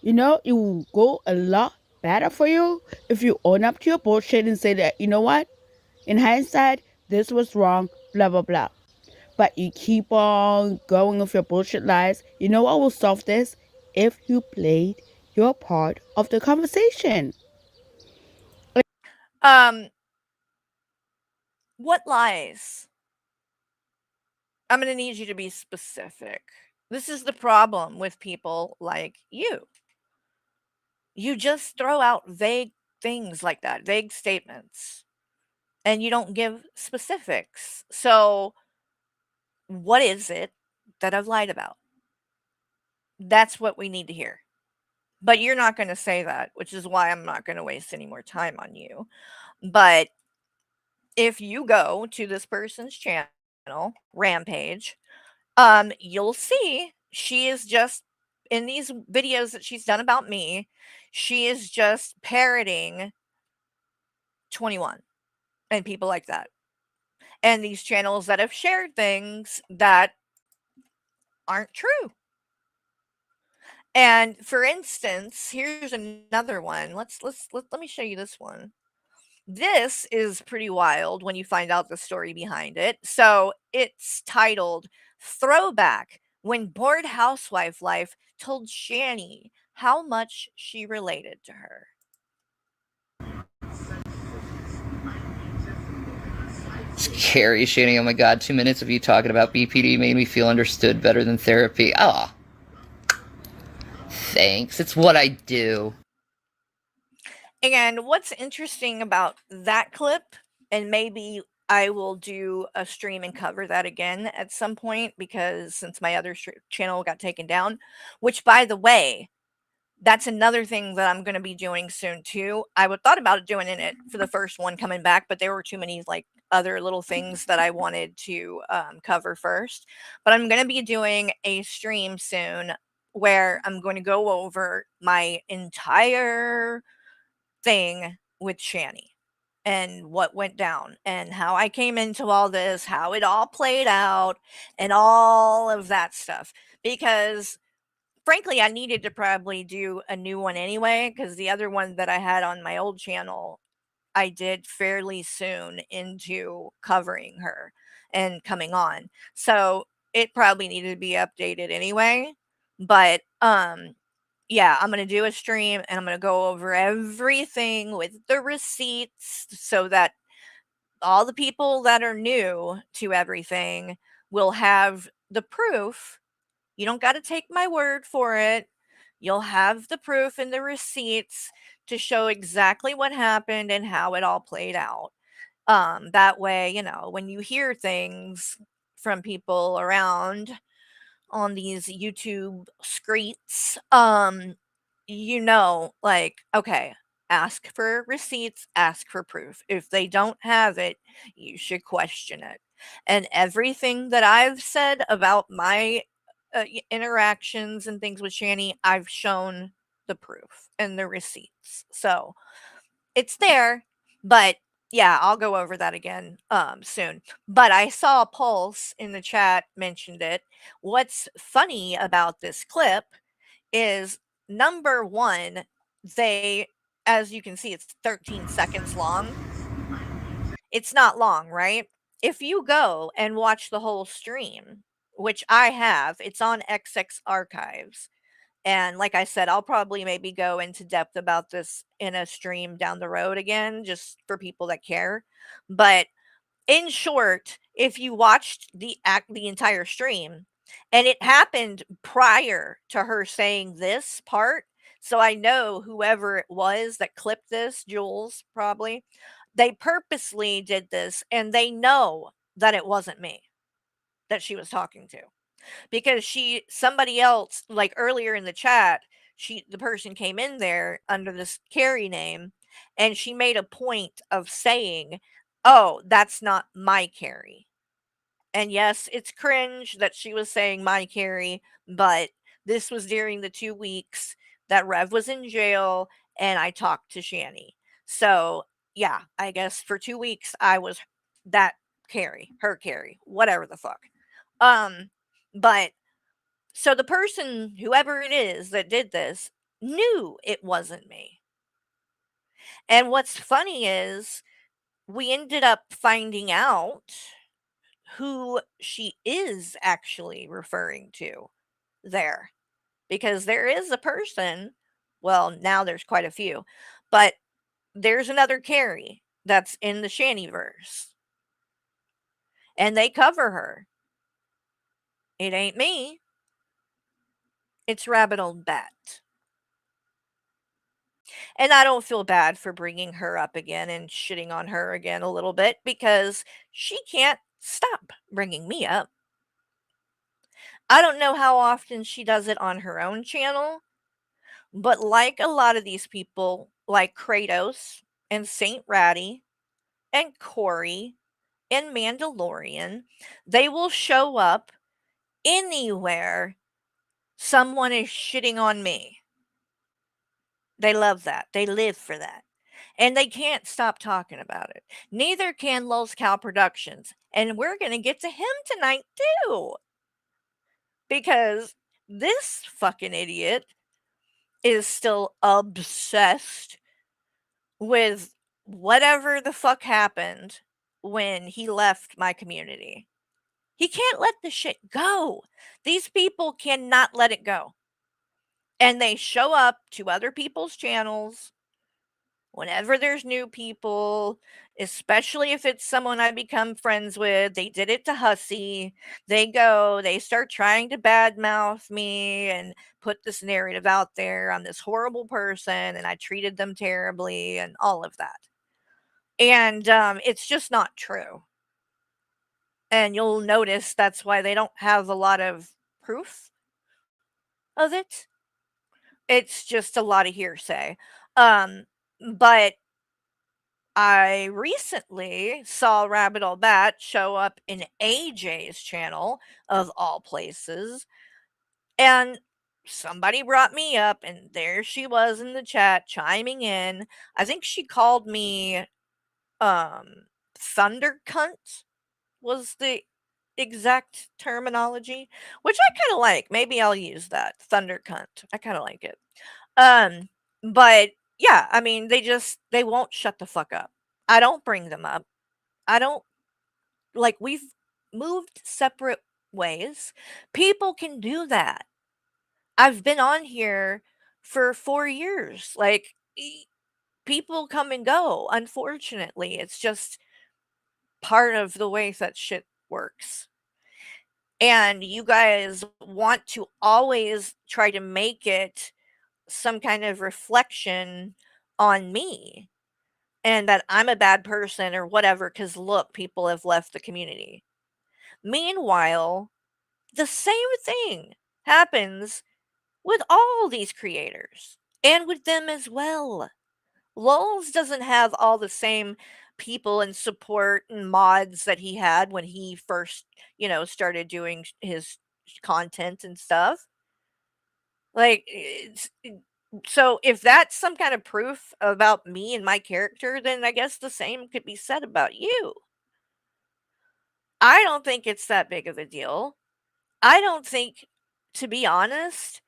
You know, it will go a lot better for you if you own up to your bullshit and say that, you know what? In hindsight, this was wrong, blah, blah, blah. But you keep on going with your bullshit lies. You know what will solve this? If you played your part of the conversation. What lies? I'm gonna need you to be specific. This is the problem with people like you. You just throw out vague things like that, vague statements, and you don't give specifics. So, what is it that I've lied about? That's what we need to hear. But you're not going to say that, which is why I'm not going to waste any more time on you. But if you go to this person's channel, Rampage, you'll see she is just in these videos that she's done about me, she is just parroting 21 and people like that. And these channels that have shared things that aren't true. And for instance, here's another one. Let me show you this one. This is pretty wild when you find out the story behind it. So it's titled Throwback When Bored Housewife Life Told Shani How Much She Related to Her. Scary shitting. Oh my god, 2 minutes of you talking about BPD made me feel understood better than therapy. Ah, thanks. It's what I do. And what's interesting about that clip, and maybe I will do a stream and cover that again at some point because since my other channel got taken down, which by the way, that's another thing that I'm going to be doing soon too. I would thought about doing it for the first one coming back, but there were too many like other little things that I wanted to cover first. But I'm going to be doing a stream soon where I'm going to go over my entire thing with Shani and what went down and how I came into all this, how it all played out, and all of that stuff. Because frankly, I needed to probably do a new one anyway, because the other one that I had on my old channel, I did fairly soon into covering her and coming on. So it probably needed to be updated anyway. But yeah, I'm going to do a stream and I'm going to go over everything with the receipts so that all the people that are new to everything will have the proof. You don't got to take my word for it. You'll have the proof and the receipts to show exactly what happened and how it all played out. That way, you know, when you hear things from people around on these YouTube screets, you know, like, okay, ask for receipts, ask for proof. If they don't have it, you should question it. And everything that I've said about my interactions and things with Shani, I've shown the proof and the receipts. So it's there, but yeah, I'll go over that again soon. But I saw Pulse in the chat mentioned it. What's funny about this clip is number one, they, as you can see, it's 13 seconds long. It's not long, right? If you go and watch the whole stream, which I have, it's on XX archives. And like I said, I'll probably maybe go into depth about this in a stream down the road again, just for people that care. But in short, if you watched the entire stream, and it happened prior to her saying this part, so I know whoever it was that clipped this, Jules probably, they purposely did this, and they know that it wasn't me that she was talking to because somebody else like earlier in the chat, the person came in there under this Carrie name and she made a point of saying, oh, that's not my Carrie. And yes, it's cringe that she was saying my Carrie, but this was during the 2 weeks that Rev was in jail and I talked to Shani. So yeah, I guess for 2 weeks I was that Carrie, her Carrie, whatever the fuck. But so the person, whoever it is that did this, knew it wasn't me. And what's funny is we ended up finding out who she is actually referring to there. Because there is a person, well, now there's quite a few, but there's another Carrie that's in the Shaniverse. And they cover her. It ain't me. It's Rabbit Old Bat. And I don't feel bad for bringing her up again and shitting on her again a little bit because she can't stop bringing me up. I don't know how often she does it on her own channel, but like a lot of these people, like Kratos and Saint Ratty and Corey and Mandalorian, they will show up anywhere someone is shitting on me. They love that. They live for that. And they can't stop talking about it. Neither can Lulz Cow Productions. And we're going to get to him tonight, too. Because this fucking idiot is still obsessed with whatever the fuck happened when he left my community. He can't let the shit go. These people cannot let it go. And they show up to other people's channels whenever there's new people, especially if it's someone I become friends with. They did it to Hussey. They go, they start trying to badmouth me and put this narrative out there. I'm this horrible person and I treated them terribly and all of that. And it's just not true. And you'll notice that's why they don't have a lot of proof of it. It's just a lot of hearsay. But I recently saw Rabbit Old Bat show up in AJ's channel, of all places, and somebody brought me up, and there she was in the chat chiming in. I think she called me Thunder Cunt was the exact terminology, which I kind of like. Maybe I'll use that. Thunder Cunt. I kind of like it. But yeah, I mean, they won't shut the fuck up. I don't bring them up. I don't like we've moved separate ways. People can do that. I've been on here for 4 years. Like people come and go, unfortunately. It's just part of the way that shit works. And you guys want to always try to make it some kind of reflection on me and that I'm a bad person or whatever because look, people have left the community. Meanwhile, the same thing happens with all these creators and with them as well. Lulz doesn't have all the same people and support and mods that he had when he first, started doing his content and stuff. Like, so if that's some kind of proof about me and my character, then I guess the same could be said about you. I don't think it's that big of a deal. I don't think, to be honest,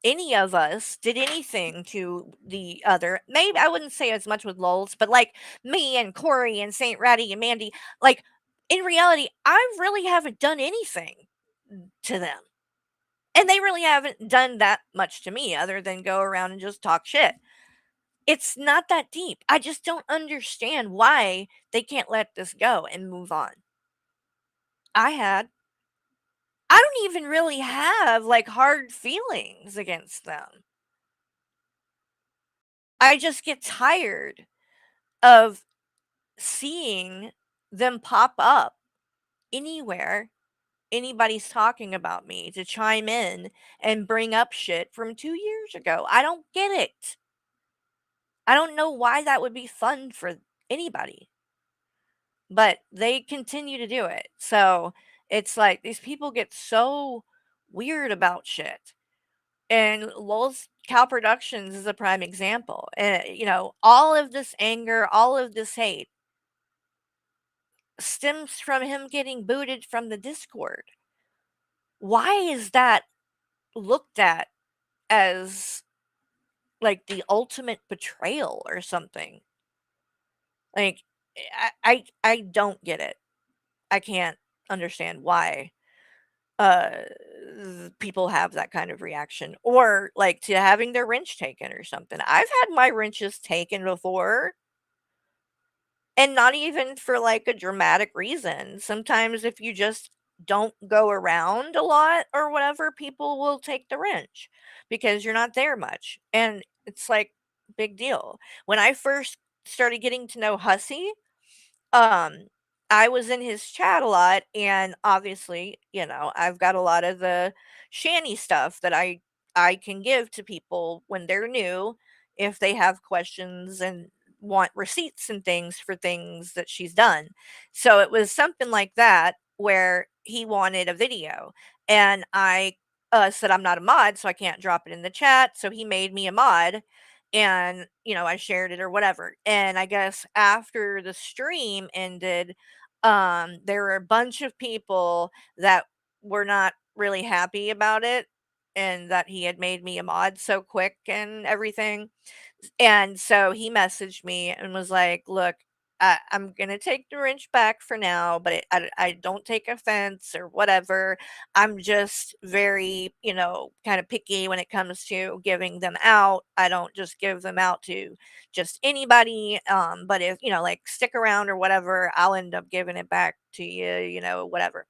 any of us did anything to the other. Maybe I wouldn't say as much with Lulz, but like me and Corey and Saint Ratty and Mandy, like in reality, I really haven't done anything to them. And they really haven't done that much to me other than go around and just talk shit. It's not that deep. I just don't understand why they can't let this go and move on. I don't even really have like hard feelings against them. I just get tired of seeing them pop up anywhere anybody's talking about me to chime in and bring up shit from 2 years ago. I don't get it. I don't know why that would be fun for anybody. But they continue to do it. So it's like these people get so weird about shit. And Lulz Cow Productions is a prime example. And, all of this anger, all of this hate stems from him getting booted from the Discord. Why is that looked at as like the ultimate betrayal or something? Like, I don't get it. I can't understand why uh people have that kind of reaction or like to having their wrench taken or something. I've had my wrenches taken before and not even for like a dramatic reason. Sometimes if you just don't go around a lot or whatever, people will take the wrench because you're not there much. And it's like big deal. When I first started getting to know Hussey, um, I was in his chat a lot, and obviously, I've got a lot of the Shanny stuff that I can give to people when they're new, if they have questions and want receipts and things for things that she's done. So it was something like that where he wanted a video, and I said I'm not a mod, so I can't drop it in the chat. So he made me a mod, and I shared it or whatever. And I guess after the stream ended, there were a bunch of people that were not really happy about it, and that he had made me a mod so quick and everything. And so he messaged me and was like, "Look, I'm gonna take the wrench back for now, but I don't take offense or whatever. I'm just very, kind of picky when it comes to giving them out. I don't just give them out to just anybody. But if like stick around or whatever, I'll end up giving it back to you, whatever."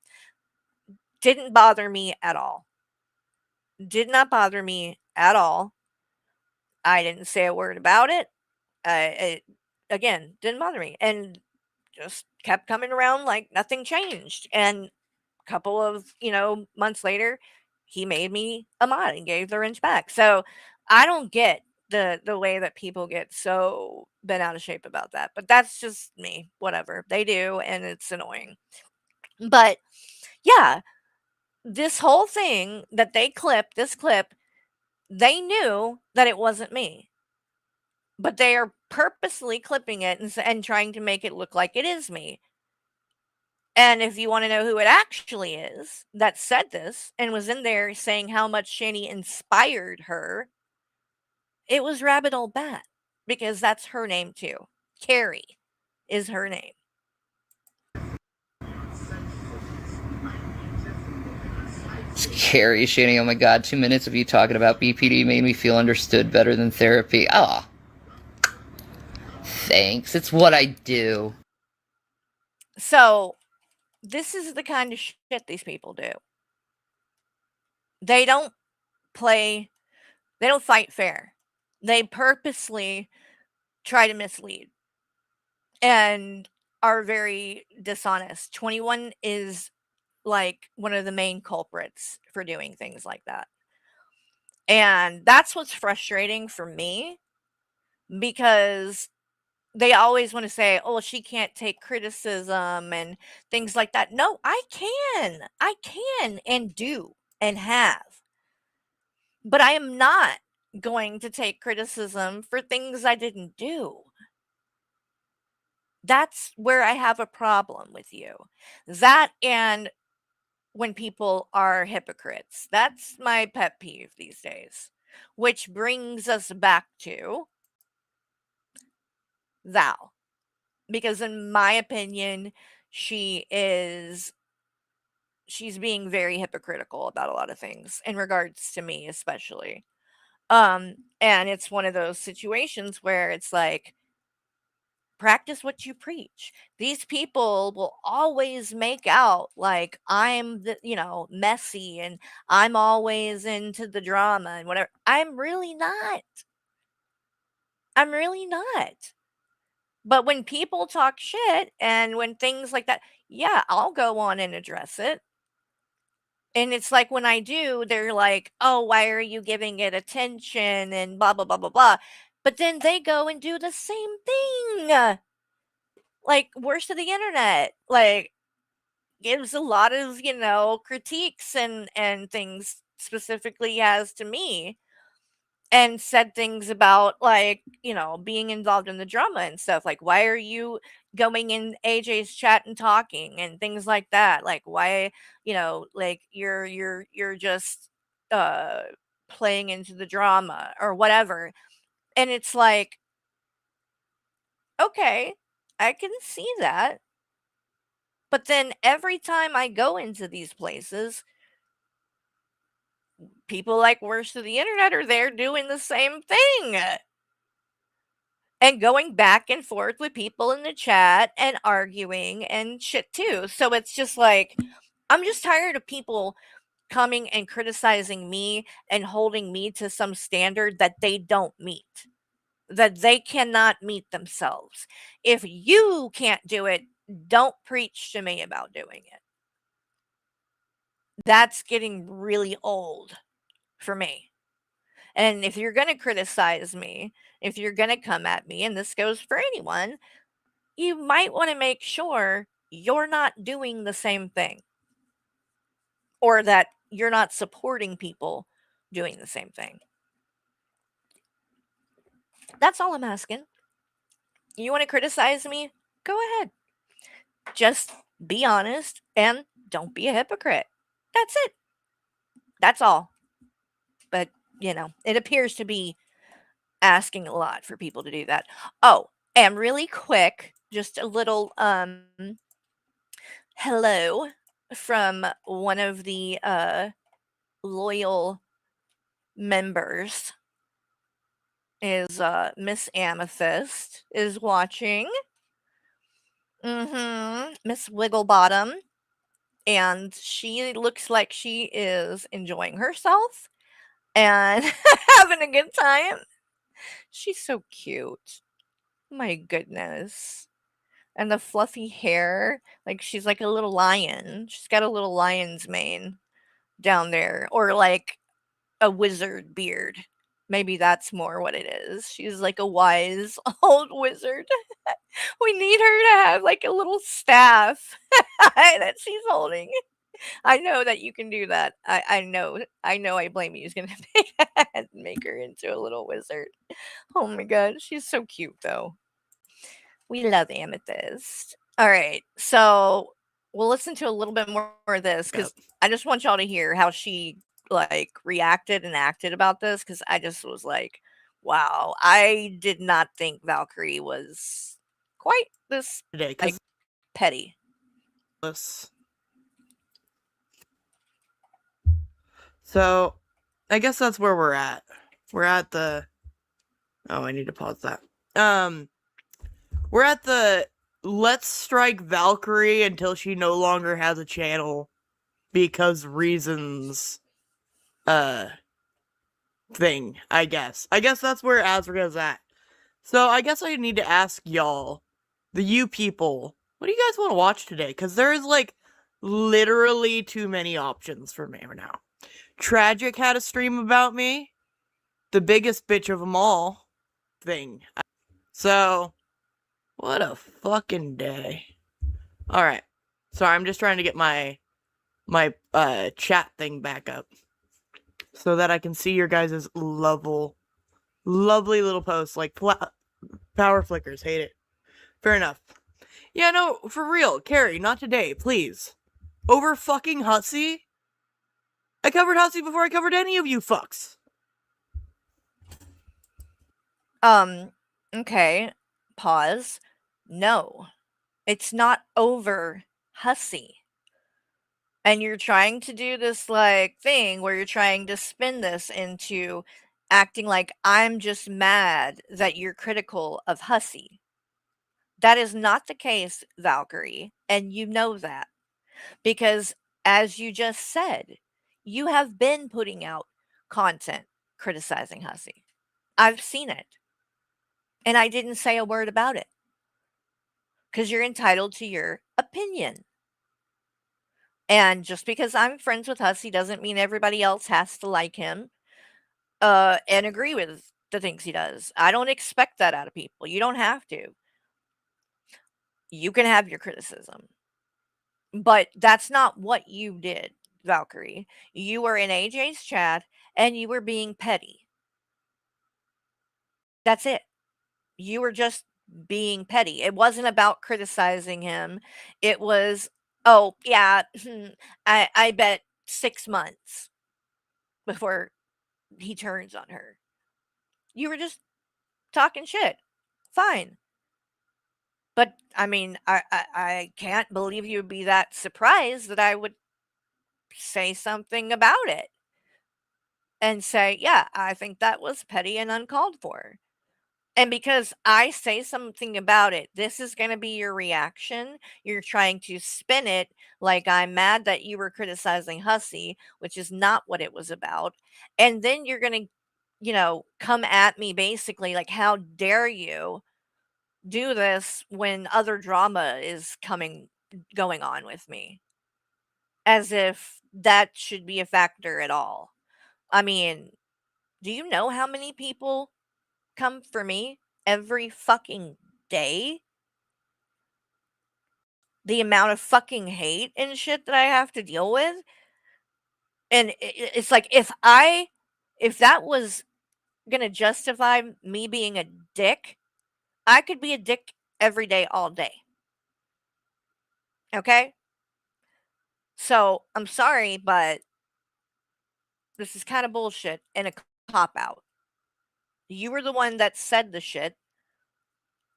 Didn't bother me at all. Did not bother me at all. I didn't say a word about it. It again didn't bother me, and just kept coming around like nothing changed. And a couple of months later, he made me a mod and gave the wrench back. So I don't get the way that people get so bent out of shape about that. But that's just me. Whatever they do, and it's annoying. But yeah, this whole thing that they clipped, this clip, they knew that it wasn't me. But they are purposely clipping it and trying to make it look like it is me. And if you wanna know who it actually is that said this and was in there saying how much Shani inspired her, it was Rabbit Old Bat, because that's her name too. Carrie is her name. Scary shitting. Oh my god, 2 minutes of you talking about BPD made me feel understood better than therapy. Oh. Thanks. It's what I do. So, this is the kind of shit these people do. They don't play they don't fight fair. They purposely try to mislead and are very dishonest. 21 is like one of the main culprits for doing things like that. And that's what's frustrating for me, because they always want to say, "Oh, she can't take criticism and things like that." No, I can. I can and do and have. But I am not going to take criticism for things I didn't do. That's where I have a problem with you. That, and when people are hypocrites. That's my pet peeve these days. Which brings us back to Val. Because in my opinion, she's being very hypocritical about a lot of things in regards to me especially. And it's one of those situations where it's like, practice what you preach. These people will always make out like I'm messy, and I'm always into the drama and whatever. I'm really not. I'm really not. But when people talk shit and when things like that, yeah, I'll go on and address it. And it's like when I do, they're like, "Oh, why are you giving it attention?" and blah blah blah blah blah. But then they go and do the same thing. Like, worst of the internet, like, gives a lot of, critiques and things specifically as to me, and said things about, like, being involved in the drama and stuff, like, "Why are you going in AJ's chat and talking?" and things like that, like, "Why," like, "You're just, uh, playing into the drama," or whatever, and it's like, "Okay, I can see that." But then every time I go into these places, people like worst of the internet are there doing the same thing. And going back and forth with people in the chat and arguing and shit too. So it's just like, I'm just tired of people coming and criticizing me and holding me to some standard that they don't meet. that they cannot meet themselves. If you can't do it, don't preach to me about doing it. That's getting really old for me. And if you're going to criticize me, if you're going to come at me, and this goes for anyone, you might want to make sure you're not doing the same thing, or that you're not supporting people doing the same thing. That's all I'm asking. You want to criticize me? Go ahead. Just be honest and don't be a hypocrite. That's it. That's all. But, it appears to be asking a lot for people to do that. Oh, and really quick, just a little hello from one of the loyal members is Miss Amethyst is watching. Miss Wigglebottom. And she looks like she is enjoying herself and having a good time. She's so cute. My goodness. And the fluffy hair, like she's like a little lion. She's got a little lion's mane down there, or like a wizard beard. Maybe that's more what it is. She's like a wise old wizard. We need her to have like a little staff that she's holding. I know that you can do that. I know. I blame you. He's gonna make her into a little wizard. Oh my god, she's so cute though. We love Amethyst. All right, so we'll listen to a little bit more of this because I just want y'all to hear how she like reacted and acted about this, because I just was like, wow, I did not think Valkyrie was quite this Today, like petty. So, I guess that's where we're at. We're at the. Oh, I need to pause that. We're at the let's strike Valkyrie until she no longer has a channel because reasons thing, I guess. I guess that's where Azria's at. So I guess I need to ask y'all, the you people, what do you guys want to watch today? Because there's like literally too many options for me right now. Tragic had a stream about me. The biggest bitch of them all thing. So, what a fucking day. Alright. Sorry, I'm just trying to get my chat thing back up so that I can see your guys' lovely little posts. Like, power flickers. Hate it. Fair enough. Yeah, no, for real. Carrie, not today, please. Over fucking Hussy? I covered Hussy before I covered any of you fucks. Okay. Pause. No. It's not over Hussy. And you're trying to do this like thing where you're trying to spin this into acting like I'm just mad that you're critical of Hussy. That is not the case, Valkyrie, and you know that. Because as you just said, you have been putting out content criticizing Hussy. I've seen it. And I didn't say a word about it. Because you're entitled to your opinion. And just because I'm friends with Hussy doesn't mean everybody else has to like him and agree with the things he does. I don't expect that out of people. You don't have to. You can have your criticism. But that's not what you did, Valkyrie. You were in AJ's chat and you were being petty. That's it. You were just being petty. It wasn't about criticizing him. It was, oh, yeah, I bet 6 months before he turns on her. You were just talking shit. Fine. But, I mean, I can't believe you would be that surprised that I would say something about it. And say, yeah, I think that was petty and uncalled for. And because I say something about it, this is going to be your reaction. You're trying to spin it like I'm mad that you were criticizing Hussy, which is not what it was about. And then you're going to come at me basically like, how dare you do this when other drama is going on with me, as if that should be a factor at all. I mean, do you know how many people come for me every fucking day? The amount of fucking hate and shit that I have to deal with? And it's like, if that was gonna justify me being a dick, I could be a dick every day, all day. Okay? So, I'm sorry, but this is kind of bullshit and a cop out. You were the one that said the shit.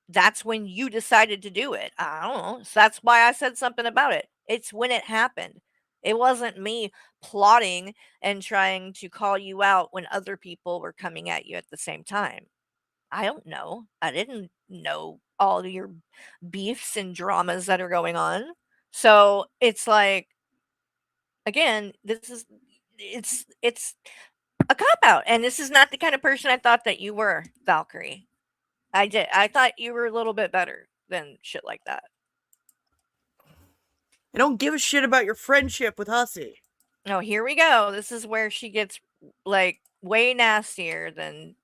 That's when you decided to do it. I don't know. So that's why I said something about it. It's when it happened. It wasn't me plotting and trying to call you out when other people were coming at you at the same time. I don't know. I didn't know all your beefs and dramas that are going on. So it's like, again, it's a cop out, and this is not the kind of person I thought that you were, Valkyrie. I thought you were a little bit better than shit like that. I don't give a shit about your friendship with Hussy. Oh, here we go. This is where she gets like way nastier than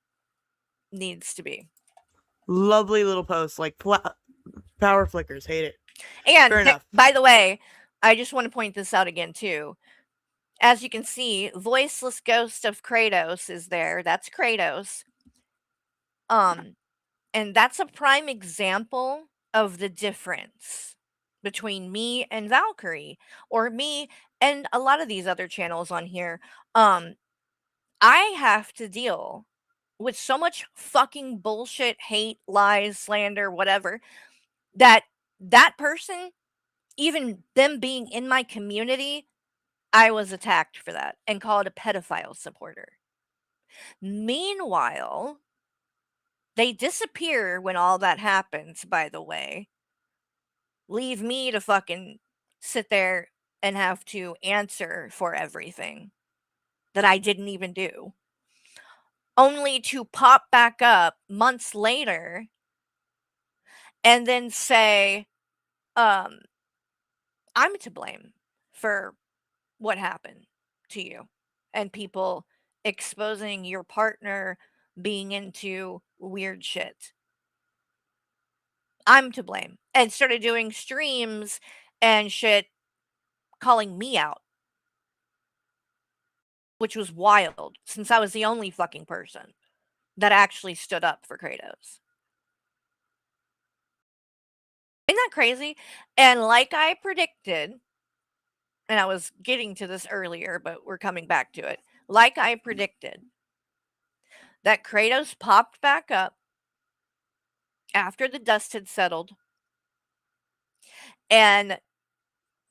needs to be. Lovely little post, like power flickers. Hate it. And Fair enough. by the way, I just want to point this out again too. As you can see, voiceless ghost of Kratos is there. That's Kratos. And that's a prime example of the difference between me and Valkyrie, or me and a lot of these other channels on here. I have to deal with so much fucking bullshit, hate, lies, slander, whatever, that person, even them being in my community, I was attacked for that and called a pedophile supporter. Meanwhile, they disappear when all that happens, by the way. Leave me to fucking sit there and have to answer for everything that I didn't even do. Only to pop back up months later and then say, I'm to blame for what happened to you, and people exposing your partner being into weird shit. I'm to blame. And started doing streams and shit calling me out, which was wild since I was the only fucking person that actually stood up for Kratos. Isn't that crazy? And like I predicted, and I was getting to this earlier, but we're coming back to it. Like I predicted, that Kratos popped back up after the dust had settled and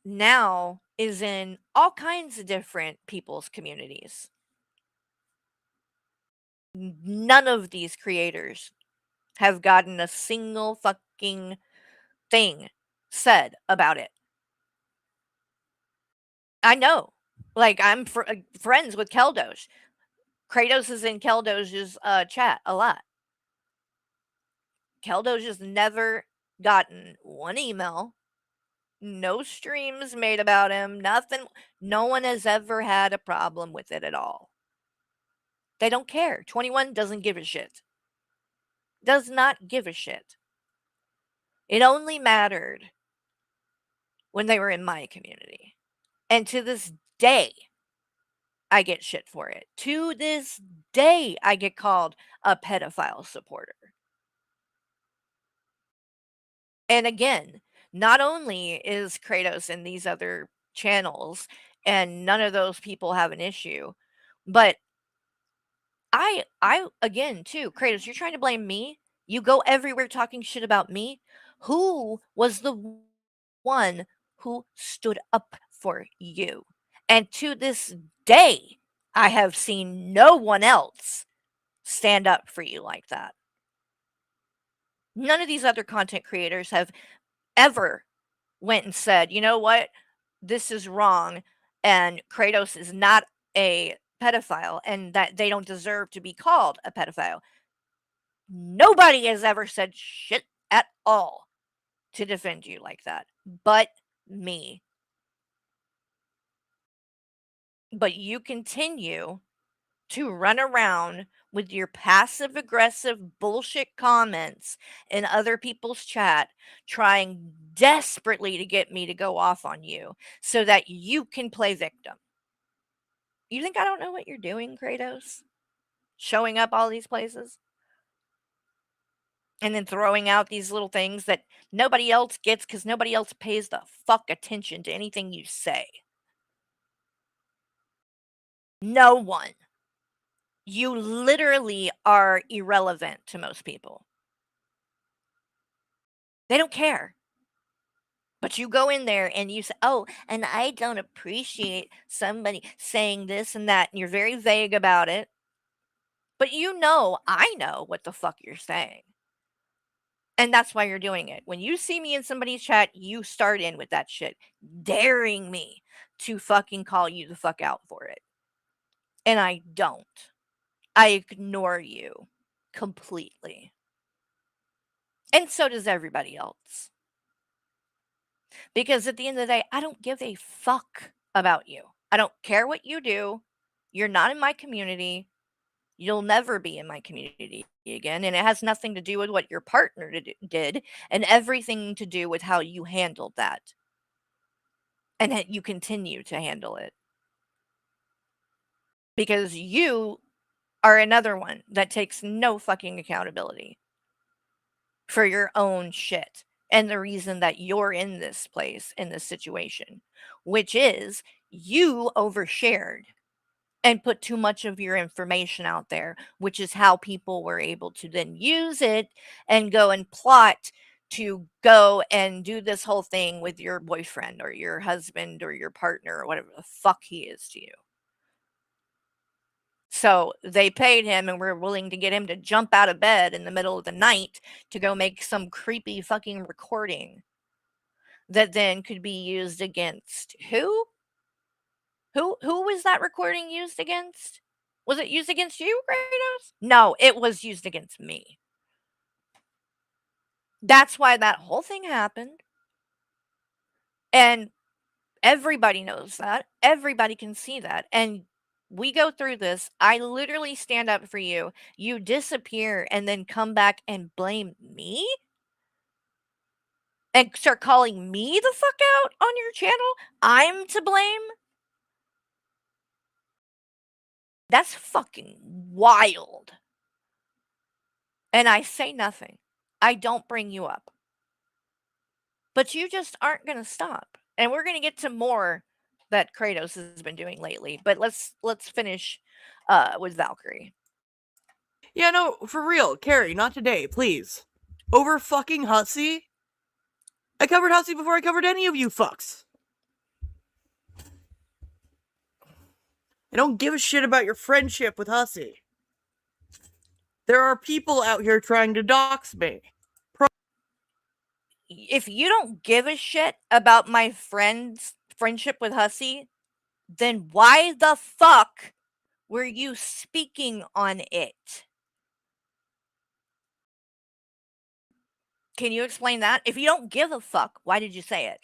now is in all kinds of different people's communities. None of these creators have gotten a single fucking thing said about it. I know. Like, I'm friends with Keldosh. Kratos is in Keldosh's chat a lot. Keldosh has never gotten one email, no streams made about him, nothing. No one has ever had a problem with it at all. They don't care. 21 doesn't give a shit. Does not give a shit. It only mattered when they were in my community. And to this day, I get shit for it. To this day, I get called a pedophile supporter. And again, not only is Kratos in these other channels, and none of those people have an issue, but I again too, Kratos, you're trying to blame me? You go everywhere talking shit about me? Who was the one who stood up for you? And to this day, I have seen no one else stand up for you like that. None of these other content creators have ever went and said, "You know what? This is wrong, and Kratos is not a pedophile and that they don't deserve to be called a pedophile. Nobody has ever said shit at all to defend you like that, but me. But you continue to run around with your passive aggressive bullshit comments in other people's chat, trying desperately to get me to go off on you so that you can play victim. You think I don't know what you're doing, Kratos? Showing up all these places? And then throwing out these little things that nobody else gets because nobody else pays the fuck attention to anything you say. No one. You literally are irrelevant to most people. They don't care. But you go in there and you say, oh, and I don't appreciate somebody saying this and that, and you're very vague about it. But I know what the fuck you're saying. And that's why you're doing it. When you see me in somebody's chat, you start in with that shit, daring me to fucking call you the fuck out for it. And I don't. I ignore you completely. And so does everybody else. Because at the end of the day, I don't give a fuck about you. I don't care what you do. You're not in my community. You'll never be in my community again. And it has nothing to do with what your partner did and everything to do with how you handled that. And that you continue to handle it. Because you are another one that takes no fucking accountability for your own shit and the reason that you're in this place, in this situation, which is you overshared and put too much of your information out there, which is how people were able to then use it and go and plot to go and do this whole thing with your boyfriend or your husband or your partner or whatever the fuck he is to you. So they paid him and were willing to get him to jump out of bed in the middle of the night to go make some creepy fucking recording that then could be used against who? Who was that recording used against? Was it used against you, Kratos? No, it was used against me. That's why that whole thing happened. And everybody knows that. Everybody can see that. And we go through this. I literally stand up for you. You disappear and then come back and blame me? And start calling me the fuck out on your channel? I'm to blame? That's fucking wild. And I say nothing. I don't bring you up. But you just aren't going to stop. And we're going to get to more that Kratos has been doing lately. But let's finish with Valkyrie. Yeah, no, for real, Carrie, not today, please. Over fucking Hussy? I covered Hussy before I covered any of you fucks. I don't give a shit about your friendship with Hussy. There are people out here trying to dox me. If you don't give a shit about my friendship with Hussy, then why the fuck were you speaking on it? Can you explain that? If you don't give a fuck, why did you say it?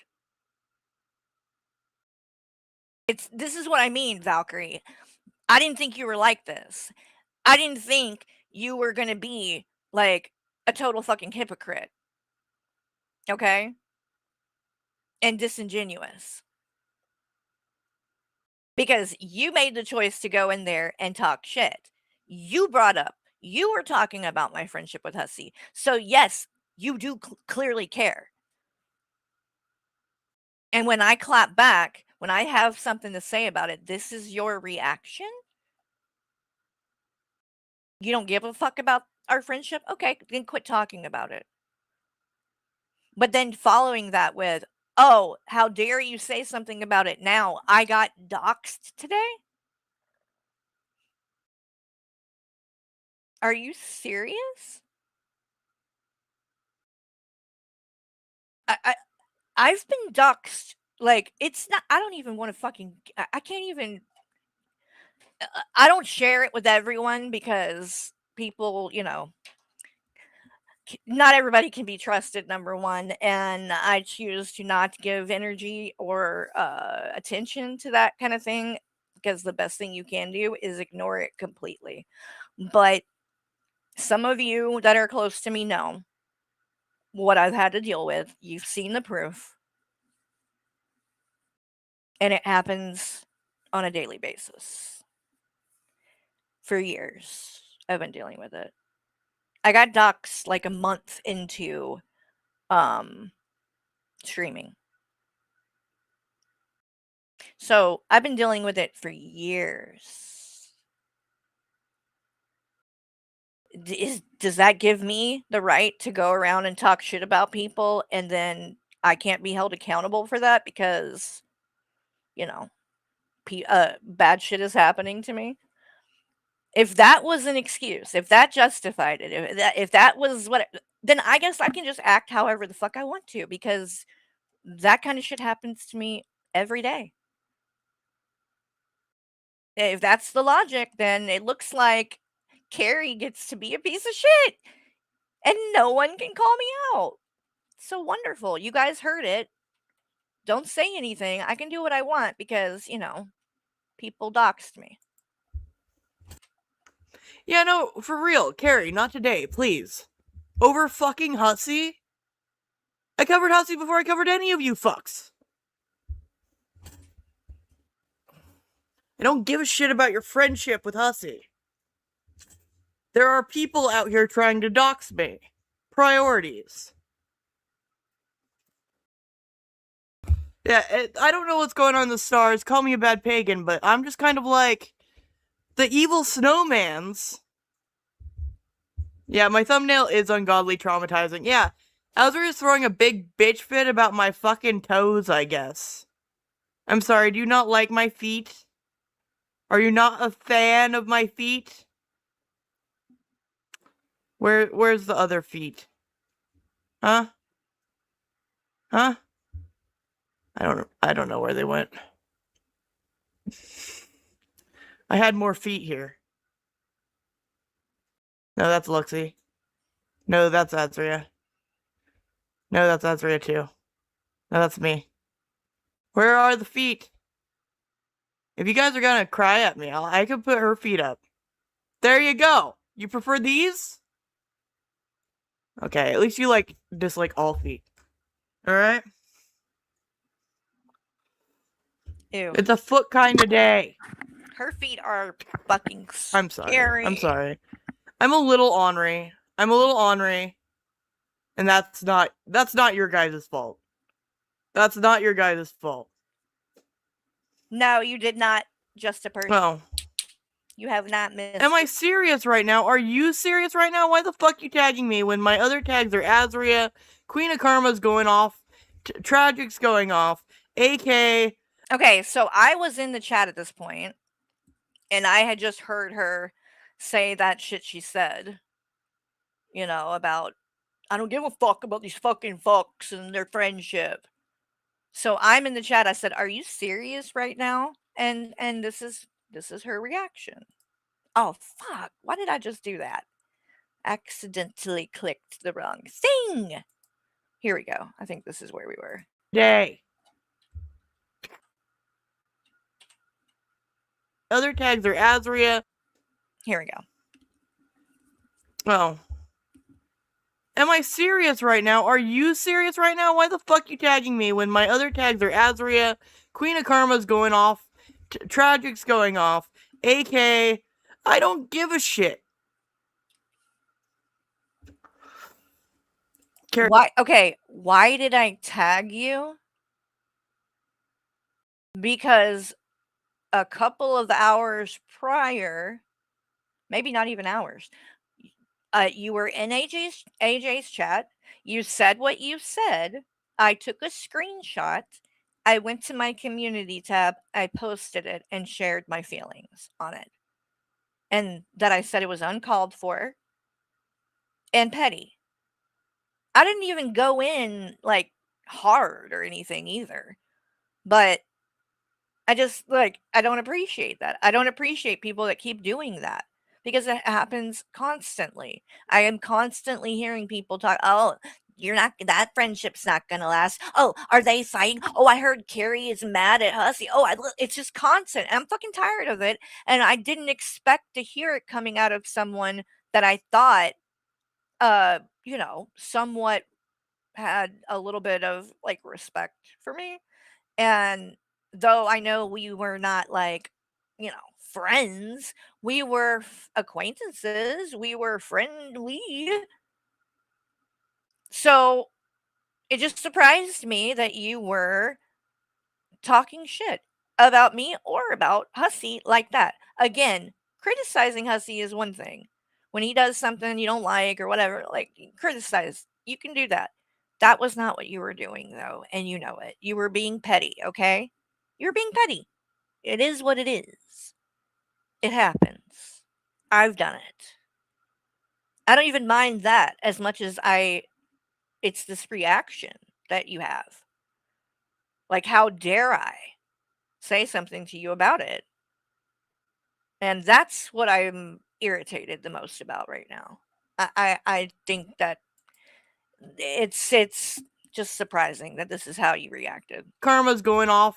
This is what I mean, Valkyrie. I didn't think you were like this. I didn't think you were going to be like a total fucking hypocrite. Okay? And disingenuous. Because you made the choice to go in there and talk shit. You were talking about my friendship with Hussy. So yes, you do clearly care. And when I clap back, when I have something to say about it, this is your reaction? You don't give a fuck about our friendship? Okay, then quit talking about it. But then following that with, oh, how dare you say something about it now? I got doxxed today? Are you serious? I've been doxxed. Like, it's not, I don't even want to fucking, I can't even, I don't share it with everyone because people, you know, not everybody can be trusted, number one, and I choose to not give energy or attention to that kind of thing because the best thing you can do is ignore it completely. But some of you that are close to me know what I've had to deal with. You've seen the proof, and it happens on a daily basis. For years, I've been dealing with it. I got doxxed like a month into um streaming. So, I've been dealing with it for years. Does that give me the right to go around and talk shit about people and then I can't be held accountable for that because, you know, bad shit is happening to me? If that was an excuse, if that justified it, if that was what then I guess I can just act however the fuck I want to because that kind of shit happens to me every day. If that's the logic, then it looks like Carrie gets to be a piece of shit and no one can call me out. So wonderful. You guys heard it. Don't say anything. I can do what I want because, you know, people doxed me. Yeah, no, for real, Carrie, not today, please. Over fucking Hussy? I covered Hussy before I covered any of you fucks. I don't give a shit about your friendship with Hussy. There are people out here trying to dox me. Priorities. Yeah, I don't know what's going on in the stars. Call me a bad pagan, but I'm just kind of like the evil snowmans. Yeah, my thumbnail is ungodly traumatizing. Yeah, Azri is throwing a big bitch fit about my fucking toes, I guess. I'm sorry, do you not like my feet? Are you not a fan of my feet? Where's the other feet? Huh? Huh? I don't know where they went. I had more feet here. No, that's Luxie. No, that's Azria. No, that's Azria too. No, that's me. Where are the feet? If you guys are gonna cry at me, I could put her feet up. There you go. You prefer these? Okay, at least you dislike all feet. Alright? Ew. It's a foot kind of day. Her feet are fucking I'm sorry. scary. I'm sorry. I'm a little ornery. And that's not your guys' fault. That's not your guys' fault. No, you did not just a person. Oh. You have not missed. Am I serious right now? Are you serious right now? Why the fuck you tagging me when my other tags are Azria, Queen of Karma's going off, Tragic's going off, AK. Okay, so I was in the chat at this point, and I had just heard her say that shit she said. You know, about, I don't give a fuck about these fucking fucks and their friendship. So I'm in the chat, I said, "Are you serious right now?" And this is her reaction. Oh, fuck. Why did I just do that? Accidentally clicked the wrong thing. Here we go. I think this is where we were. Day. Other tags are Azria. Here we go. Oh. Am I serious right now? Are you serious right now? Why the fuck you tagging me when my other tags are Azria, Queen of Karma's going off, Tragic's going off, AK. I don't give a shit. Why? Okay, why did I tag you? Because a couple of the hours prior, maybe not even hours, you were in AJ's chat. You said what you said. I took a screenshot. I went to my community tab. I posted it and shared my feelings on it. And that I said it was uncalled for and petty. I didn't even go in hard or anything either. But I just like I don't appreciate that. I don't appreciate people that keep doing that because it happens constantly. I am constantly hearing people talk, "Oh, you're not that friendship's not going to last. Oh, are they fighting? Oh, I heard Carrie is mad at Hussey. Oh, it's just constant. I'm fucking tired of it, and I didn't expect to hear it coming out of someone that I thought somewhat had a little bit of like respect for me. And though I know we were not like, friends, we were acquaintances, we were friendly. So it just surprised me that you were talking shit about me or about Hussey like that. Again, criticizing Hussey is one thing. When he does something you don't like or whatever, like criticize, you can do that. That was not what you were doing though, and you know it. You were being petty, okay? You were being petty. It is what it is. It happens. I've done it. I don't even mind that as much as it's this reaction that you have. Like, how dare I say something to you about it? And that's what I'm irritated the most about right now. I think that it's just surprising that this is how you reacted. Karma's going off.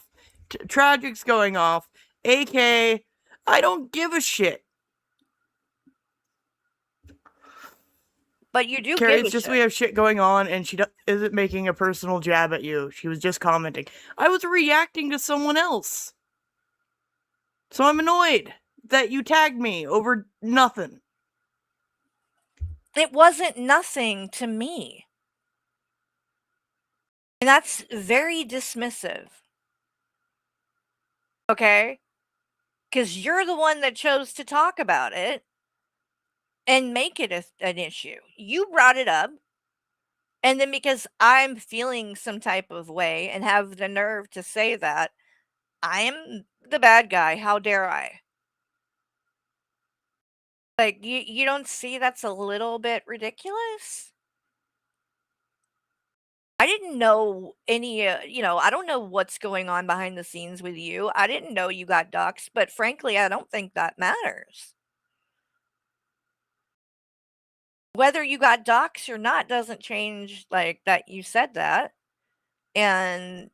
Tragic's going off. AK, I don't give a shit. But you do Carrie, give a it's just shit. we have shit going on, and she isn't making a personal jab at you. She was just commenting. I was reacting to someone else. So I'm annoyed that you tagged me over nothing. It wasn't nothing to me. And that's very dismissive. Okay? Because you're the one that chose to talk about it and make it an issue. You brought it up. And then because I'm feeling some type of way and have the nerve to say that, I am the bad guy. How dare I? Like, you don't see that's a little bit ridiculous? I didn't know any, I don't know what's going on behind the scenes with you. I didn't know you got doxxed, but frankly, I don't think that matters. Whether you got doxxed or not doesn't change, like, that you said that. And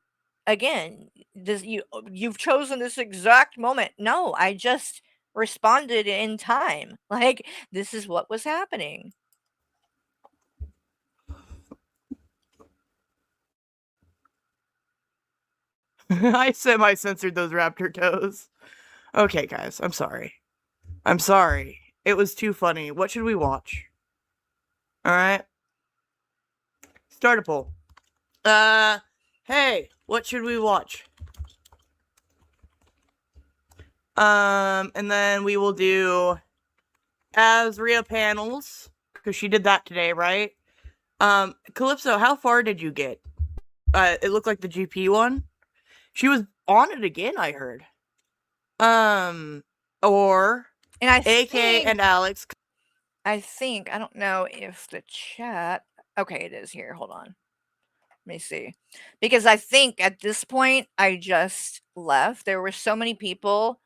again, you've chosen this exact moment. No, I just responded in time. Like, this is what was happening. I semi-censored those raptor toes. Okay, guys, I'm sorry. I'm sorry. It was too funny. What should we watch? Alright. Start a poll. Hey, what should we watch? And then we will do Azria panels, because she did that today, right? Calypso, how far did you get? It looked like the GP one. She was on it again, I heard. Or And I AK and Alex. I don't know if the chat. Okay, it is here. Hold on. Let me see. Because I think at this point, I just left. There were so many people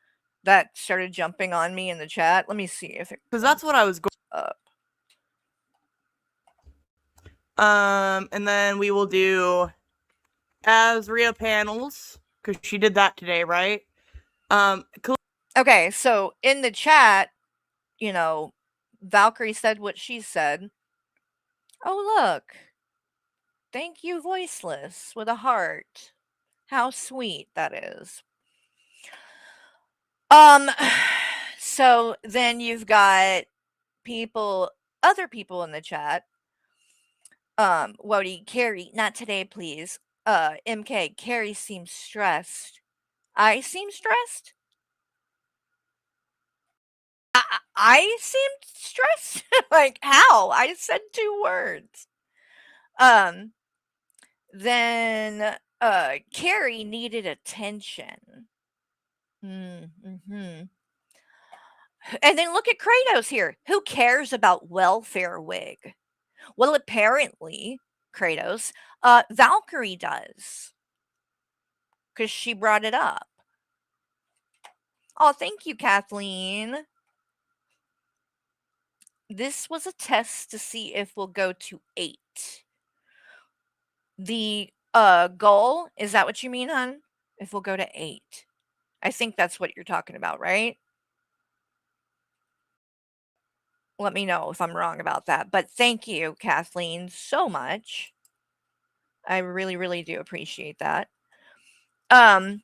that started jumping on me in the chat. Let me see if it. Because that's what I was going up. And then we will do Azria panels, because she did that today, right? Okay, so in the chat, Valkyrie said what she said. Oh, look. Thank you, Voiceless, with a heart. How sweet that is. So then you've got other people in the chat. Wody, Carrie, not today, please. MK, Carrie seems stressed. I seem stressed? I seemed stressed? Like, how? I said 2 words. Then, Carrie needed attention. Mm-hmm. And then look at Kratos here. Who cares about welfare wig? Well, apparently, Kratos, Valkyrie does. Because she brought it up. Oh, thank you, Kathleen. This was a test to see if we'll go to 8. The goal, is that what you mean, hon? If we'll go to 8. I think that's what you're talking about, right? Let me know if I'm wrong about that. But thank you, Kathleen, so much. I really, really do appreciate that. And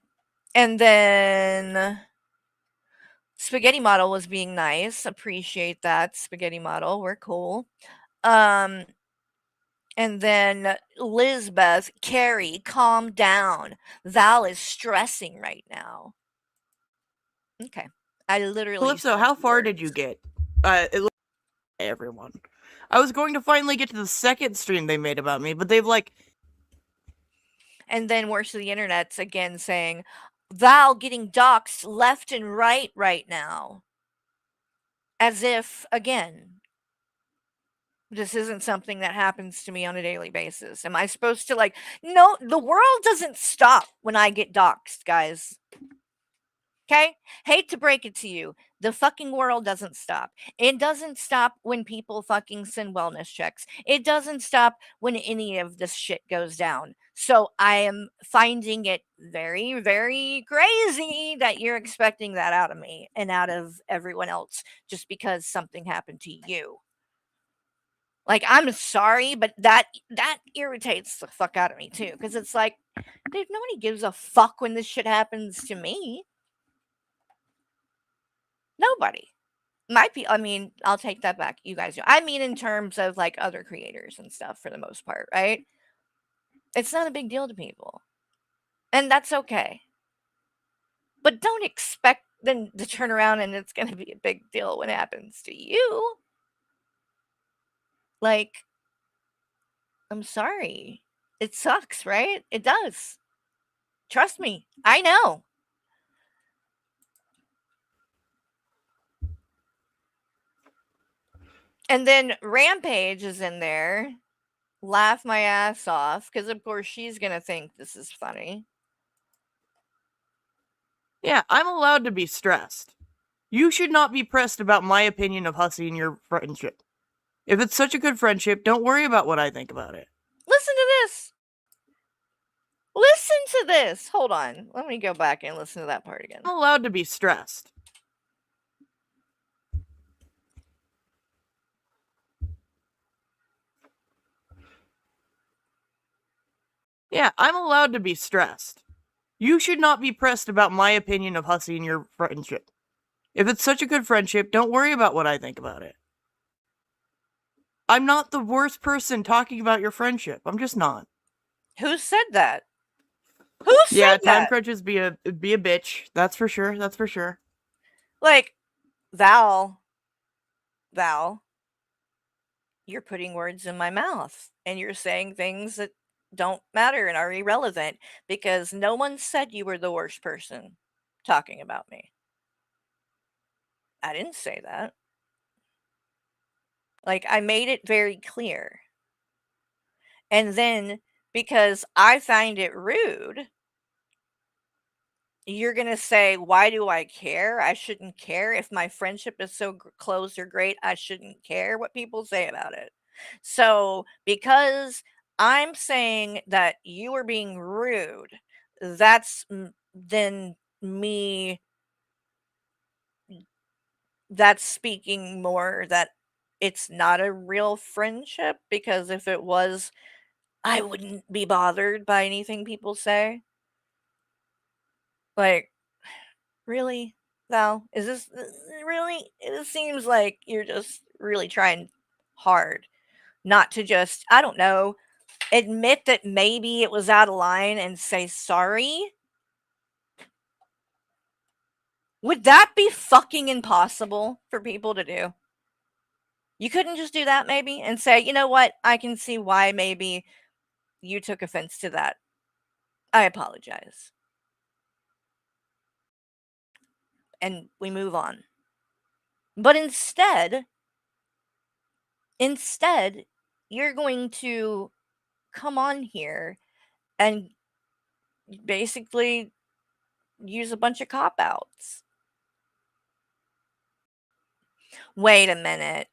then Spaghetti Model was being nice. Appreciate that, Spaghetti Model. We're cool. And then Lizbeth, Carrie, calm down. Val is stressing right now. Okay. I literally Calypso, said how the far did words. you get? It looked everyone. I was going to finally get to the second stream they made about me, but they've like. And then worse of the internet's again saying, Val getting doxxed left and right now. As if, again, this isn't something that happens to me on a daily basis. Am I supposed to like, no, the world doesn't stop when I get doxxed, guys. Okay? Hate to break it to you. The fucking world doesn't stop. It doesn't stop when people fucking send wellness checks. It doesn't stop when any of this shit goes down. So I am finding it very, very crazy that you're expecting that out of me and out of everyone else just because something happened to you. Like, I'm sorry, but that irritates the fuck out of me too. Because it's like, dude, nobody gives a fuck when this shit happens to me. Nobody. I mean, I'll take that back. You guys do. I mean, in terms of like other creators and stuff for the most part, right? It's not a big deal to people. And that's okay. But don't expect them to turn around and it's going to be a big deal when it happens to you. Like, I'm sorry. It sucks, right? It does. Trust me. I know. And then Rampage is in there. Laugh my ass off because, of course, she's going to think this is funny. Yeah, I'm allowed to be stressed. You should not be pressed about my opinion of Hussy and your friendship. If it's such a good friendship, don't worry about what I think about it. Listen to this. Listen to this. Hold on. Let me go back and listen to that part again. I'm allowed to be stressed. Yeah, I'm allowed to be stressed. You should not be pressed about my opinion of Hussy and your friendship. If it's such a good friendship, don't worry about what I think about it. I'm not the worst person talking about your friendship. I'm just not. Who said that? Who said yeah, that? time crunches be a bitch. That's for sure. That's for sure. Like, Val, you're putting words in my mouth and you're saying things that don't matter and are irrelevant because no one said you were the worst person talking about me. I didn't say that. Like, I made it very clear. And then, because I find it rude, you're going to say, why do I care? I shouldn't care. If my friendship is so close or great, I shouldn't care what people say about it. So, because I'm saying that you are being rude, that's then me, that's speaking more that it's not a real friendship. Because if it was, I wouldn't be bothered by anything people say. Like, really, Val? Is this really? It seems like you're just really trying hard not to just, I don't know, admit that maybe it was out of line and say sorry. Would that be fucking impossible for people to do? You couldn't just do that maybe and say, you know what? I can see why maybe you took offense to that. I apologize. And we move on. But instead, you're going to come on here and basically use a bunch of cop outs. Wait a minute.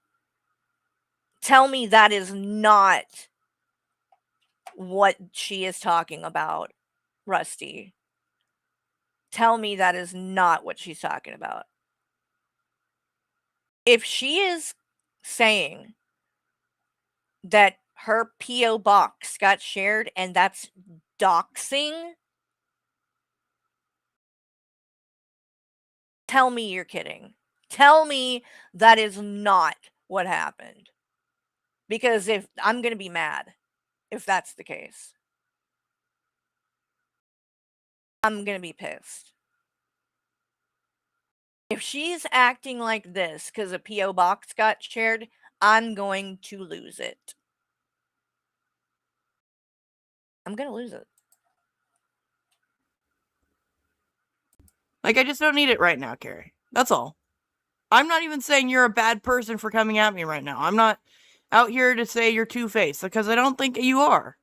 Tell me that is not what she is talking about, Rusty. Tell me that is not what she's talking about. If she is saying that her P.O. box got shared and that's doxing, tell me you're kidding. Tell me that is not what happened. Because if I'm going to be mad if that's the case. I'm going to be pissed. If she's acting like this because a P.O. box got shared, I'm going to lose it. I'm going to lose it. Like, I just don't need it right now, Carrie. That's all. I'm not even saying you're a bad person for coming at me right now. I'm not out here to say you're two-faced, because I don't think you are.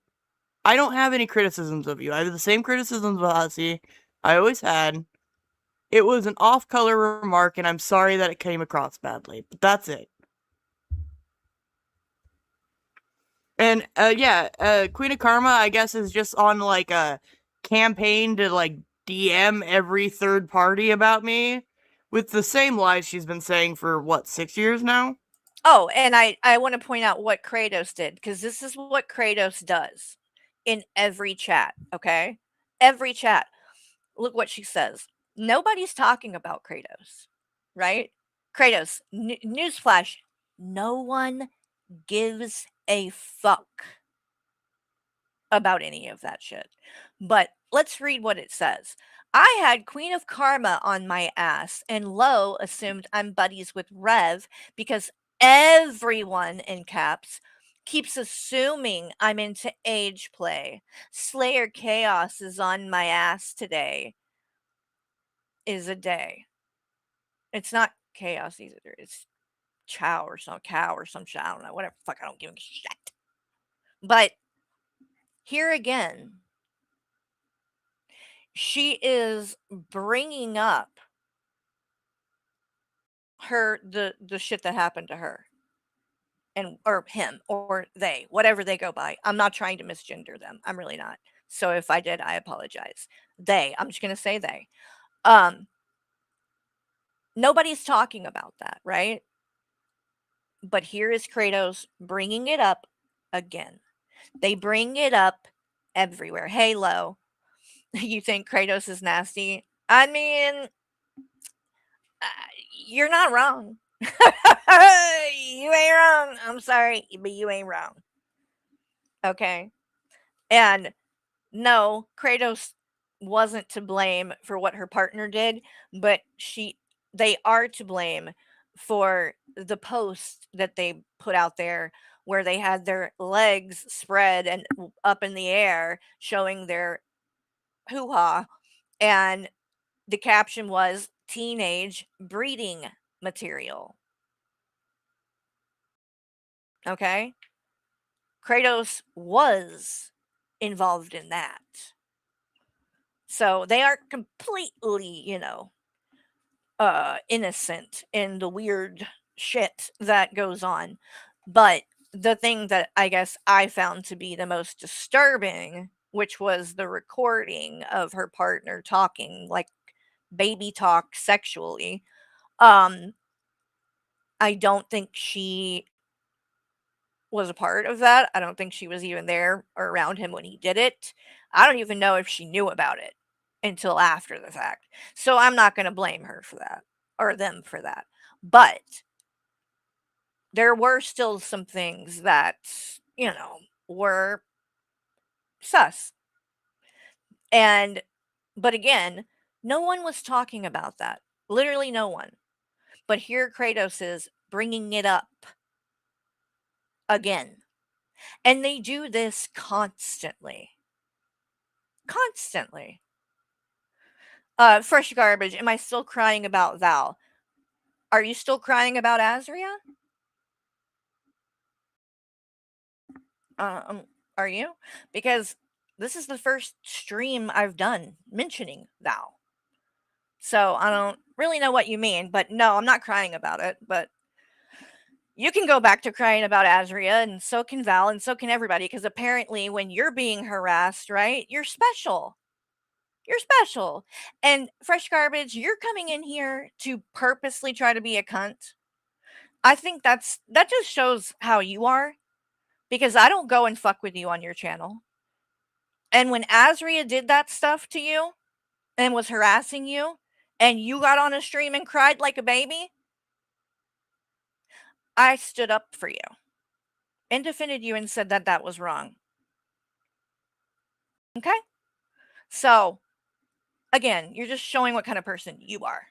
I don't have any criticisms of you. I have the same criticisms of Hussey I always had. It was an off-color remark, and I'm sorry that it came across badly. But that's it. And, Queen of Karma, I guess, is just on, like, a campaign to, like, DM every third party about me with the same lies she's been saying for, 6 years now? Oh, and I want to point out what Kratos did, because this is what Kratos does in every chat, okay? Every chat. Look what she says. Nobody's talking about Kratos, right? Kratos, newsflash, no one gives a fuck about any of that shit. But let's read what it says. I had Queen of Karma on my ass, and Lo assumed I'm buddies with Rev because everyone in caps keeps assuming I'm into age play. Slayer Chaos is on my ass today. Is a day. It's not chaos either. It's cow or some shit. I don't know. Whatever. Fuck, I don't give a shit. But here again, she is bringing up the shit that happened to her and or him or they, whatever they go by. I'm not trying to misgender them. I'm really not. So if I did, I apologize. They, I'm just going to say they. Nobody's talking about that, right? But here is Kratos bringing it up again. They bring it up everywhere. Hey, Lo, you think Kratos is nasty? I mean, you're not wrong. You ain't wrong. I'm sorry, but you ain't wrong. Okay? And no, Kratos wasn't to blame for what her partner did, but they are to blame for the post that they put out there where they had their legs spread and up in the air showing their hoo-ha, and the caption was teenage breeding material. Okay? Kratos was involved in that. So they aren't completely, innocent in the weird shit that goes on. But the thing that I guess I found to be the most disturbing, which was the recording of her partner talking like baby talk sexually. I don't think she was a part of that. I don't think she was even there or around him when he did it. I don't even know if she knew about it until after the fact. So I'm not going to blame her for that or them for that. But there were still some things that, were sus. But again, no one was talking about that. Literally no one. But here Kratos is bringing it up again. And they do this constantly. Constantly. Fresh garbage. Am I still crying about Val? Are you still crying about Azria? Are you? Because this is the first stream I've done mentioning Val. So I don't really know what you mean, but no, I'm not crying about it. But You can go back to crying about Azria, and so can Val, and so can everybody, because apparently when you're being harassed, right, you're special. You're special. And Fresh Garbage, you're coming in here to purposely try to be a cunt. I think that just shows how you are, because I don't go and fuck with you on your channel. And when Azria did that stuff to you and was harassing you, and you got on a stream and cried like a baby, I stood up for you and defended you and said that that was wrong. Okay? So, again, you're just showing what kind of person you are.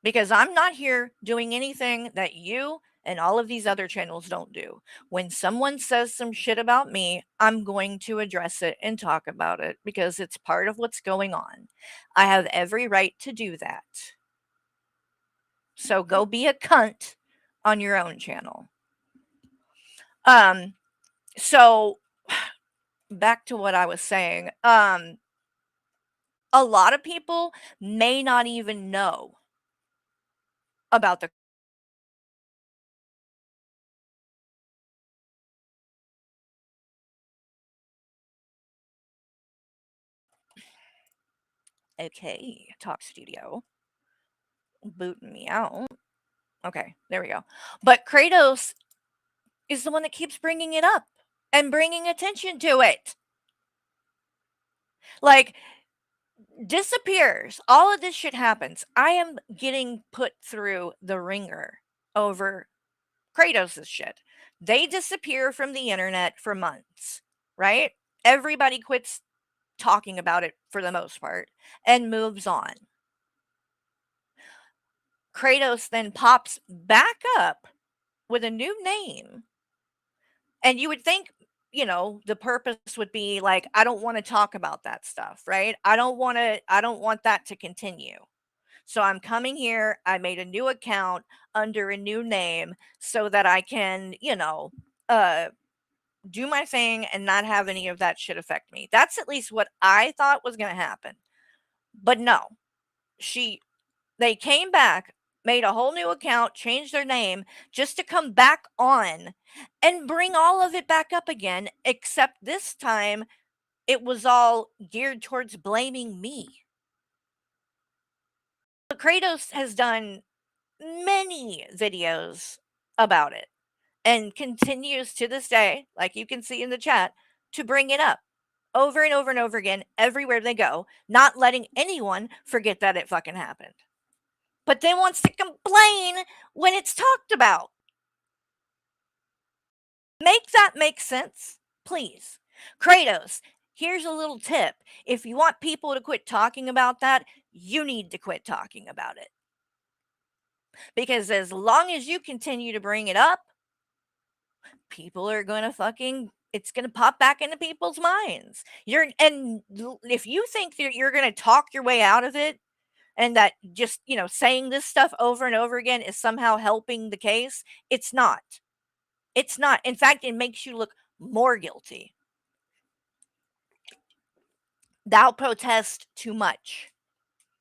Because I'm not here doing anything that you and all of these other channels don't do. When someone says some shit about me, I'm going to address it and talk about it because it's part of what's going on. I have every right to do that. So go be a cunt on your own channel. So back to what I was saying. A lot of people may not even know about the okay, Talk Studio booting me out. Okay, there we go. But Kratos is the one that keeps bringing it up and bringing attention to it. Like, disappears. All of this shit happens. I am getting put through the ringer over Kratos' shit. They disappear from the internet for months, right? Everybody quits talking about it for the most part and moves on. Kratos then pops back up with a new name. And you would think, you know, the purpose would be like, I don't want to talk about that stuff, right? I don't want that to continue. So I'm coming here. I made a new account under a new name so that I can, you know, do my thing and not have any of that shit affect me. That's at least what I thought was going to happen. But no, they came back, made a whole new account, changed their name just to come back on and bring all of it back up again, except this time it was all geared towards blaming me. But Kratos has done many videos about it and continues to this day, like you can see in the chat, to bring it up over and over and over again everywhere they go, not letting anyone forget that it fucking happened. But then wants to complain when it's talked about. Make that make sense, please. Kratos, here's a little tip. If you want people to quit talking about that, you need to quit talking about it. Because as long as you continue to bring it up, people are going to it's going to pop back into people's minds. If you think that you're going to talk your way out of it, and that just, you know, saying this stuff over and over again is somehow helping the case, it's not. It's not. In fact, it makes you look more guilty. Thou protest too much.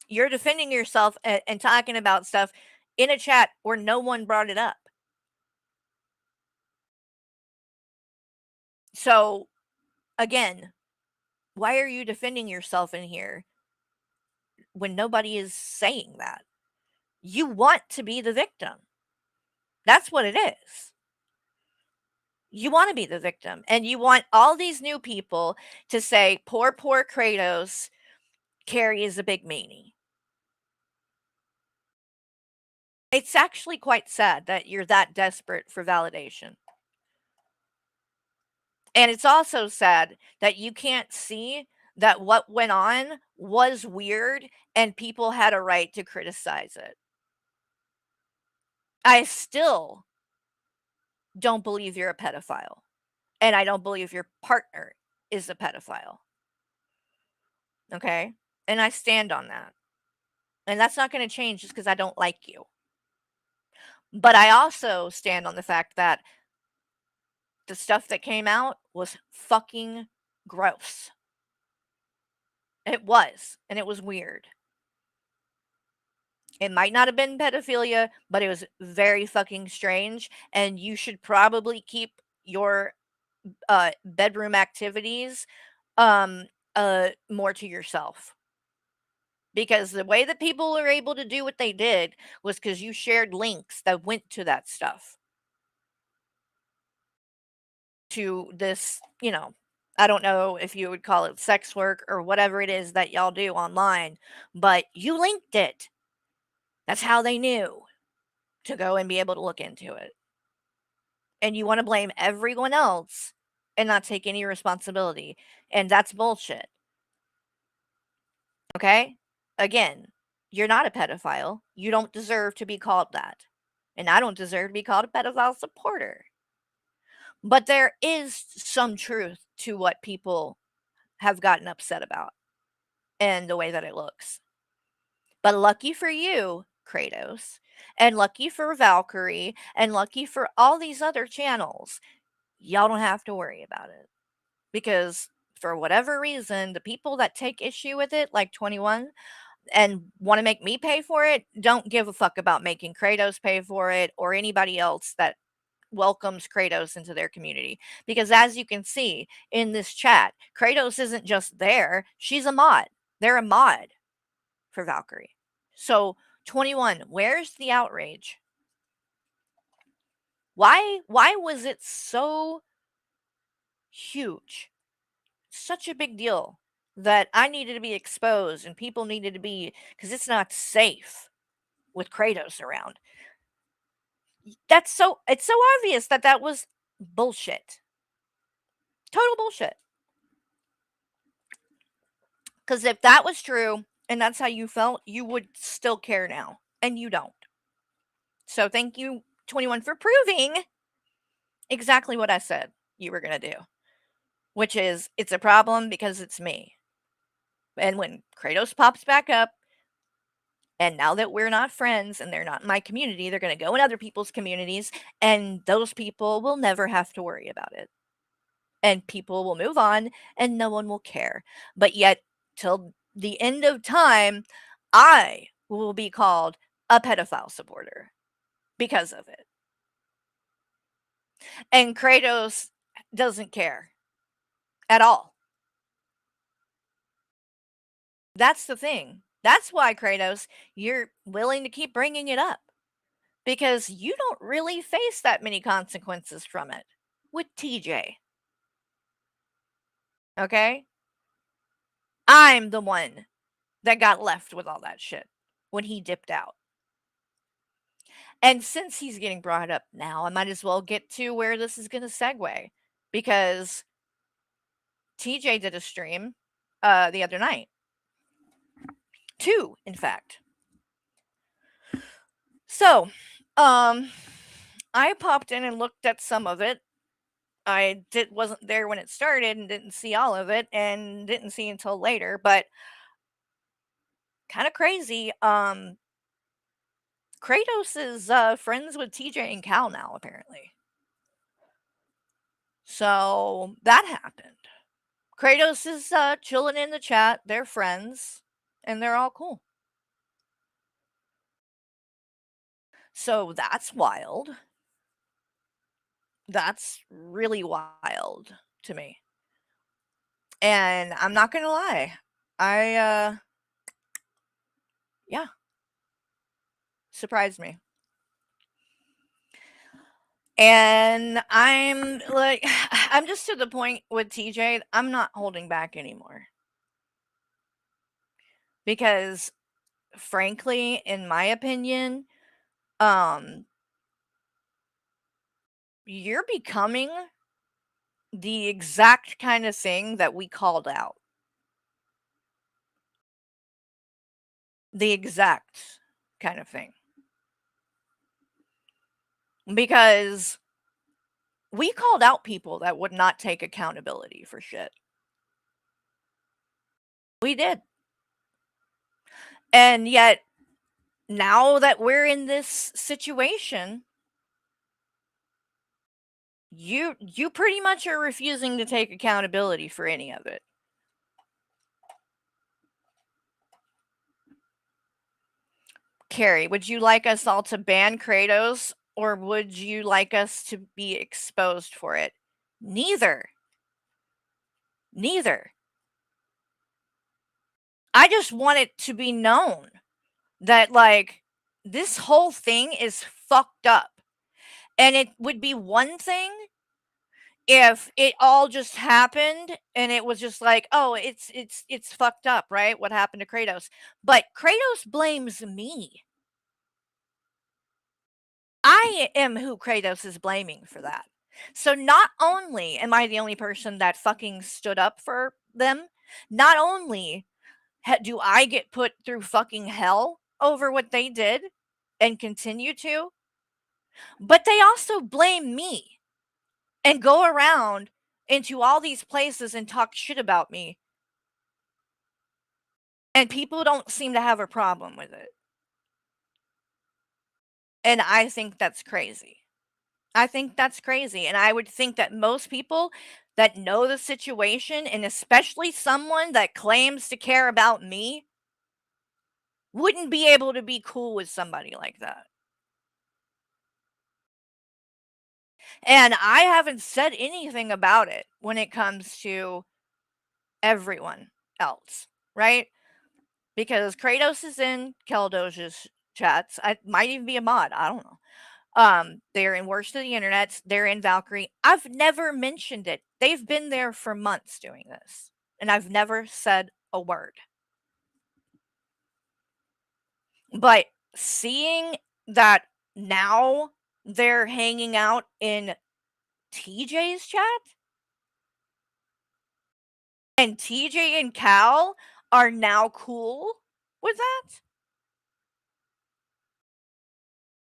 You're defending yourself and talking about stuff in a chat where no one brought it up. So, again, why are you defending yourself in here when nobody is saying that? You want to be the victim. That's what it is. You want to be the victim, and you want all these new people to say, poor Kratos, Carrie is a big meanie. It's actually quite sad that you're that desperate for validation. And it's also sad that you can't see that what went on was weird and people had a right to criticize it. I still don't believe you're a pedophile. And I don't believe your partner is a pedophile. Okay? And I stand on that. And that's not going to change just because I don't like you. But I also stand on the fact that the stuff that came out was fucking gross. It was. And it was weird. It might not have been pedophilia, but it was very fucking strange, and you should probably keep your bedroom activities more to yourself. Because the way that people are able to do what they did was because you shared links that went to that stuff. To this, I don't know if you would call it sex work or whatever it is that y'all do online, but you linked it. That's how they knew to go and be able to look into it. And you want to blame everyone else and not take any responsibility. And that's bullshit. Okay? Again, you're not a pedophile. You don't deserve to be called that. And I don't deserve to be called a pedophile supporter. But there is some truth to what people have gotten upset about and the way that it looks. But lucky for you, Kratos, and lucky for Valkyrie, and lucky for all these other channels, y'all don't have to worry about it. Because for whatever reason, the people that take issue with it, like 21, and want to make me pay for it, don't give a fuck about making Kratos pay for it or anybody else that welcomes Kratos into their community. Because as you can see in this chat, Kratos isn't just there, she's a mod. They're a mod for Valkyrie. So 21, where's the outrage? Why was it so huge? Such a big deal that I needed to be exposed and people needed to be, because it's not safe with Kratos around. It's so obvious that that was bullshit. Total bullshit. Because if that was true and that's how you felt, you would still care now. And you don't. So thank you, 21, for proving exactly what I said you were going to do. Which is, it's a problem because it's me. And when Kratos pops back up, and now that we're not friends and they're not in my community, they're going to go in other people's communities, and those people will never have to worry about it. And people will move on, and no one will care. But yet, till the end of time, I will be called a pedophile supporter because of it. And Kratos doesn't care at all. That's the thing. That's why, Kratos, you're willing to keep bringing it up. Because you don't really face that many consequences from it with TJ. Okay? I'm the one that got left with all that shit when he dipped out. And since he's getting brought up now, I might as well get to where this is going to segue. Because TJ did a stream the other night. 2, in fact. So, I popped in and looked at some of it. I wasn't there when it started and didn't see all of it and didn't see until later, but kind of crazy. Kratos is friends with TJ and Cal now, apparently. So that happened. Kratos is chilling in the chat. They're friends and they're all cool. So that's wild. That's really wild to me. And I'm not gonna lie. Yeah. Surprised me. And I'm like, I'm just to the point with TJ, I'm not holding back anymore. Because frankly, in my opinion, you're becoming the exact kind of thing that we called out. The exact kind of thing. Because we called out people that would not take accountability for shit. We did. And yet, now that we're in this situation, you pretty much are refusing to take accountability for any of it. Carrie, would you like us all to ban Kratos, or would you like us to be exposed for it? Neither. Neither. I just want it to be known that, like, this whole thing is fucked up. And it would be one thing if it all just happened and it was just like, "Oh, it's fucked up, right? What happened to Kratos?" But Kratos blames me. I am who Kratos is blaming for that. So not only am I the only person that fucking stood up for them, not only do I get put through fucking hell over what they did and continue to, but they also blame me and go around into all these places and talk shit about me. And people don't seem to have a problem with it. And I think that's crazy. I think that's crazy. And I would think that most people that know the situation, and especially someone that claims to care about me, wouldn't be able to be cool with somebody like that. And I haven't said anything about it when it comes to everyone else, right? Because Kratos is in Keldoj's chats. I might even be a mod. I don't know. They're in Worst of the Internets. They're in Valkyrie. I've never mentioned it. They've been there for months doing this, and I've never said a word. But seeing that now they're hanging out in TJ's chat, and TJ and Cal are now cool with that,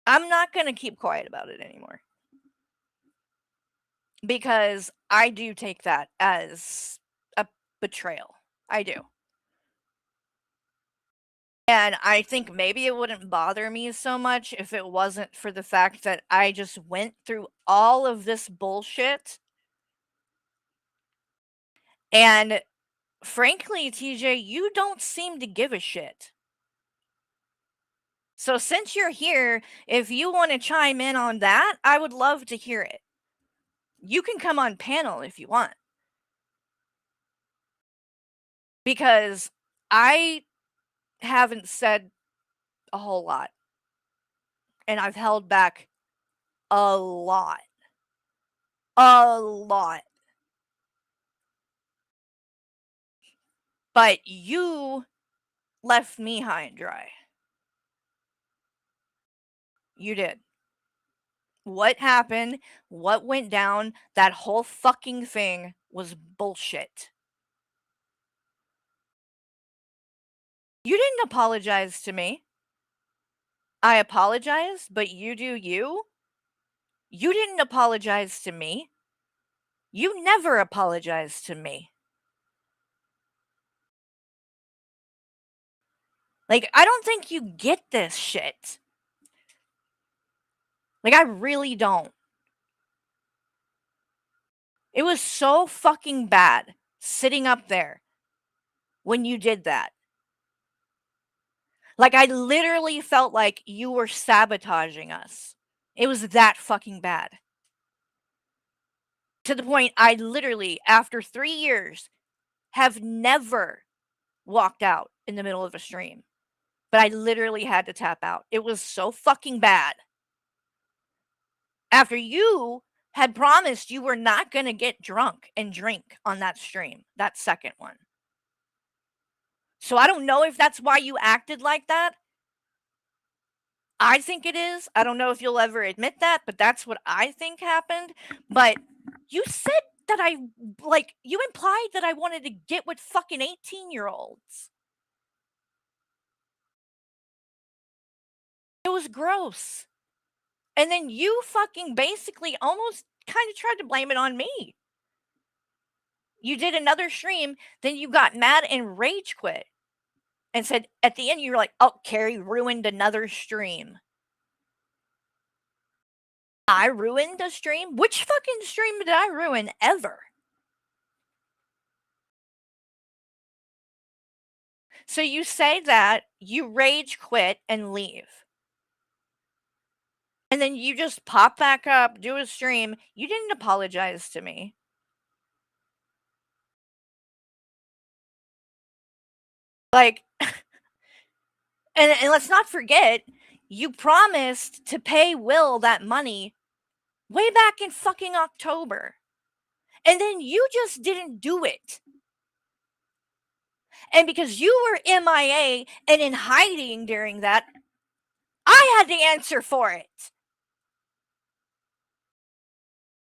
I'm not going to keep quiet about it anymore. Because I do take that as a betrayal. I do. And I think maybe it wouldn't bother me so much if it wasn't for the fact that I just went through all of this bullshit. And frankly, TJ, you don't seem to give a shit. So since you're here, if you want to chime in on that, I would love to hear it. You can come on panel if you want. Because I haven't said a whole lot. And I've held back a lot. A lot. But you left me high and dry. You did. What happened? What went down? That whole fucking thing was bullshit. You didn't apologize to me. I apologize, but you do you. You didn't apologize to me. You never apologized to me. Like, I don't think you get this shit. Like, I really don't. It was so fucking bad sitting up there when you did that. Like, I literally felt like you were sabotaging us. It was that fucking bad. To the point I literally, after 3 years, have never walked out in the middle of a stream. But I literally had to tap out. It was so fucking bad. After you had promised you were not going to get drunk and drink on that stream, that second one. So I don't know if that's why you acted like that. I think it is. I don't know if you'll ever admit that, but that's what I think happened. But you said that you implied that I wanted to get with fucking 18-year-olds. It was gross. And then you fucking basically almost kind of tried to blame it on me. You did another stream, then you got mad and rage quit. And said, at the end, you were like, oh, Carrie ruined another stream. I ruined a stream? Which fucking stream did I ruin ever? So you say that, you rage quit and leave. And then you just pop back up, do a stream. You didn't apologize to me. Like, and let's not forget, you promised to pay Will that money way back in fucking October. And then you just didn't do it. And because you were MIA and in hiding during that, I had to answer for it.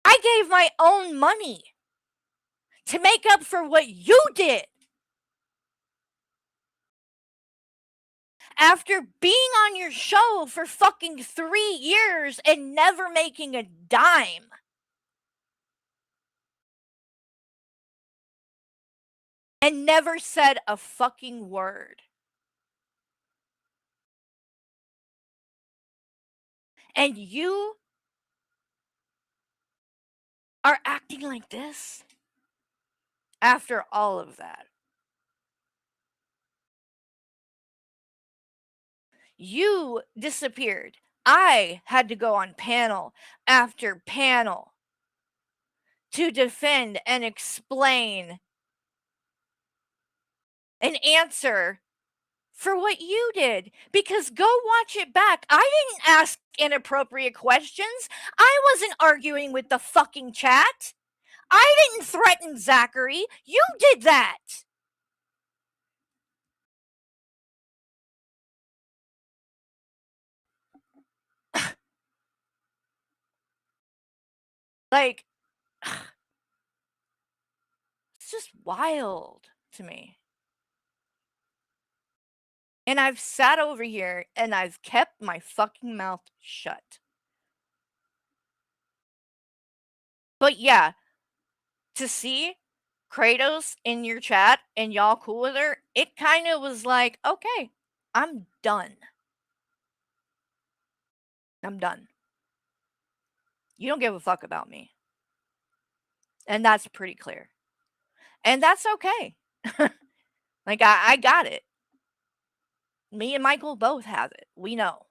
I gave my own money to make up for what you did. After being on your show for fucking 3 years and never making a dime. And never said a fucking word. And you are acting like this after all of that. You disappeared. I had to go on panel after panel to defend and explain and answer for what you did. Because go watch it back. I didn't ask inappropriate questions. I wasn't arguing with the fucking chat. I didn't threaten Zachary. You did that. Like, it's just wild to me. And I've sat over here and I've kept my fucking mouth shut. But yeah, to see Kratos in your chat and y'all cool with her, it kind of was like, okay, I'm done. I'm done. You don't give a fuck about me. And that's pretty clear. And that's okay. Like, I got it. Me and Michael both have it. We know.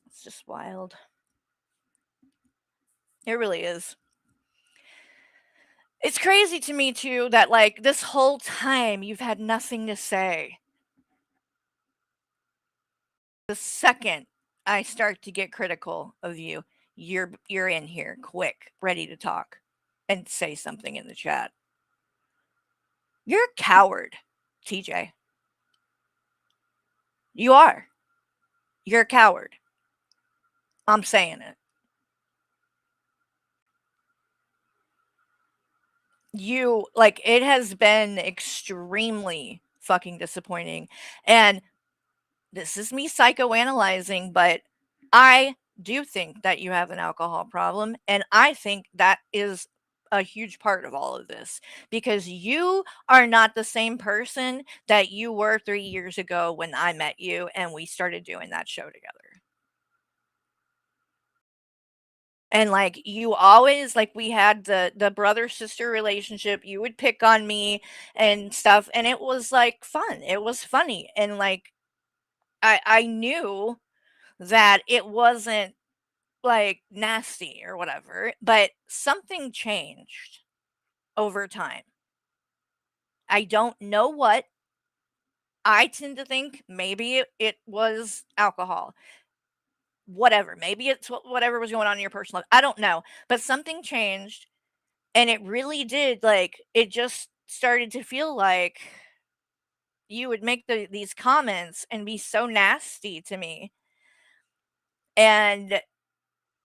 It's just wild. It really is. It's crazy to me too that like this whole time you've had nothing to say. The second I start to get critical of you, you're in here quick, ready to talk and say something in the chat. You're a coward, TJ. You are. You're a coward. I'm saying it. Like, it has been extremely fucking disappointing. And this is me psychoanalyzing, but I do think that you have an alcohol problem. And I think that is a huge part of all of this because you are not the same person that you were 3 years ago when I met you and we started doing that show together. And like you always like we had the brother sister relationship, you would pick on me and stuff and it was like fun. It was funny and like I knew that it wasn't like nasty or whatever, but something changed over time. I don't know what. I tend to think maybe it was alcohol. Whatever. Maybe it's whatever was going on in your personal life. I don't know. But something changed and it really did like it just started to feel like you would make these comments and be so nasty to me. And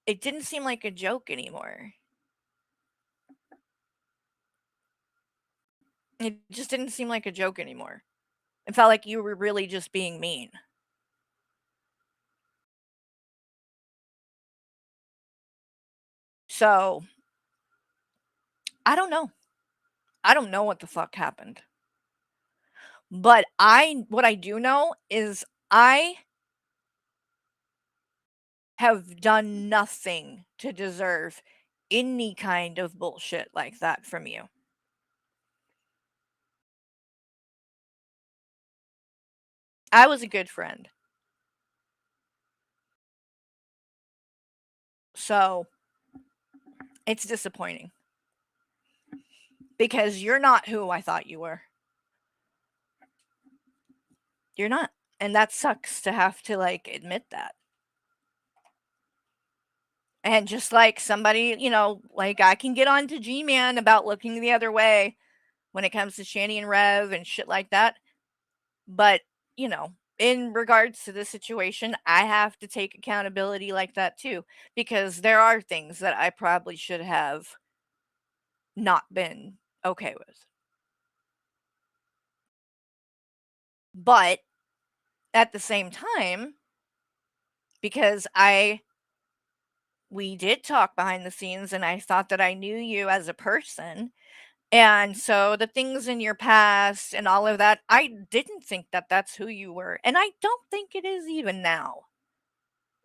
it didn't seem like a joke anymore. It just didn't seem like a joke anymore. It felt like you were really just being mean. So, I don't know. I don't know what the fuck happened. But what I do know is I have done nothing to deserve any kind of bullshit like that from you. I was a good friend. So, it's disappointing. Because you're not who I thought you were. You're not. And that sucks to have to, like, admit that. And just like somebody, you know, like I can get on to G-Man about looking the other way when it comes to Shani and Rev and shit like that. But, you know, in regards to this situation, I have to take accountability like that too. Because there are things that I probably should have not been okay with. But at the same time, because we did talk behind the scenes and I thought that I knew you as a person. And so the things in your past and all of that, I didn't think that that's who you were. And I don't think it is even now.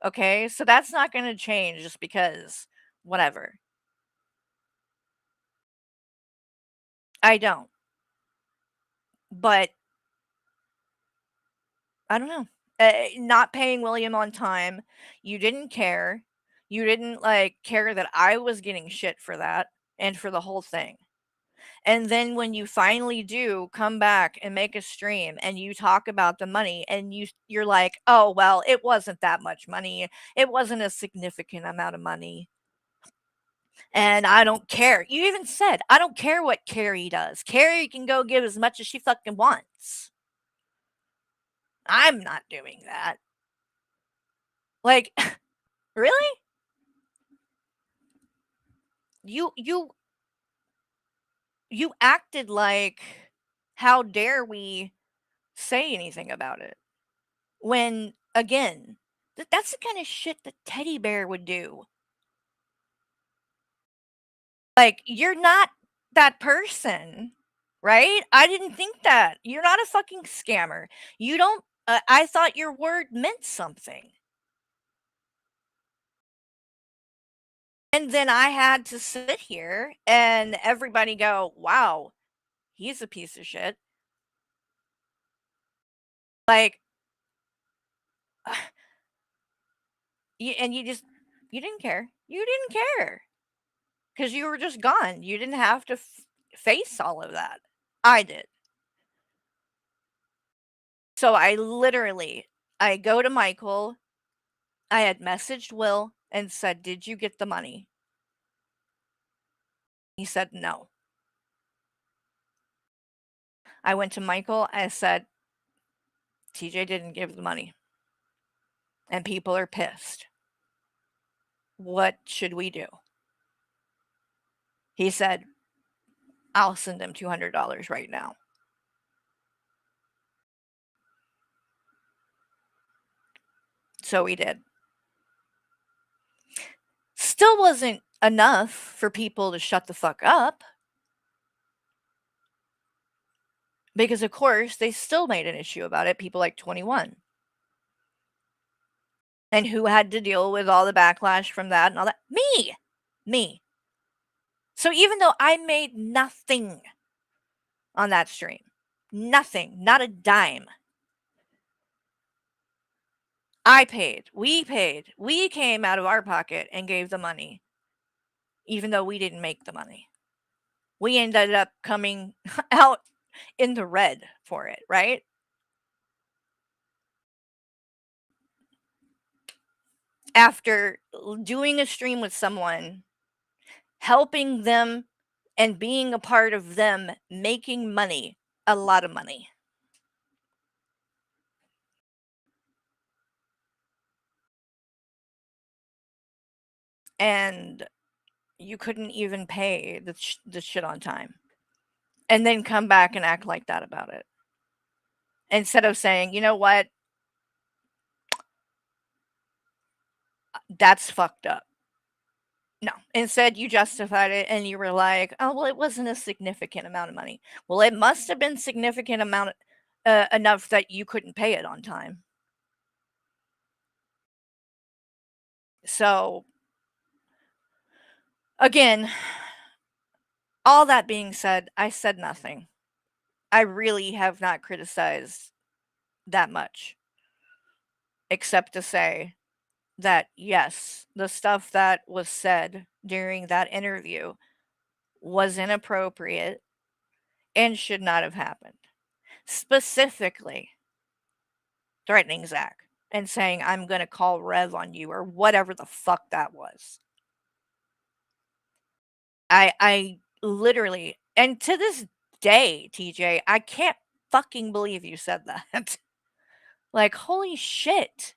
Okay? So that's not going to change just because whatever. I don't. But I don't know. Not paying William on time, you didn't care. You didn't like care that I was getting shit for that and for the whole thing. And then when you finally do come back and make a stream and you talk about the money and you're like, "Oh, well, it wasn't that much money. It wasn't a significant amount of money." And I don't care. You even said, "I don't care what Carrie does. Carrie can go give as much as she fucking wants. I'm not doing that." Like, really? You acted like, how dare we say anything about it? When, again, that's the kind of shit that Teddy Bear would do. Like, you're not that person, right? I didn't think that. You're not a fucking scammer. You don't, I thought your word meant something. And then I had to sit here and everybody go, "Wow, he's a piece of shit." Like, and you just, you didn't care. You didn't care. Because you were just gone. You didn't have to face all of that. I did. So I go to Michael. I had messaged Will and said, "Did you get the money?" He said, "No." I went to Michael. I said, "TJ didn't give the money. And people are pissed. What should we do?" He said, "I'll send him $200 right now." So we did. Still wasn't enough for people to shut the fuck up. Because, of course, they still made an issue about it, people like 21. And who had to deal with all the backlash from that and all that? Me! Me. So even though I made nothing on that stream, nothing, not a dime, I paid, we came out of our pocket and gave the money, even though we didn't make the money. We ended up coming out in the red for it, right? After doing a stream with someone, helping them and being a part of them making money, a lot of money. And you couldn't even pay the shit on time. And then come back and act like that about it. Instead of saying, "You know what? That's fucked up." No. Instead, you justified it and you were like, "Oh, well, it wasn't a significant amount of money." Well, it must have been significant amount enough that you couldn't pay it on time. So, again, all that being said, I said nothing. I really have not criticized that much, except to say that, yes, the stuff that was said during that interview was inappropriate and should not have happened. Specifically, threatening Zach and saying, I'm going to call Rev on you, or whatever the fuck that was. I literally, and to this day, TJ, I can't fucking believe you said that. Like, holy shit.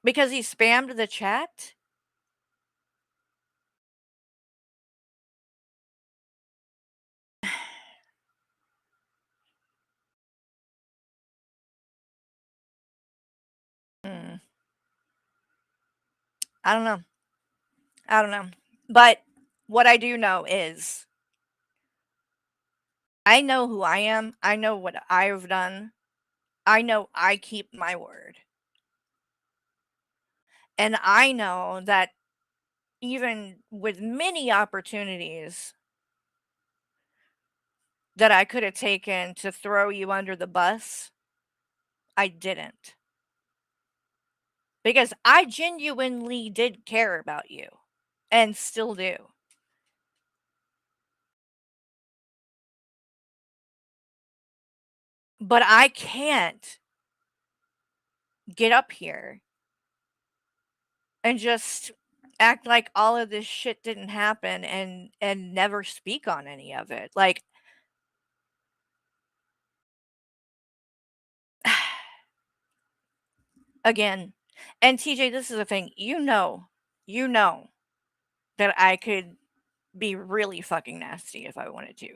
Because he spammed the chat? Mm. I don't know. I don't know. But what I do know is I know who I am. I know what I've done. I know I keep my word. And I know that even with many opportunities that I could have taken to throw you under the bus, I didn't. Because I genuinely did care about you and still do. But I can't get up here and just act like all of this shit didn't happen and never speak on any of it. Like again, and TJ, this is the thing. You know that I could be really fucking nasty if I wanted to.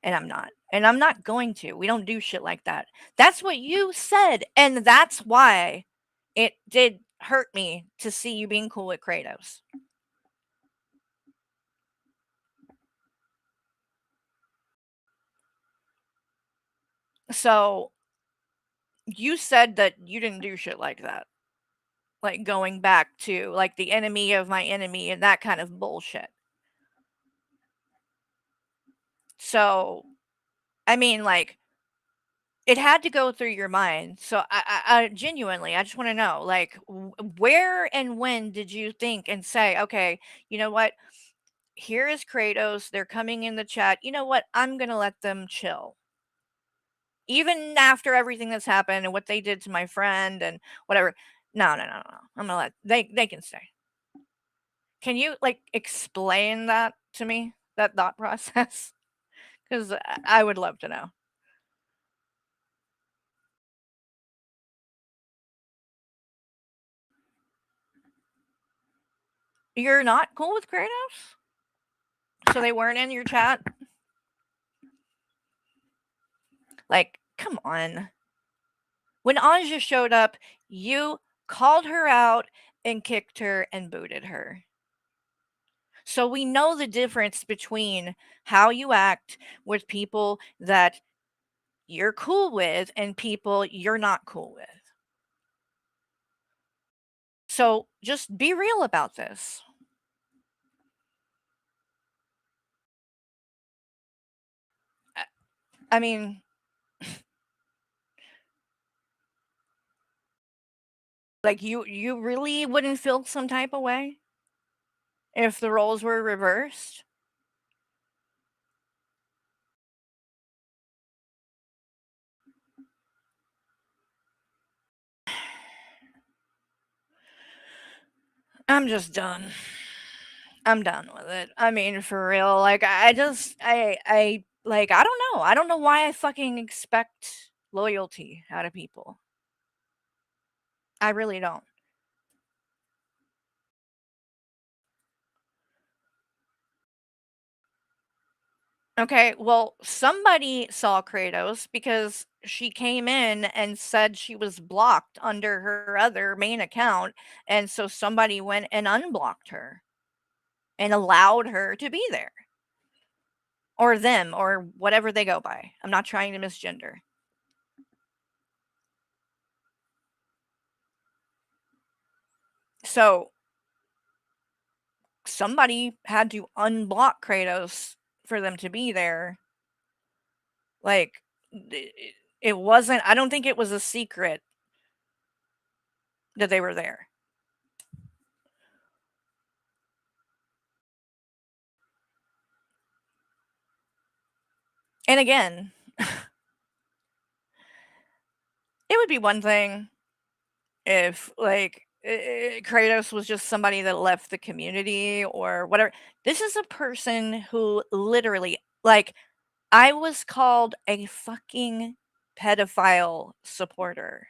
And I'm not. And I'm not going to. We don't do shit like that. That's what you said. And that's why it did hurt me to see you being cool with Kratos. So, you said that you didn't do shit like that. Like going back to like the enemy of my enemy and that kind of bullshit. So, I mean, like, it had to go through your mind. So I genuinely, I just want to know, like, where and when did you think and say, okay, you know what? Here is Kratos. They're coming in the chat. You know what? I'm gonna let them chill. Even after everything that's happened and what they did to my friend and whatever. No, no, no, no. I'm gonna let they can stay. Can you like explain that to me? That thought process? Because I would love to know. You're not cool with Kratos? So they weren't in your chat? Like, come on. When Anja showed up, you called her out and kicked her and booted her. So we know the difference between how you act with people that you're cool with and people you're not cool with. So just be real about this. I mean, like you really wouldn't feel some type of way if the roles were reversed? I'm just done. I'm done with it. I mean, for real. Like I just I like I don't know. I don't know why I fucking expect loyalty out of people. I really don't. Okay, well, somebody saw Kratos because she came in and said she was blocked under her other main account, and so somebody went and unblocked her and allowed her to be there. Or them, or whatever they go by. I'm not trying to misgender. So somebody had to unblock Kratos for them to be there. Like, it wasn't, I don't think it was a secret that they were there. And again, it would be one thing if, like, Kratos was just somebody that left the community or whatever. This is a person who literally, like, I was called a fucking pedophile supporter.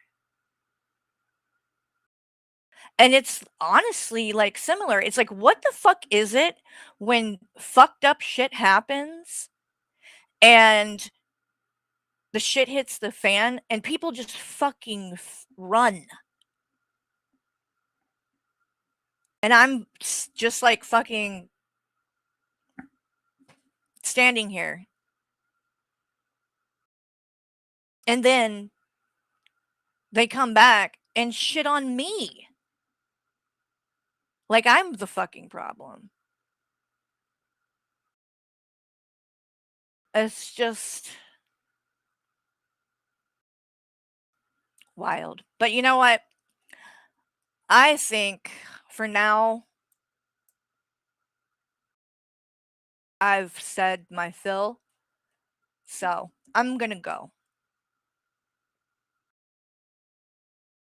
And it's honestly, like, similar. It's like, what the fuck is it when fucked up shit happens and the shit hits the fan and people just fucking run? And I'm just like fucking standing here. And then they come back and shit on me. Like I'm the fucking problem. It's just wild. But you know what? I think for now, I've said my fill. So I'm gonna go.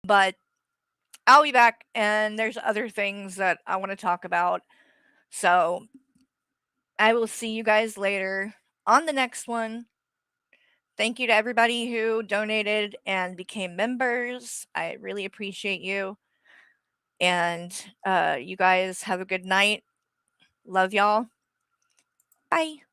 But I'll be back, and there's other things that I want to talk about. So I will see you guys later on the next one. Thank you to everybody who donated and became members. I really appreciate you. And you guys have a good night. Love y'all. Bye.